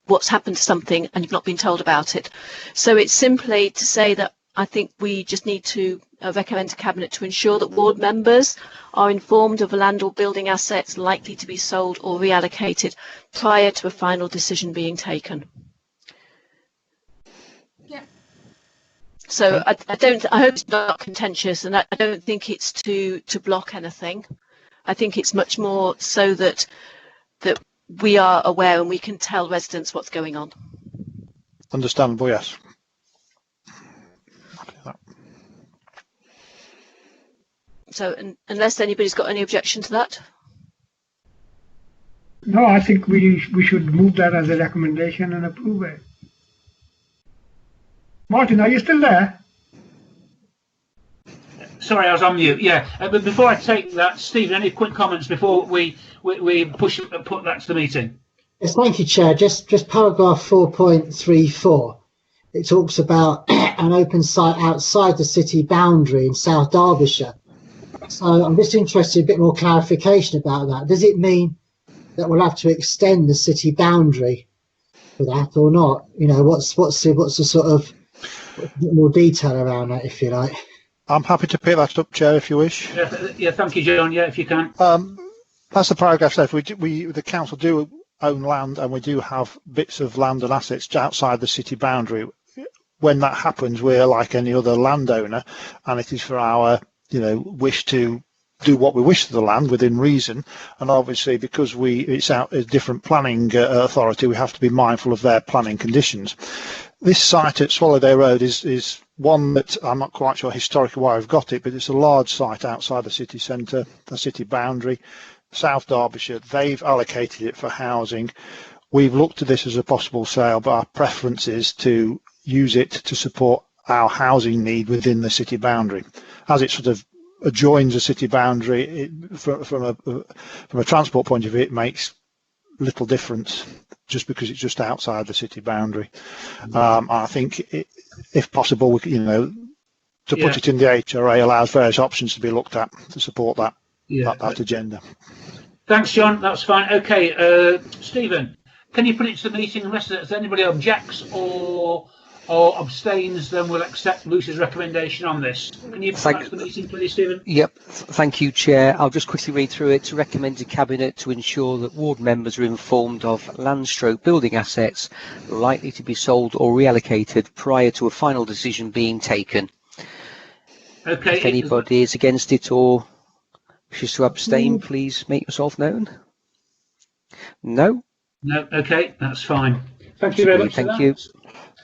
what's happened to something and you've not been told about it. So it's simply to say that I think we just need to recommend to Cabinet to ensure that ward members are informed of land or building assets likely to be sold or reallocated prior to a final decision being taken. Yeah. So I hope it's not contentious, and I don't think it's to block anything. I think it's much more so that we are aware and we can tell residents what's going on. Understandable, yes. So unless anybody's got any objection to that? No, I think we should move that as a recommendation and approve it. Martin, are you still there? Sorry, I was on mute. Yeah, but before I take that, Stephen, any quick comments before we put that to the meeting? Yes, thank you, Chair. Just paragraph 4.34. It talks about an open site outside the city boundary in South Derbyshire. So I'm just interested in a bit more clarification about that. Does it mean that we'll have to extend the city boundary for that or not? You know, what's the sort of more detail around that, if you like? I'm happy to pick that up, Chair, if you wish. Yeah, thank you, John. Yeah, if you can. That's the paragraph says the council do own land, and we do have bits of land and assets outside the city boundary. When that happens, we're like any other landowner, and it is for our wish to do what we wish to the land within reason, and obviously because it's out a different planning authority, we have to be mindful of their planning conditions. This site at Swallowday Road is one that I'm not quite sure historically why I've got it, but it's a large site outside the city centre, the city boundary, South Derbyshire. They've allocated it for housing. We've looked at this as a possible sale, but our preference is to use it to support our housing need within the city boundary. As it sort of adjoins a city boundary, from a transport point of view, it makes little difference just because it's just outside the city boundary. I think, if possible, put it in the HRA allows various options to be looked at to support that agenda. Thanks, John. That's fine. Okay, Stephen, can you put it to the meeting unless anybody objects or abstains? Then we'll accept Lucy's recommendation on this. Can you put that to the meeting, please, Stephen? Yep. Thank you, Chair. I'll just quickly read through it. To recommend to Cabinet to ensure that ward members are informed of land/building assets likely to be sold or reallocated prior to a final decision being taken. Okay. If anybody is against it or wishes to abstain, please make yourself known. No? No. Okay, that's fine. Thank you very much. Thank you.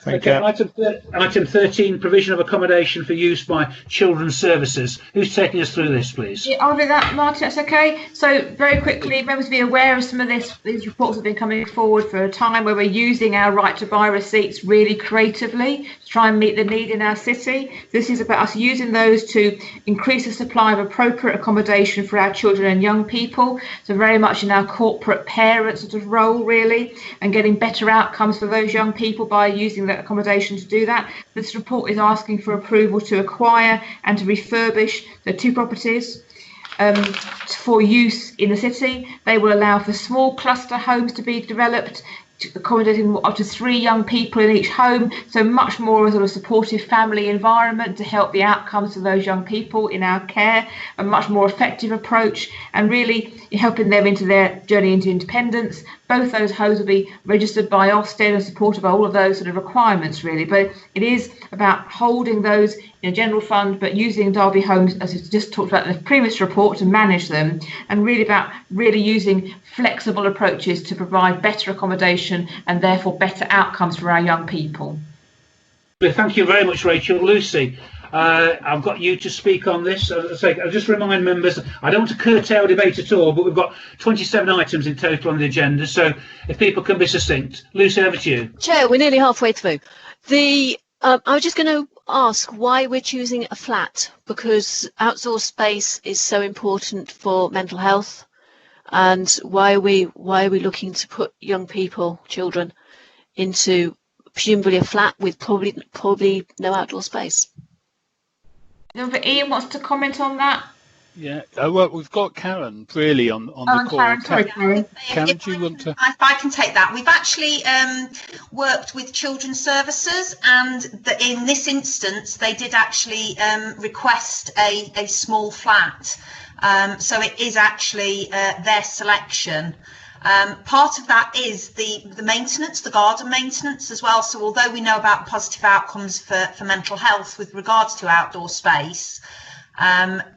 Okay, item 13, provision of accommodation for use by children's services. Who's taking us through this, please? Yeah, I'll do that, Martin, that's okay. So very quickly, members be aware of some of these reports have been coming forward for a time where we're using our right to buy receipts really creatively to try and meet the need in our city. This is about us using those to increase the supply of appropriate accommodation for our children and young people. So very much in our corporate parent sort of role, really, and getting better outcomes for those young people by using that accommodation to do that. This report is asking for approval to acquire and to refurbish the 2 properties for use in the city. They will allow for small cluster homes to be developed, accommodating up to 3 young people in each home, so much more of a sort of supportive family environment to help the outcomes of those young people in our care, a much more effective approach, and really helping them into their journey into independence. Both those homes will be registered by Ofsted and supported by all of those sort of requirements, really. But it is about holding those in a general fund, but using Derby Homes, as we just talked about in the previous report, to manage them, and really about using flexible approaches to provide better accommodation and therefore better outcomes for our young people. Thank you very much, Rachel. Lucy, I've got you to speak on this. As I say, I'll just remind members, I don't want to curtail debate at all, but we've got 27 items in total on the agenda, so if people can be succinct. Lucy, over to you. Chair, we're nearly halfway through. I was just going to ask why we're choosing a flat, because outdoor space is so important for mental health, and why are we looking to put young people, children, into presumably a flat with probably no outdoor space. Ian wants to comment on that. Yeah, well, we've got Karen really on the call. Karen, sorry, Karen. Karen, do you want to? If I can take that, we've actually worked with Children's Services, and in this instance, they did actually request a small flat. So it is actually their selection. Part of that is the maintenance, the garden maintenance as well. So although we know about positive outcomes for mental health with regards to outdoor space,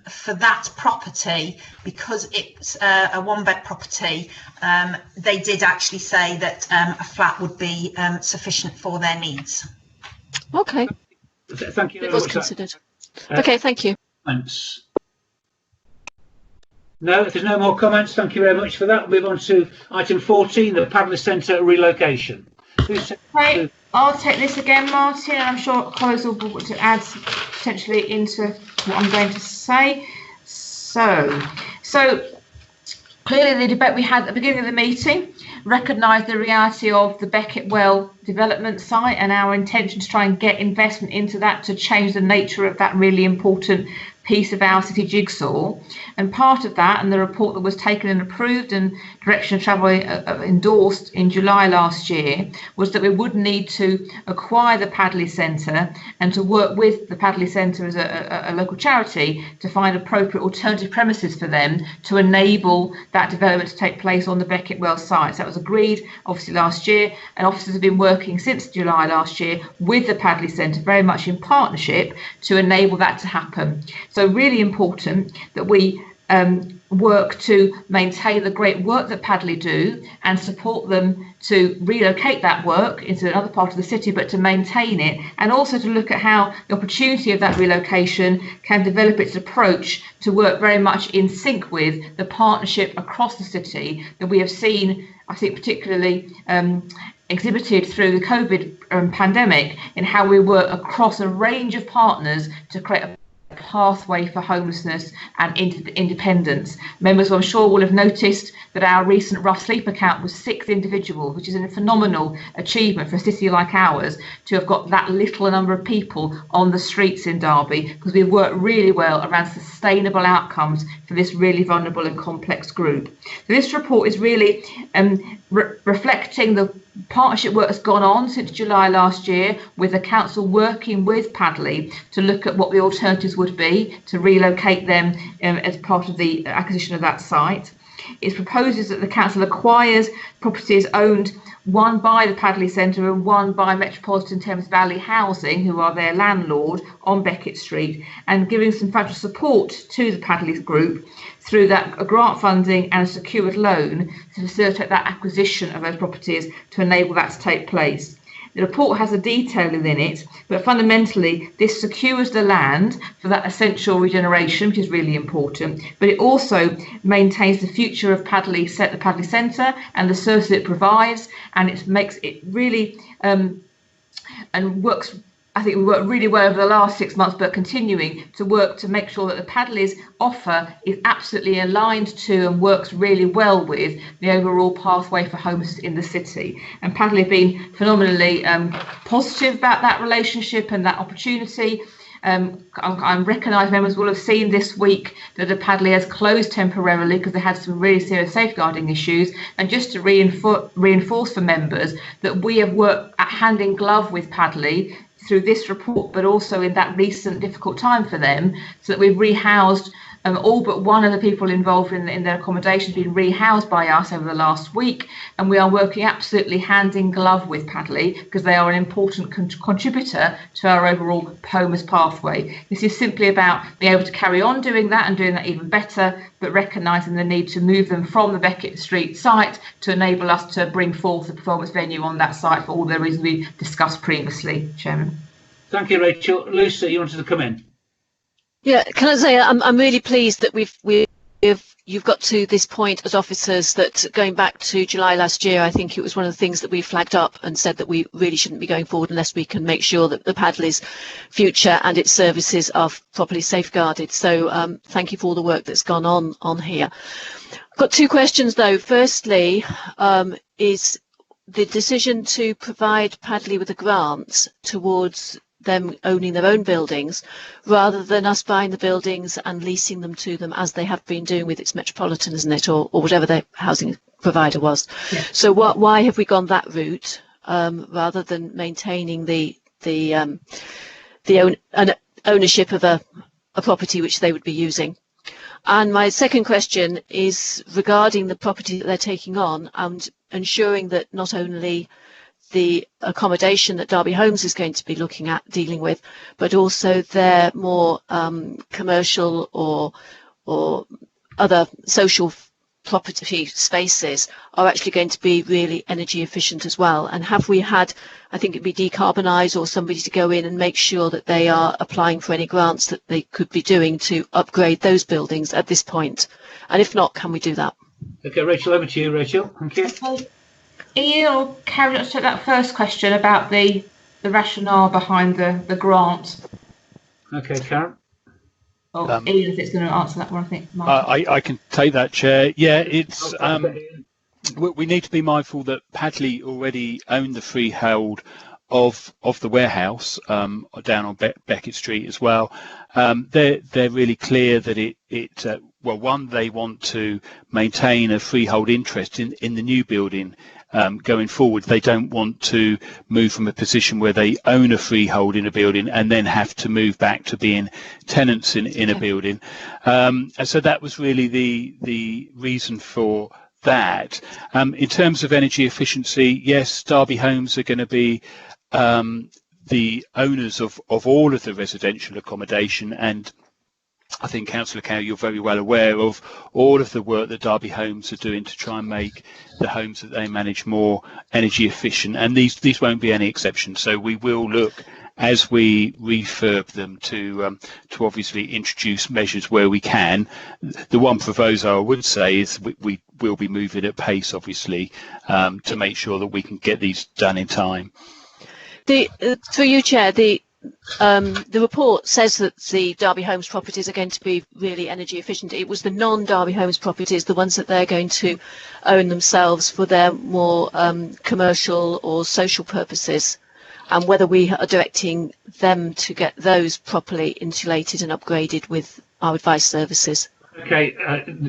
for that property, because it's a one-bed property, they did actually say that a flat would be sufficient for their needs. Okay. Thank you. It was considered. Okay, thank you. Thanks. No, if there's no more comments, thank you very much for that. We'll move on to item 14, the Padley Centre relocation. Right, I'll take this again, Martin, and I'm sure colleagues will be able to add potentially into what I'm going to say. So clearly the debate we had at the beginning of the meeting recognised the reality of the Beckett Well development site and our intention to try and get investment into that to change the nature of that really important piece of our city jigsaw. And part of that, and the report that was taken and approved and direction of travel endorsed in July last year, was that we would need to acquire the Padley Centre and to work with the Padley Centre as a local charity to find appropriate alternative premises for them to enable that development to take place on the Beckett Well site. So that was agreed obviously last year, and officers have been working since July last year with the Padley Centre very much in partnership to enable that to happen. So really important that we work to maintain the great work that Padley do and support them to relocate that work into another part of the city, but to maintain it, and also to look at how the opportunity of that relocation can develop its approach to work very much in sync with the partnership across the city that we have seen, I think particularly exhibited through the COVID pandemic, in how we work across a range of partners to create a pathway for homelessness and independence. Members, I'm sure, will have noticed that our recent rough sleeper count was 6 individuals, which is a phenomenal achievement for a city like ours to have got that little a number of people on the streets in Derby, because we've worked really well around sustainable outcomes for this really vulnerable and complex group. So this report is really reflecting the partnership work that's gone on since July last year, with the council working with Padley to look at what the alternatives would be to relocate them as part of the acquisition of that site. It proposes that the council acquires properties owned, one by the Padley Centre and one by Metropolitan Thames Valley Housing, who are their landlord on Beckett Street, and giving some financial support to the Padley group through that grant funding and a secured loan to facilitate that acquisition of those properties to enable that to take place. The report has a detail within it, but fundamentally this secures the land for that essential regeneration, which is really important, but it also maintains the future of the Padley Centre and the service it provides, and it makes it really and works. I think we worked really well over the last 6 months, but continuing to work to make sure that the Padley's offer is absolutely aligned to and works really well with the overall pathway for homelessness in the city. And Padley have been phenomenally positive about that relationship and that opportunity. I recognise members will have seen this week that the Padley has closed temporarily because they had some really serious safeguarding issues, and just to reinforce for members that we have worked hand in glove with Padley through this report, but also in that recent difficult time for them, so that we've rehoused all but one of the people involved in their accommodation has been rehoused by us over the last week, and we are working absolutely hand in glove with Padley because they are an important contributor to our overall homeless pathway. This is simply about being able to carry on doing that and doing that even better, but recognising the need to move them from the Beckett Street site to enable us to bring forth the performance venue on that site for all the reasons we discussed previously, Chairman. Thank you, Rachel. Lucy, you wanted to come in? Yeah, can I say I'm really pleased that you've got to this point as officers that going back to July last year, I think it was one of the things that we flagged up and said that we really shouldn't be going forward unless we can make sure that the Padley's future and its services are properly safeguarded. So thank you for all the work that's gone on here. I've got two questions though. Firstly, is the decision to provide Padley with a grant towards them owning their own buildings rather than us buying the buildings and leasing them to them as they have been doing with its Metropolitan, isn't it, or whatever their housing provider was. Yeah. So why have we gone that route rather than maintaining the ownership of a property which they would be using? And my second question is regarding the property that they're taking on and ensuring that not only the accommodation that Derby Homes is going to be looking at dealing with, but also their more commercial or other social property spaces are actually going to be really energy efficient as well. And have we had, I think it'd be decarbonised or somebody to go in and make sure that they are applying for any grants that they could be doing to upgrade those buildings at this point? And if not, can we do that? Okay, Rachel, over to you, Rachel. Thank you. Okay. Ian or Karen, let's take that first question about the rationale behind the grant. Okay, Karen. Oh, Ian, if it's going to answer that one, I think. I can take that, Chair. Yeah, it's we need to be mindful that Padley already own the freehold of the warehouse down on Beckett Street as well. They're really clear that well, one, they want to maintain a freehold interest in the new building. Going forward, they don't want to move from a position where they own a freehold in a building and then have to move back to being tenants in a building. And so that was really the reason for that. In terms of energy efficiency, yes, Derby Homes are going to be the owners of all of the residential accommodation, and I think, Councillor Cow, you're very well aware of all of the work that Derby Homes are doing to try and make the homes that they manage more energy efficient, and these won't be any exception. So we will look, as we refurb them, to obviously introduce measures where we can. The one proviso I would say is we will be moving at pace, obviously, to make sure that we can get these done in time. Through you, Chair, the report says that the Derby Homes properties are going to be really energy efficient. It was the non-Derby Homes properties, the ones that they're going to own themselves for their more commercial or social purposes, and whether we are directing them to get those properly insulated and upgraded with our advice services. Okay,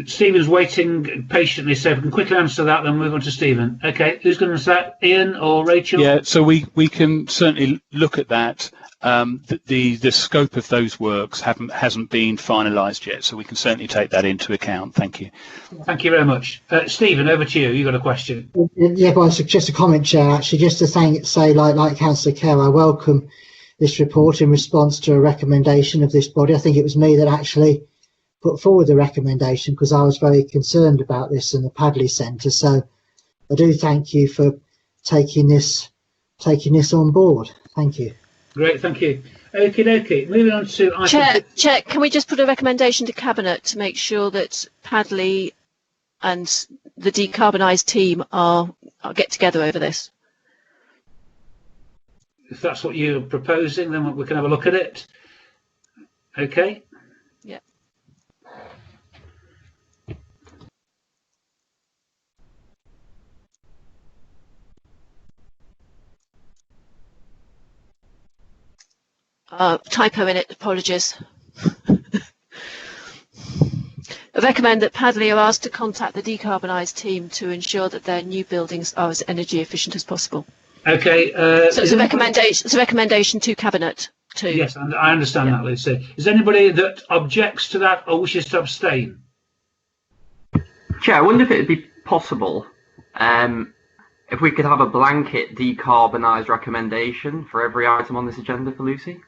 Stephen's waiting patiently, so if we can quickly answer that, then move on to Stephen. Okay, who's going to answer that, Ian or Rachel? Yeah, so we can certainly look at that. The scope of those works hasn't been finalised yet, so we can certainly take that into account. Thank you. Thank you very much. Stephen, over to you. You've got a question. Yeah, well, it's just a comment, Chair, actually, just to say, like Councillor Kerr, I welcome this report in response to a recommendation of this body. I think it was me that actually put forward the recommendation because I was very concerned about this in the Padley Centre. So I do thank you for taking this on board. Thank you. Great, thank you. Okie dokie. Moving on to item Chair, can we just put a recommendation to Cabinet to make sure that Padley and the decarbonised team are get together over this? If that's what you're proposing, then we can have a look at it. Okay. Yeah. Typo in it, apologies. I recommend that Padley are asked to contact the decarbonised team to ensure that their new buildings are as energy efficient as possible. Okay. So it's a recommendation. It's a recommendation to Cabinet too. Yes, and I understand that, Lucy. Is there anybody that objects to that or wishes to abstain? Chair, I wonder if it would be possible if we could have a blanket decarbonised recommendation for every item on this agenda for Lucy.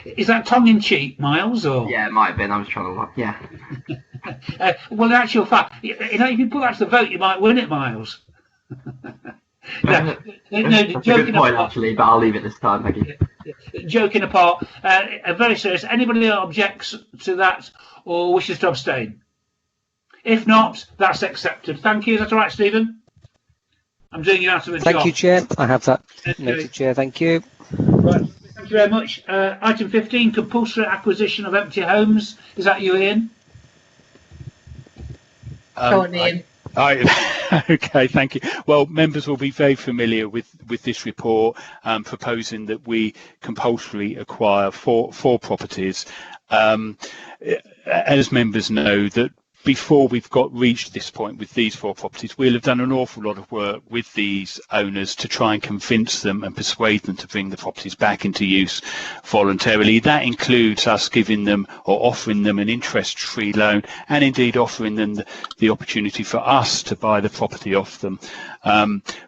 Is that tongue-in-cheek, Miles? Or yeah, it might have been. I was trying to laugh. Yeah. Well, in actual fact, if you put that to the vote, you might win it, Miles. No, That's a good point, actually, but I'll leave it this time. Thank you. Joking apart, very serious. Anybody that objects to that or wishes to abstain? If not, that's accepted. Thank you. Is that all right, Stephen? I'm doing you out of a job. Thank you, Chair. I have that noted, Chair. Thank you. Right. Thank you very much. Item 15, compulsory acquisition of empty homes. Is that you, Ian? Go on, Ian. Okay, thank you. Well, members will be very familiar with this report proposing that we compulsorily acquire four properties. As members know, that before we've reached this point with these four properties, we'll have done an awful lot of work with these owners to try and convince them and persuade them to bring the properties back into use voluntarily. That includes us giving them or offering them an interest-free loan, and indeed offering them the opportunity for us to buy the property off them.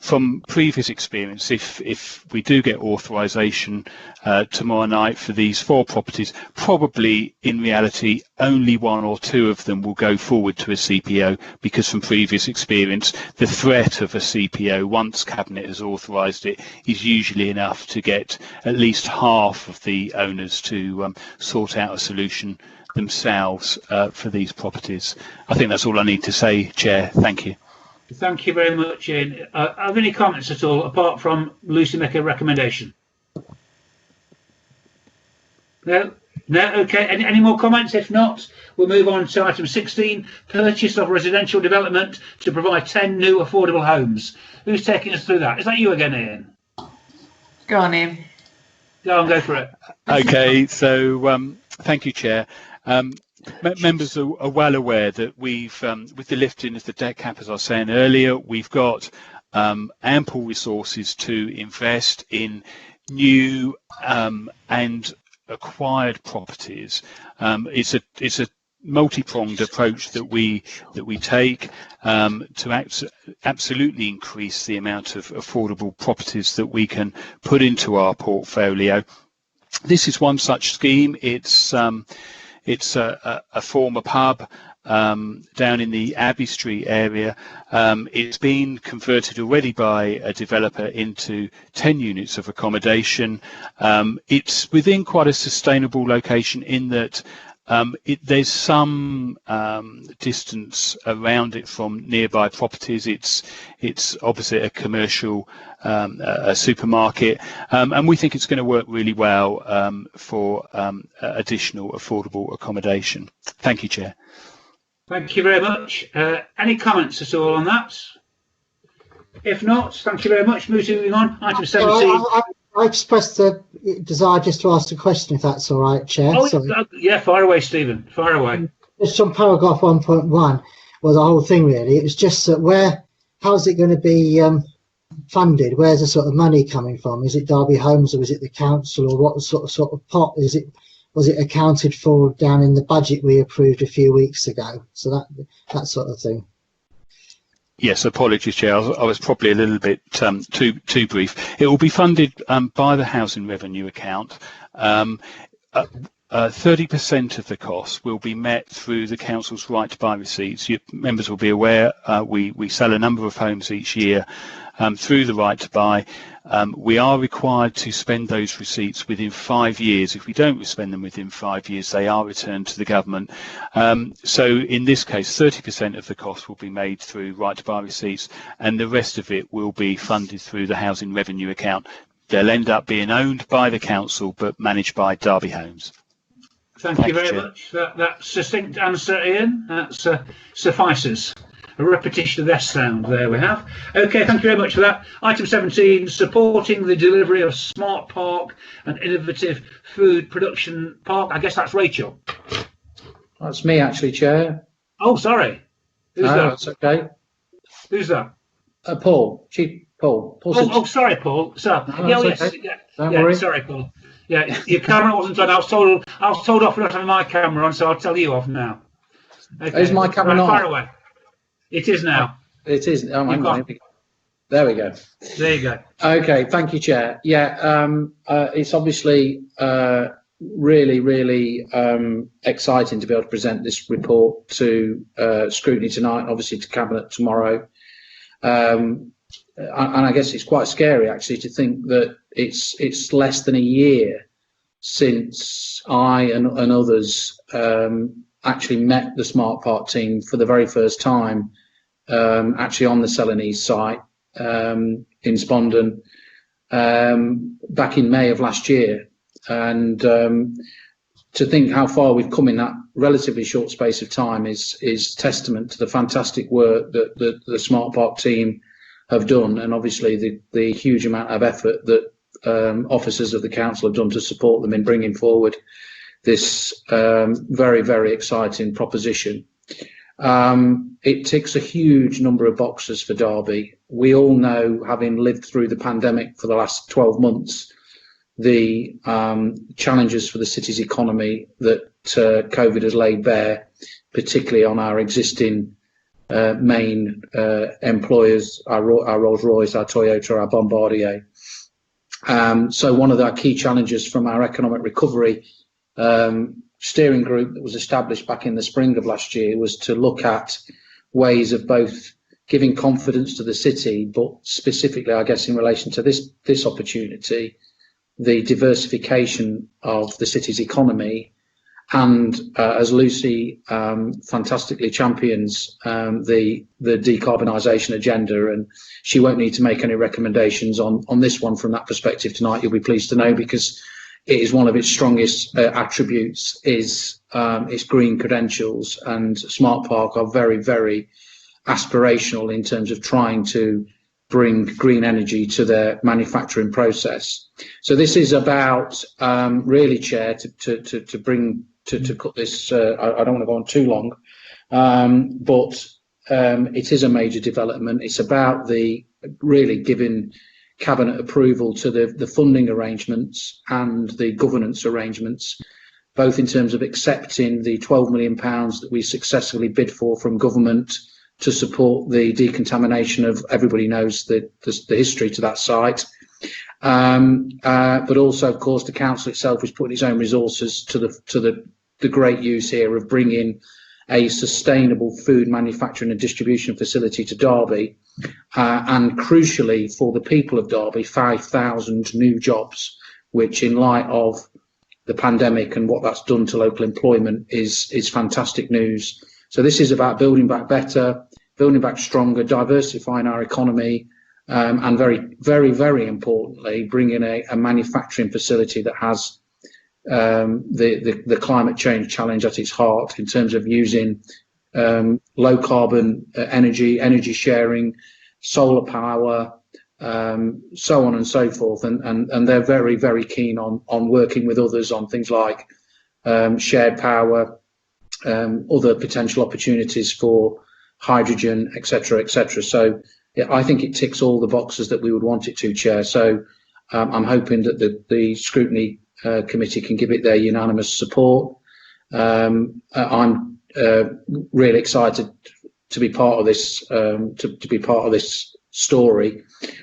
From previous experience, if we do get authorisation tomorrow night for these four properties, probably in reality only one or two of them will go forward to a CPO, because from previous experience the threat of a CPO, once Cabinet has authorised it, is usually enough to get at least half of the owners to sort out a solution themselves for these properties. I think that's all I need to say, Chair. Thank you. Thank you very much, Ian. Have any comments at all, apart from Lucy make a recommendation? No? No? Okay. Any more comments? If not, we'll move on to item 16, purchase of residential development to provide 10 new affordable homes. Who's taking us through that? Is that you again, Ian? Go on, Ian. Go on, go for it. Okay, so thank you, Chair. Members are well aware that we've, with the lifting of the debt cap, as I was saying earlier, we've got ample resources to invest in new and acquired properties. It's a multi-pronged approach that we take to absolutely increase the amount of affordable properties that we can put into our portfolio. This is one such scheme. It's a former pub down in the Abbey Street area. It's been converted already by a developer into 10 units of accommodation. It's within quite a sustainable location in that there's some distance around it from nearby properties. It's opposite a commercial a supermarket, and we think it's going to work really well for additional affordable accommodation. Thank you, Chair. Thank you very much. Any comments at all on that? If not, thank you very much. Moving on, item 17. I expressed the desire just to ask a question, if that's all right, Chair. Oh, yeah, fire away, Stephen. Fire away. Just on paragraph 1.1, well, the whole thing really. It was just that how's it going to be funded? Where's the sort of money coming from? Is it Derby Homes or is it the council, or what sort of pot is it? Was it accounted for down in the budget we approved a few weeks ago? So that sort of thing. Yes, apologies, Chair. I was probably a little bit too brief. It will be funded by the housing revenue account. 30% of the cost will be met through the council's right to buy receipts. Your members will be aware we sell a number of homes each year through the right to buy. We are required to spend those receipts within 5 years. If we don't spend them within 5 years, they are returned to the government. So in this case, 30% of the cost will be made through right to buy receipts, and the rest of it will be funded through the housing revenue account. They'll end up being owned by the council but managed by Derby Homes. Thank you very much. That succinct answer, Ian. That suffices. A repetition of the S sound there we have. Okay, thank you very much for that. Item 17, supporting the delivery of smart park and innovative food production park. I guess that's Rachel. That's me, actually, Chair. Oh, sorry. Who's that? That's okay. Who's that? Paul. Paul. Oh, sorry, Paul. So, yes. Okay. Yeah, Don't worry. Sorry, Paul. Yeah, your camera wasn't on. I was told off for not having my camera on, so I'll tell you off now. Okay. Is my camera not? Far away. It is now. It is. Oh, hang on. There we go. There you go. Okay, thank you, Chair. Yeah, it's obviously really, really exciting to be able to present this report to Scrutiny tonight, obviously to Cabinet tomorrow. and I guess it's quite scary actually to think that it's less than a year since I and others actually met the Smart Park team for the very first time, actually on the Celanese site in Spondon back in May of last year. And to think how far we've come in that relatively short space of time is testament to the fantastic work that the Smart Park team have done, and obviously the huge amount of effort that officers of the council have done to support them in bringing forward this very, very exciting proposition. It ticks a huge number of boxes for Derby. We all know, having lived through the pandemic for the last 12 months, the challenges for the city's economy that COVID has laid bare, particularly on our existing main employers, our Rolls-Royce, our Toyota, our Bombardier. So one of our key challenges from our economic recovery steering group that was established back in the spring of last year was to look at ways of both giving confidence to the city, but specifically, I guess, in relation to this opportunity, the diversification of the city's economy, and as Lucy fantastically champions the decarbonisation agenda, and she won't need to make any recommendations on this one from that perspective tonight, you'll be pleased to know, because it is one of its strongest attributes is its green credentials, and Smart Park are very, very aspirational in terms of trying to bring green energy to their manufacturing process. So this is about really, Chair, to bring to cut this. I don't want to go on too long, but it is a major development. It's about the really giving Cabinet approval to the funding arrangements and the governance arrangements, both in terms of accepting the £12 million that we successfully bid for from government to support the decontamination of, everybody knows the history to that site, but also, of course, the council itself is putting its own resources to the great use here of bringing a sustainable food manufacturing and distribution facility to Derby, and crucially for the people of Derby, 5,000 new jobs, which in light of the pandemic and what that's done to local employment is fantastic news. So this is about building back better, building back stronger, diversifying our economy, and very, very, very importantly, bringing a manufacturing facility that has the climate change challenge at its heart in terms of using low carbon energy sharing, solar power, so on and so forth, and they're very, very keen on working with others on things like shared power, other potential opportunities for hydrogen, etc., etc. So yeah, I think it ticks all the boxes that we would want it to, Chair. So I'm hoping that the scrutiny committee can give it their unanimous support. I'm really excited to be part of this, to be part of this story,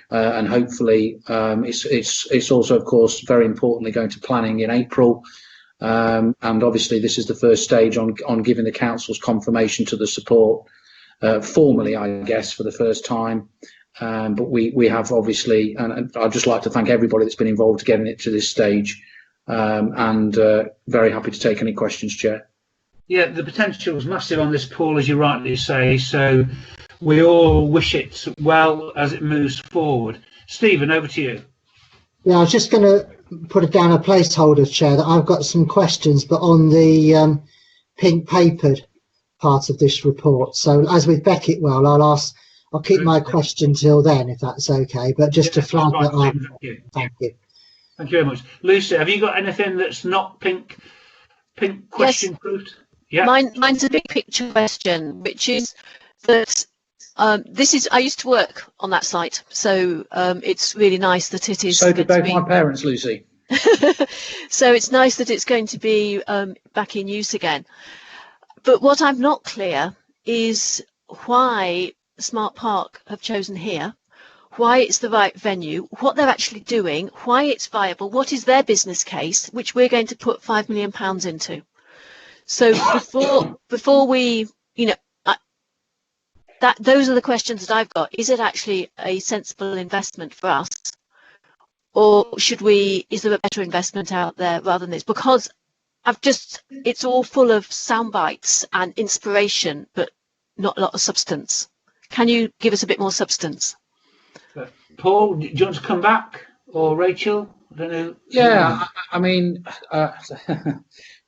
and hopefully it's also, of course, very importantly going to planning in April, and obviously this is the first stage on giving the council's confirmation to the support formally, I guess, for the first time. But we have obviously, and I'd just like to thank everybody that's been involved getting it to this stage. And very happy to take any questions, Chair. Yeah, the potential is massive on this, Paul, as you rightly say. So we all wish it well as it moves forward. Stephen, over to you. Yeah, I was just going to put down a placeholder, Chair, that I've got some questions, but on the pink papered part of this report. So as with Beckett, well, I'll keep my question till then, if that's okay. But just to flag that up. Thank you. Thank you very much. Lucy, have you got anything that's not pink question proofed? Yeah. Mine's a big picture question, which is that I used to work on that site, so it's really nice that it is. So did both my parents, Lucy. So it's nice that it's going to be back in use again. But what I'm not clear is why Smart Park have chosen here, why it's the right venue, what they're actually doing, why it's viable, what is their business case, which we're going to put £5 million into. So before we, those are the questions that I've got. Is it actually a sensible investment for us, or is there a better investment out there rather than this? Because it's all full of sound bites and inspiration, but not a lot of substance. Can you give us a bit more substance? Paul, do you want to come back, or Rachel? I don't know. Yeah, I mean,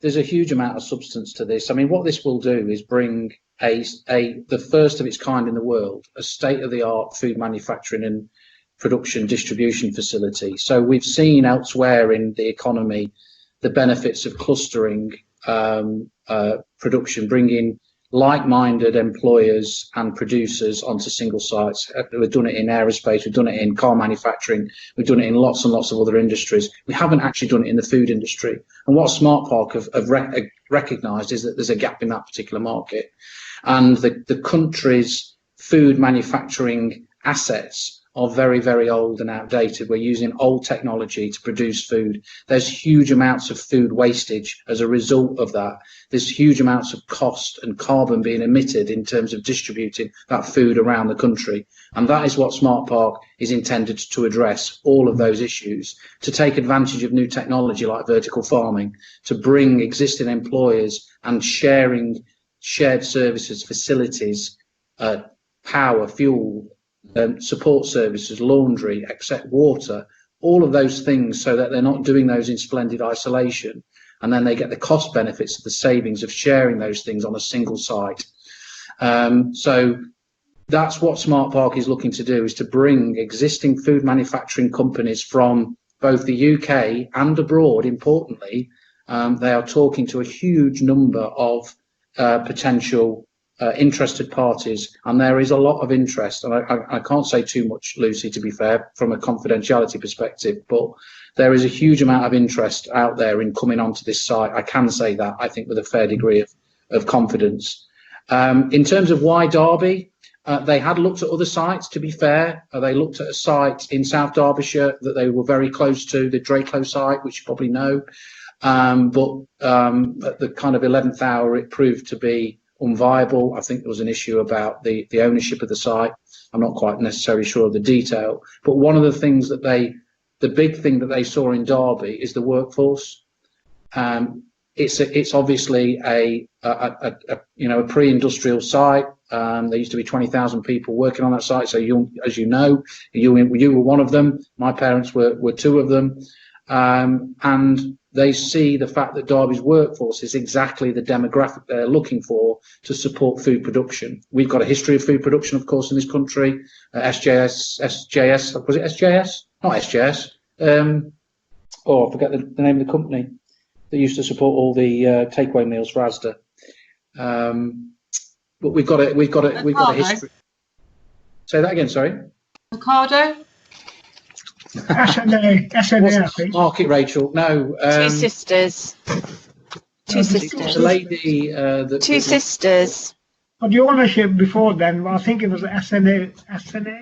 there's a huge amount of substance to this. I mean, what this will do is bring the first of its kind in the world, a state-of-the-art food manufacturing and production distribution facility. So we've seen elsewhere in the economy the benefits of clustering production, bringing like-minded employers and producers onto single sites. We've done it in aerospace, we've done it in car manufacturing, we've done it in lots and lots of other industries. We haven't actually done it in the food industry. And what Smart Park have recognised is that there's a gap in that particular market. And the country's food manufacturing assets are very, very old and outdated. We're using old technology to produce food. There's huge amounts of food wastage as a result of that. There's huge amounts of cost and carbon being emitted in terms of distributing that food around the country. And that is what Smart Park is intended to address, all of those issues, to take advantage of new technology like vertical farming, to bring existing employers and shared services, facilities, power, fuel, support services, laundry, except water, all of those things, so that they're not doing those in splendid isolation, and then they get the cost benefits of the savings of sharing those things on a single site. So that's what Smart Park is looking to do, is to bring existing food manufacturing companies from both the UK and abroad. Importantly, they are talking to a huge number of potential interested parties, and there is a lot of interest. And I can't say too much, Lucy, to be fair, from a confidentiality perspective, but there is a huge amount of interest out there in coming onto this site. I can say that, I think, with a fair degree of confidence. In terms of why Derby, they had looked at other sites, to be fair. They looked at a site in South Derbyshire that they were very close to, the Drakelow site, which you probably know. But at the kind of 11th hour, it proved to be unviable. I think there was an issue about the ownership of the site. I'm not quite necessarily sure of the detail, but one of the things that the big thing that they saw in Derby is the workforce. It's obviously a pre-industrial site. There used to be 20,000 people working on that site. So as you know, you were one of them. My parents were two of them, and they see the fact that Derby's workforce is exactly the demographic they're looking for to support food production. We've got a history of food production, of course, in this country. SJS, was it SJS? Not SJS. I forget the name of the company that used to support all the takeaway meals for Asda. But we've got a history. Say that again, sorry. Ocado? SNA, I think. Market, Rachel. No. Two sisters. Two sisters. The lady. Two sisters. But the ownership before then, I think it was SNA.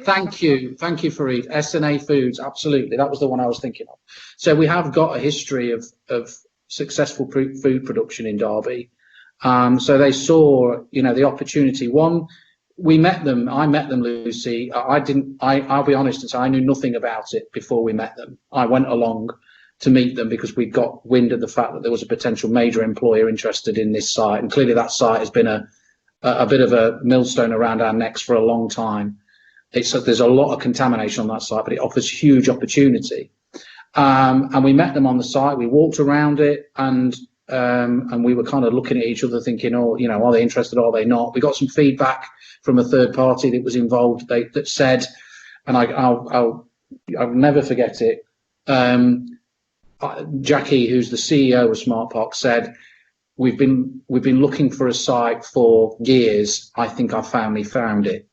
Thank you, Fareed. SNA Foods, absolutely. That was the one I was thinking of. So we have got a history of successful food production in Derby. So they saw, the opportunity. One, I met them, Lucy. I'll be honest and say I knew nothing about it before we met them. I went along to meet them because we got wind of the fact that there was a potential major employer interested in this site, and clearly that site has been a bit of a millstone around our necks for a long time. There's a lot of contamination on that site, but it offers huge opportunity. And we met them on the site. We walked around it, and we were kind of looking at each other, thinking, are they interested? Or are they not? We got some feedback from a third party that was involved that said, and I'll never forget it. Jackie, who's the CEO of Smart Park, said, We've been looking for a site for years. I think our family found it.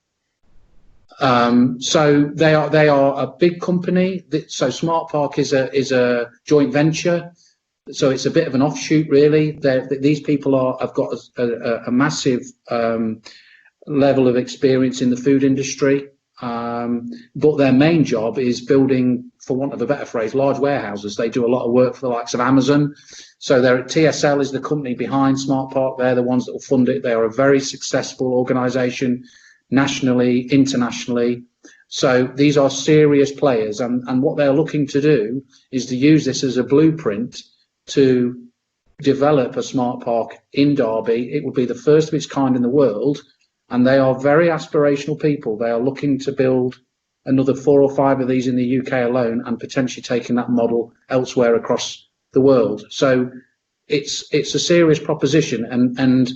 So they are a big company. So Smart Park is a joint venture. So it's a bit of an offshoot, really. These people have got a massive level of experience in the food industry, but their main job is building, for want of a better phrase, large warehouses. They do a lot of work for the likes of Amazon. So TSL is the company behind Smart Park. They're the ones that will fund it. They are a very successful organisation, nationally, internationally. So these are serious players, and what they're looking to do is to use this as a blueprint to develop a smart park in Derby. It would be the first of its kind in the world, and they are very aspirational people. They are looking to build another 4 or 5 of these in the UK alone, and potentially taking that model elsewhere across the world. So it's a serious proposition, and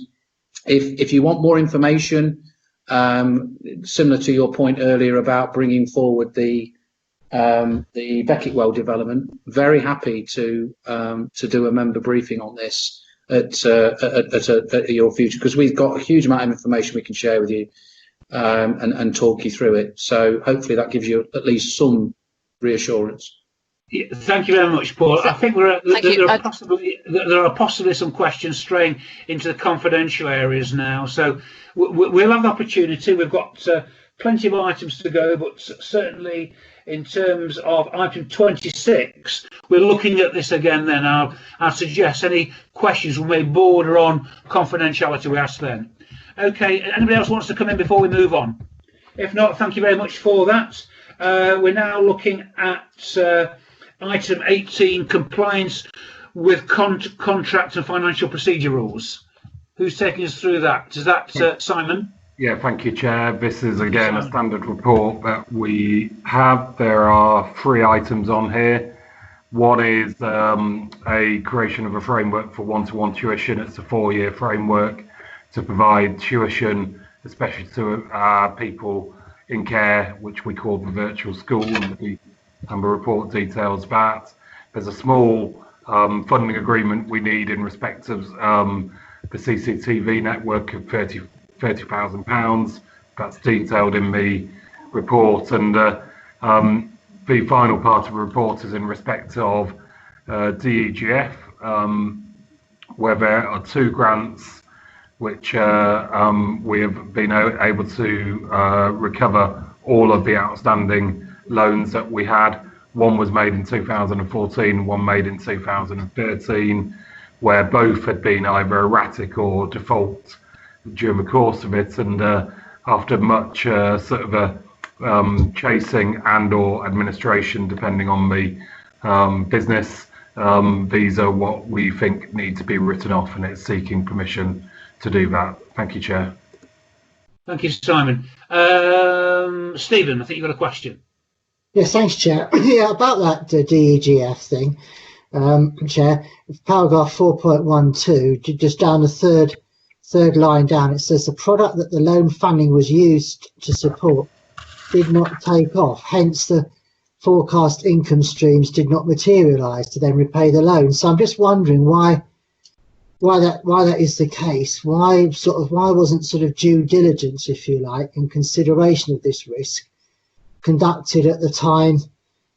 if you want more information, similar to your point earlier about bringing forward the Beckett development, very happy to do a member briefing on this at your future, because we've got a huge amount of information we can share with you and talk you through it. So hopefully that gives you at least some reassurance. Yeah, thank you very much, Paul. I think there are possibly some questions straying into the confidential areas now. So we'll have the opportunity. We've got plenty of items to go, but certainly in terms of item 26, we're looking at this again then. I'll suggest any questions we may border on confidentiality we ask then. Okay, anybody else wants to come in before we move on? If not, thank you very much for that. We're now looking at item 18, compliance with contract and financial procedure rules. Who's taking us through that? Is that Simon? Yeah, thank you, Chair. This is again a standard report that we have. There are 3 items on here. One is a creation of a framework for one-to-one tuition. It's a 4-year framework to provide tuition, especially to people in care, which we call the virtual school, and the report details that. There's a small funding agreement we need in respect of the CCTV network of £30,000. That's detailed in the report, and the final part of the report is in respect of DEGF, where there are 2 grants which we have been able to recover all of the outstanding loans that we had. One was made in 2014, one made in 2013, where both had been either erratic or default during the course of it, and after much chasing and or administration, depending on the business, these are what we think need to be written off, and it's seeking permission to do that. Thank you, Chair. Thank you, Simon. Stephen, I think you've got a question. Yes, thanks, Chair. Yeah, about that DEGF thing, Chair, paragraph 4.12, just down the third line down, it says the product that the loan funding was used to support did not take off, hence the forecast income streams did not materialise to then repay the loan. So I'm just wondering why that is the case. Why wasn't due diligence, if you like, in consideration of this risk conducted at the time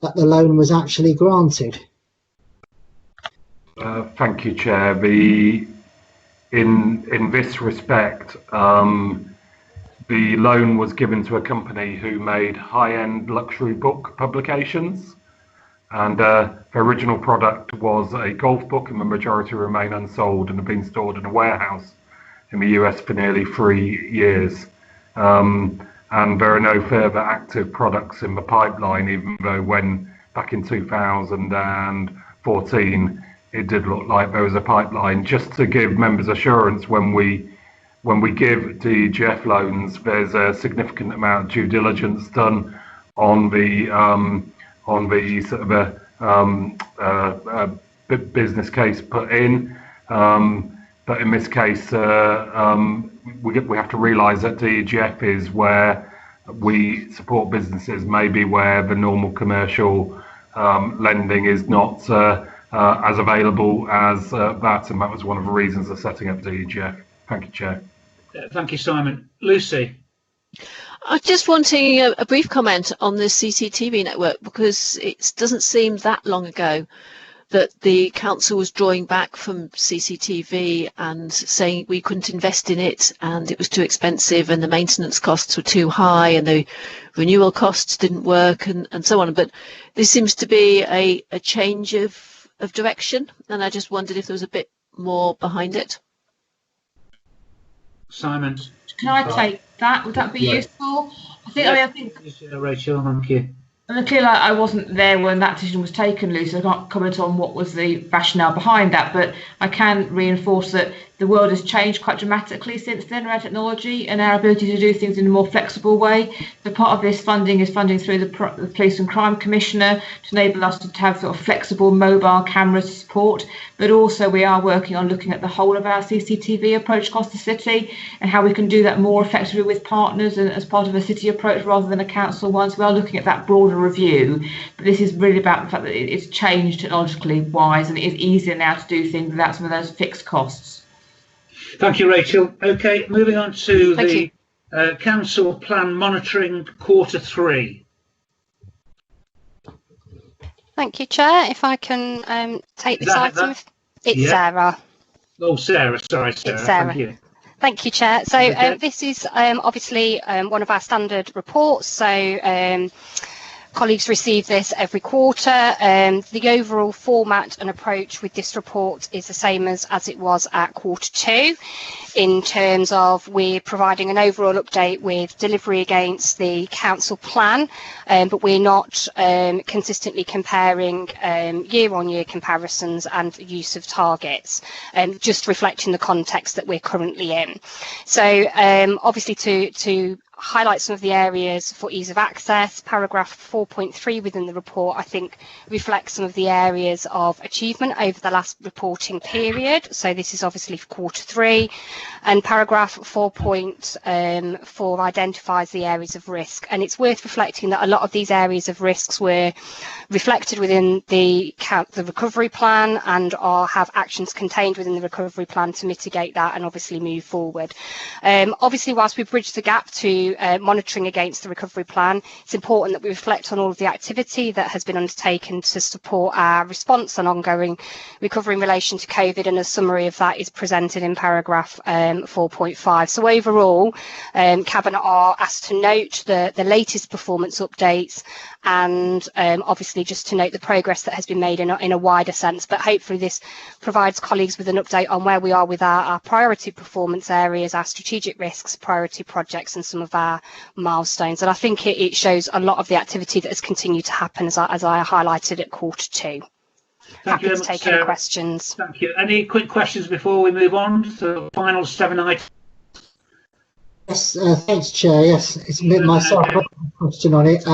that the loan was actually granted? Thank you, Chair. In this respect, the loan was given to a company who made high-end luxury book publications, and the original product was a golf book, and the majority remain unsold and have been stored in a warehouse in the US for nearly 3 years. And there are no further active products in the pipeline, even though back in 2014 it did look like there was a pipeline. Just to give members assurance, when we give DEGF loans, there's a significant amount of due diligence done on the business case put in. But in this case, we have to realise that DEGF is where we support businesses, maybe where the normal commercial lending is not as available as that, and that was one of the reasons of setting up DEGF. Thank you, Chair. Thank you, Simon. Lucy? I'm just wanting a brief comment on the CCTV network, because it doesn't seem that long ago that the council was drawing back from CCTV and saying we couldn't invest in it and it was too expensive and the maintenance costs were too high and the renewal costs didn't work and so on. But there seems to be a change of direction, and I just wondered if there was a bit more behind it. Simon? Can I take Would that be Yeah. useful? I think. Rachel, thank you. And clearly, I wasn't there when that decision was taken, Lucy. I can't comment on what was the rationale behind that, but I can reinforce that the world has changed quite dramatically since then around technology and our ability to do things in a more flexible way. So part of this funding is funding through the Police and Crime Commissioner to enable us to have sort of flexible mobile camera support, but also we are working on looking at the whole of our CCTV approach across the city and how we can do that more effectively with partners and as part of a city approach rather than a council one. So we are looking at that broader review, but this is really about the fact that it's changed technologically wise and it is easier now to do things without some of those fixed costs. Thank you, Rachel. Okay, moving on to the council plan monitoring Q3. Thank you, Chair. If I can take this item. It's Sarah. Oh, Sarah. Sorry, Sarah. It's Sarah. Thank you. Thank you, Chair. So this is obviously one of our standard reports. So colleagues receive this every quarter. The overall format and approach with this report is the same as it was at Q2 in terms of we're providing an overall update with delivery against the council plan, but we're not consistently comparing year-on-year comparisons and use of targets, just reflecting the context that we're currently in. So obviously to highlight some of the areas for ease of access, paragraph 4.3 within the report, I think, reflects some of the areas of achievement over the last reporting period. So this is obviously for Q3. And paragraph 4.4 identifies the areas of risk. And it's worth reflecting that a lot of these areas of risks were reflected within the recovery plan and have actions contained within the recovery plan to mitigate that and obviously move forward. Obviously, whilst we bridge the gap to monitoring against the recovery plan, it's important that we reflect on all of the activity that has been undertaken to support our response and ongoing recovery in relation to COVID, and a summary of that is presented in paragraph 4.5. So overall, Cabinet are asked to note the latest performance updates and obviously just to note the progress that has been made in a wider sense, but hopefully this provides colleagues with an update on where we are with our priority performance areas, our strategic risks, priority projects and some of our milestones. And I think it shows a lot of the activity that has continued to happen as I highlighted at Q2. Happy to take any questions. Thank you. Any quick questions before we move on to the final 7 items? Yes, thanks, Chair. Yes, it's a bit myself question on it.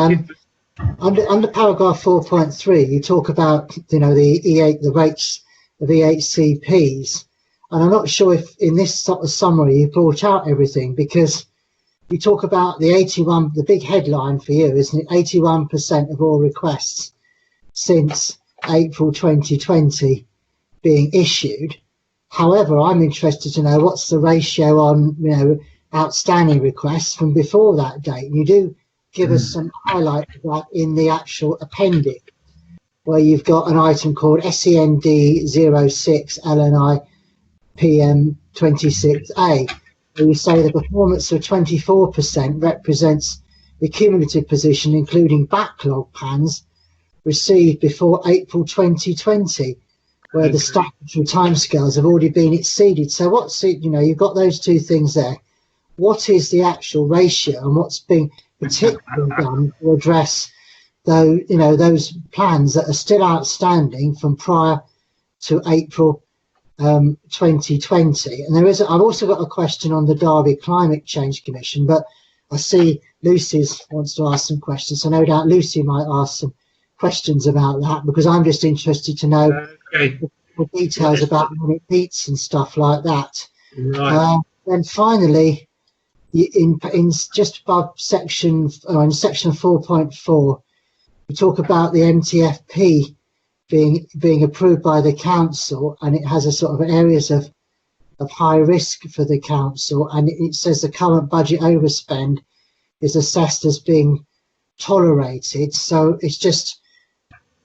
Under paragraph 4.3, you talk about the rates of EHCPs, and I'm not sure if in this sort of summary you brought out everything, because you talk about the big headline for you, isn't it? 81% of all requests since April 2020 being issued. However, I'm interested to know what's the ratio on outstanding requests from before that date. And you do give us some highlight of that in the actual appendix, where you've got an item called SEND 06 LNI PM 26A. Where you say the performance of 24% represents the cumulative position, including backlog plans received before April 2020, where the statutory timescales have already been exceeded. So what's it? You've got those two things there. What is the actual ratio, and what's being particularly done to address those plans that are still outstanding from prior to April 2020? And I've also got a question on the Derby Climate Change Commission, but I see Lucy wants to ask some questions, so no doubt Lucy might ask some questions about that, because I'm just interested to know the details about when it meets and stuff like that. Right. And finally, in just above section 4.4, you talk about the MTFP being approved by the council, and it has a sort of areas of high risk for the council, and it says the current budget overspend is assessed as being tolerated. So it's just,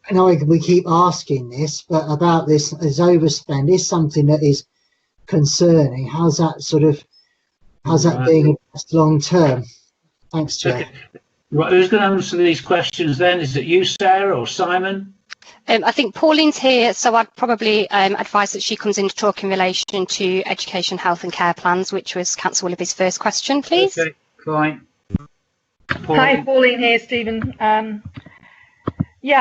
I know we keep asking this, but about this as overspend is something that is concerning. How's that being addressed long term? Thanks, Chair. Okay. Right, who's going to answer these questions then? Is it you, Sarah, or Simon? I think Pauline's here, so I'd probably advise that she comes in to talk in relation to education, health and care plans, which was Councillor Willoughby's first question, please. Okay. Fine. Hi, Pauline here, Stephen. You're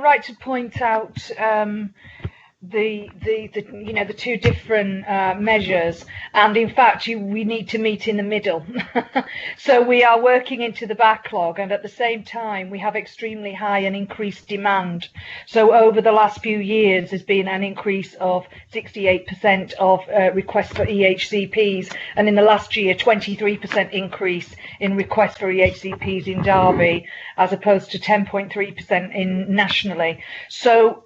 right to point out the two different measures, and in fact we need to meet in the middle. So we are working into the backlog, and at the same time we have extremely high and increased demand. So over the last few years there's been an increase of 68% of requests for EHCPs, and in the last year 23% increase in requests for EHCPs in Derby, as opposed to 10.3% in nationally. So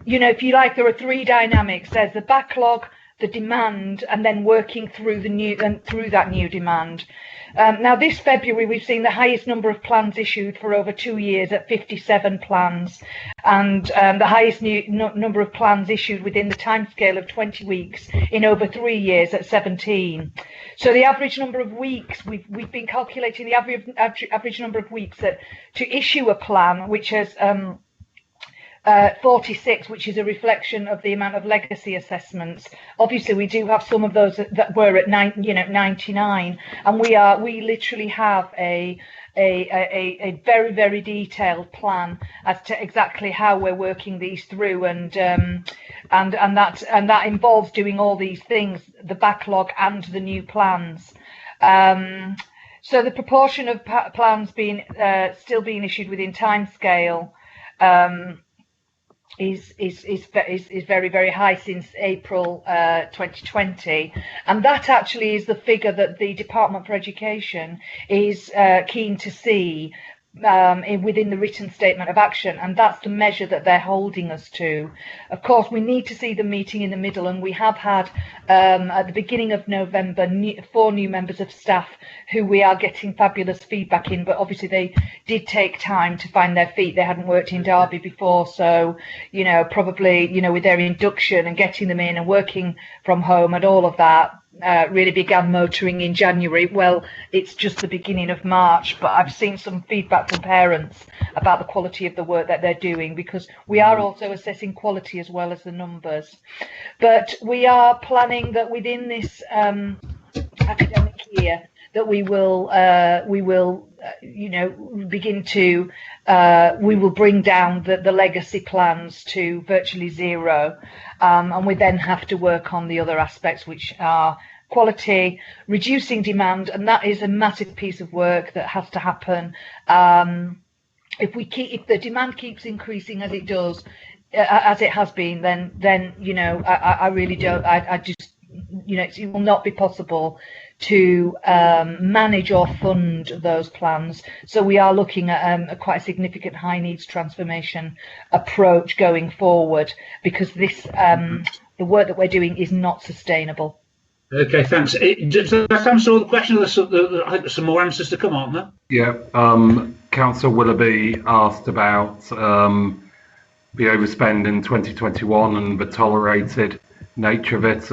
if you like, there are three dynamics. There's the backlog, the demand, and then working through that new demand. Now, this February, we've seen the highest number of plans issued for over 2 years at 57 plans, and the highest number of plans issued within the timescale of 20 weeks in over 3 years at 17. So the average number of weeks, we've been calculating the average number of weeks to issue a plan, which has 46, which is a reflection of the amount of legacy assessments. Obviously, we do have some of those that were at 99, and we literally have a very, very detailed plan as to exactly how we're working these through, and that involves doing all these things, the backlog and the new plans. So the proportion of plans still being issued within timescale is very, very high since April 2020, and that actually is the figure that the Department for Education is keen to see within the written statement of action, and that's the measure that they're holding us to. Of course, we need to see the meeting in the middle, and we have had at the beginning of November 4 new members of staff who we are getting fabulous feedback in, but obviously they did take time to find their feet. They hadn't worked in Derby before, so probably with their induction and getting them in and working from home and all of that, really began motoring in January. Well, it's just the beginning of March, but I've seen some feedback from parents about the quality of the work that they're doing, because we are also assessing quality as well as the numbers. But we are planning that within this academic year that we will bring down the legacy plans to virtually zero, and we then have to work on the other aspects, which are quality, reducing demand, and that is a massive piece of work that has to happen. If the demand keeps increasing as it does, as it has been, then I really don't. I just it will not be possible to manage or fund those plans. So we are looking at quite a significant high needs transformation approach going forward, because this the work that we're doing is not sustainable. Okay, thanks. Does that answer all the questions? I think there's some more answers to come, aren't there? Yeah. Councillor Willoughby asked about the overspend in 2021 and the tolerated nature of it.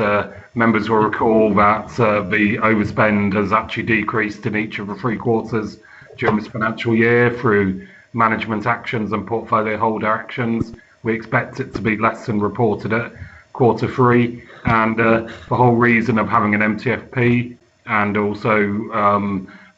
Members will recall that the overspend has actually decreased in each of the 3 quarters during this financial year through management actions and portfolio holder actions. We expect it to be less than reported at Q3, and the whole reason of having an MTFP and also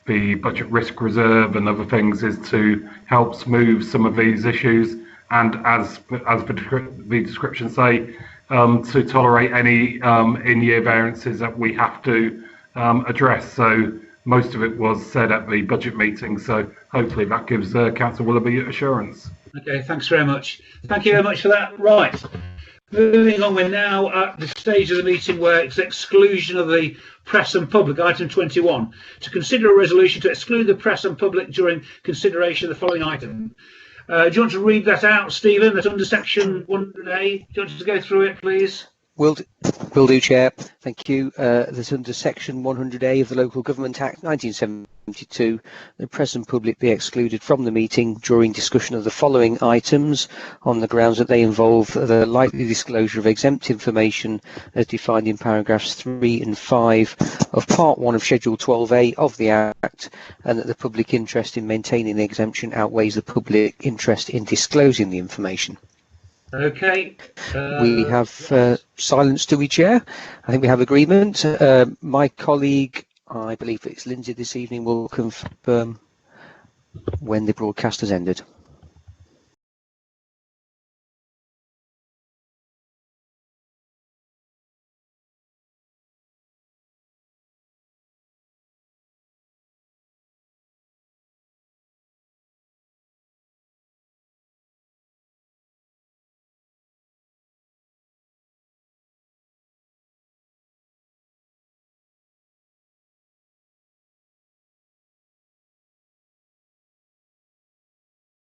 the budget risk reserve and other things is to help smooth some of these issues, and as the description say, to tolerate any in-year variances that we have to address. So most of it was said at the budget meeting, so hopefully that gives Councillor Willoughby assurance. Okay, thanks very much. Thank you very much for that. Right, moving on, we're now at the stage of the meeting where it's exclusion of the press and public, item 21. To consider a resolution to exclude the press and public during consideration of the following item. Do you want to read that out, Stephen? That's under section 100A. Do you want to go through it, please? Will do, Chair. Thank you. That's under section 100A of the Local Government Act 1972. The press and public be excluded from the meeting during discussion of the following items on the grounds that they involve the likely disclosure of exempt information as defined in paragraphs 3 and 5 of Part 1 of Schedule 12A of the Act, and that the public interest in maintaining the exemption outweighs the public interest in disclosing the information. Okay. We have silence, do we, Chair? I think we have agreement. My colleague I believe it's Lindsay this evening will confirm when the broadcast has ended.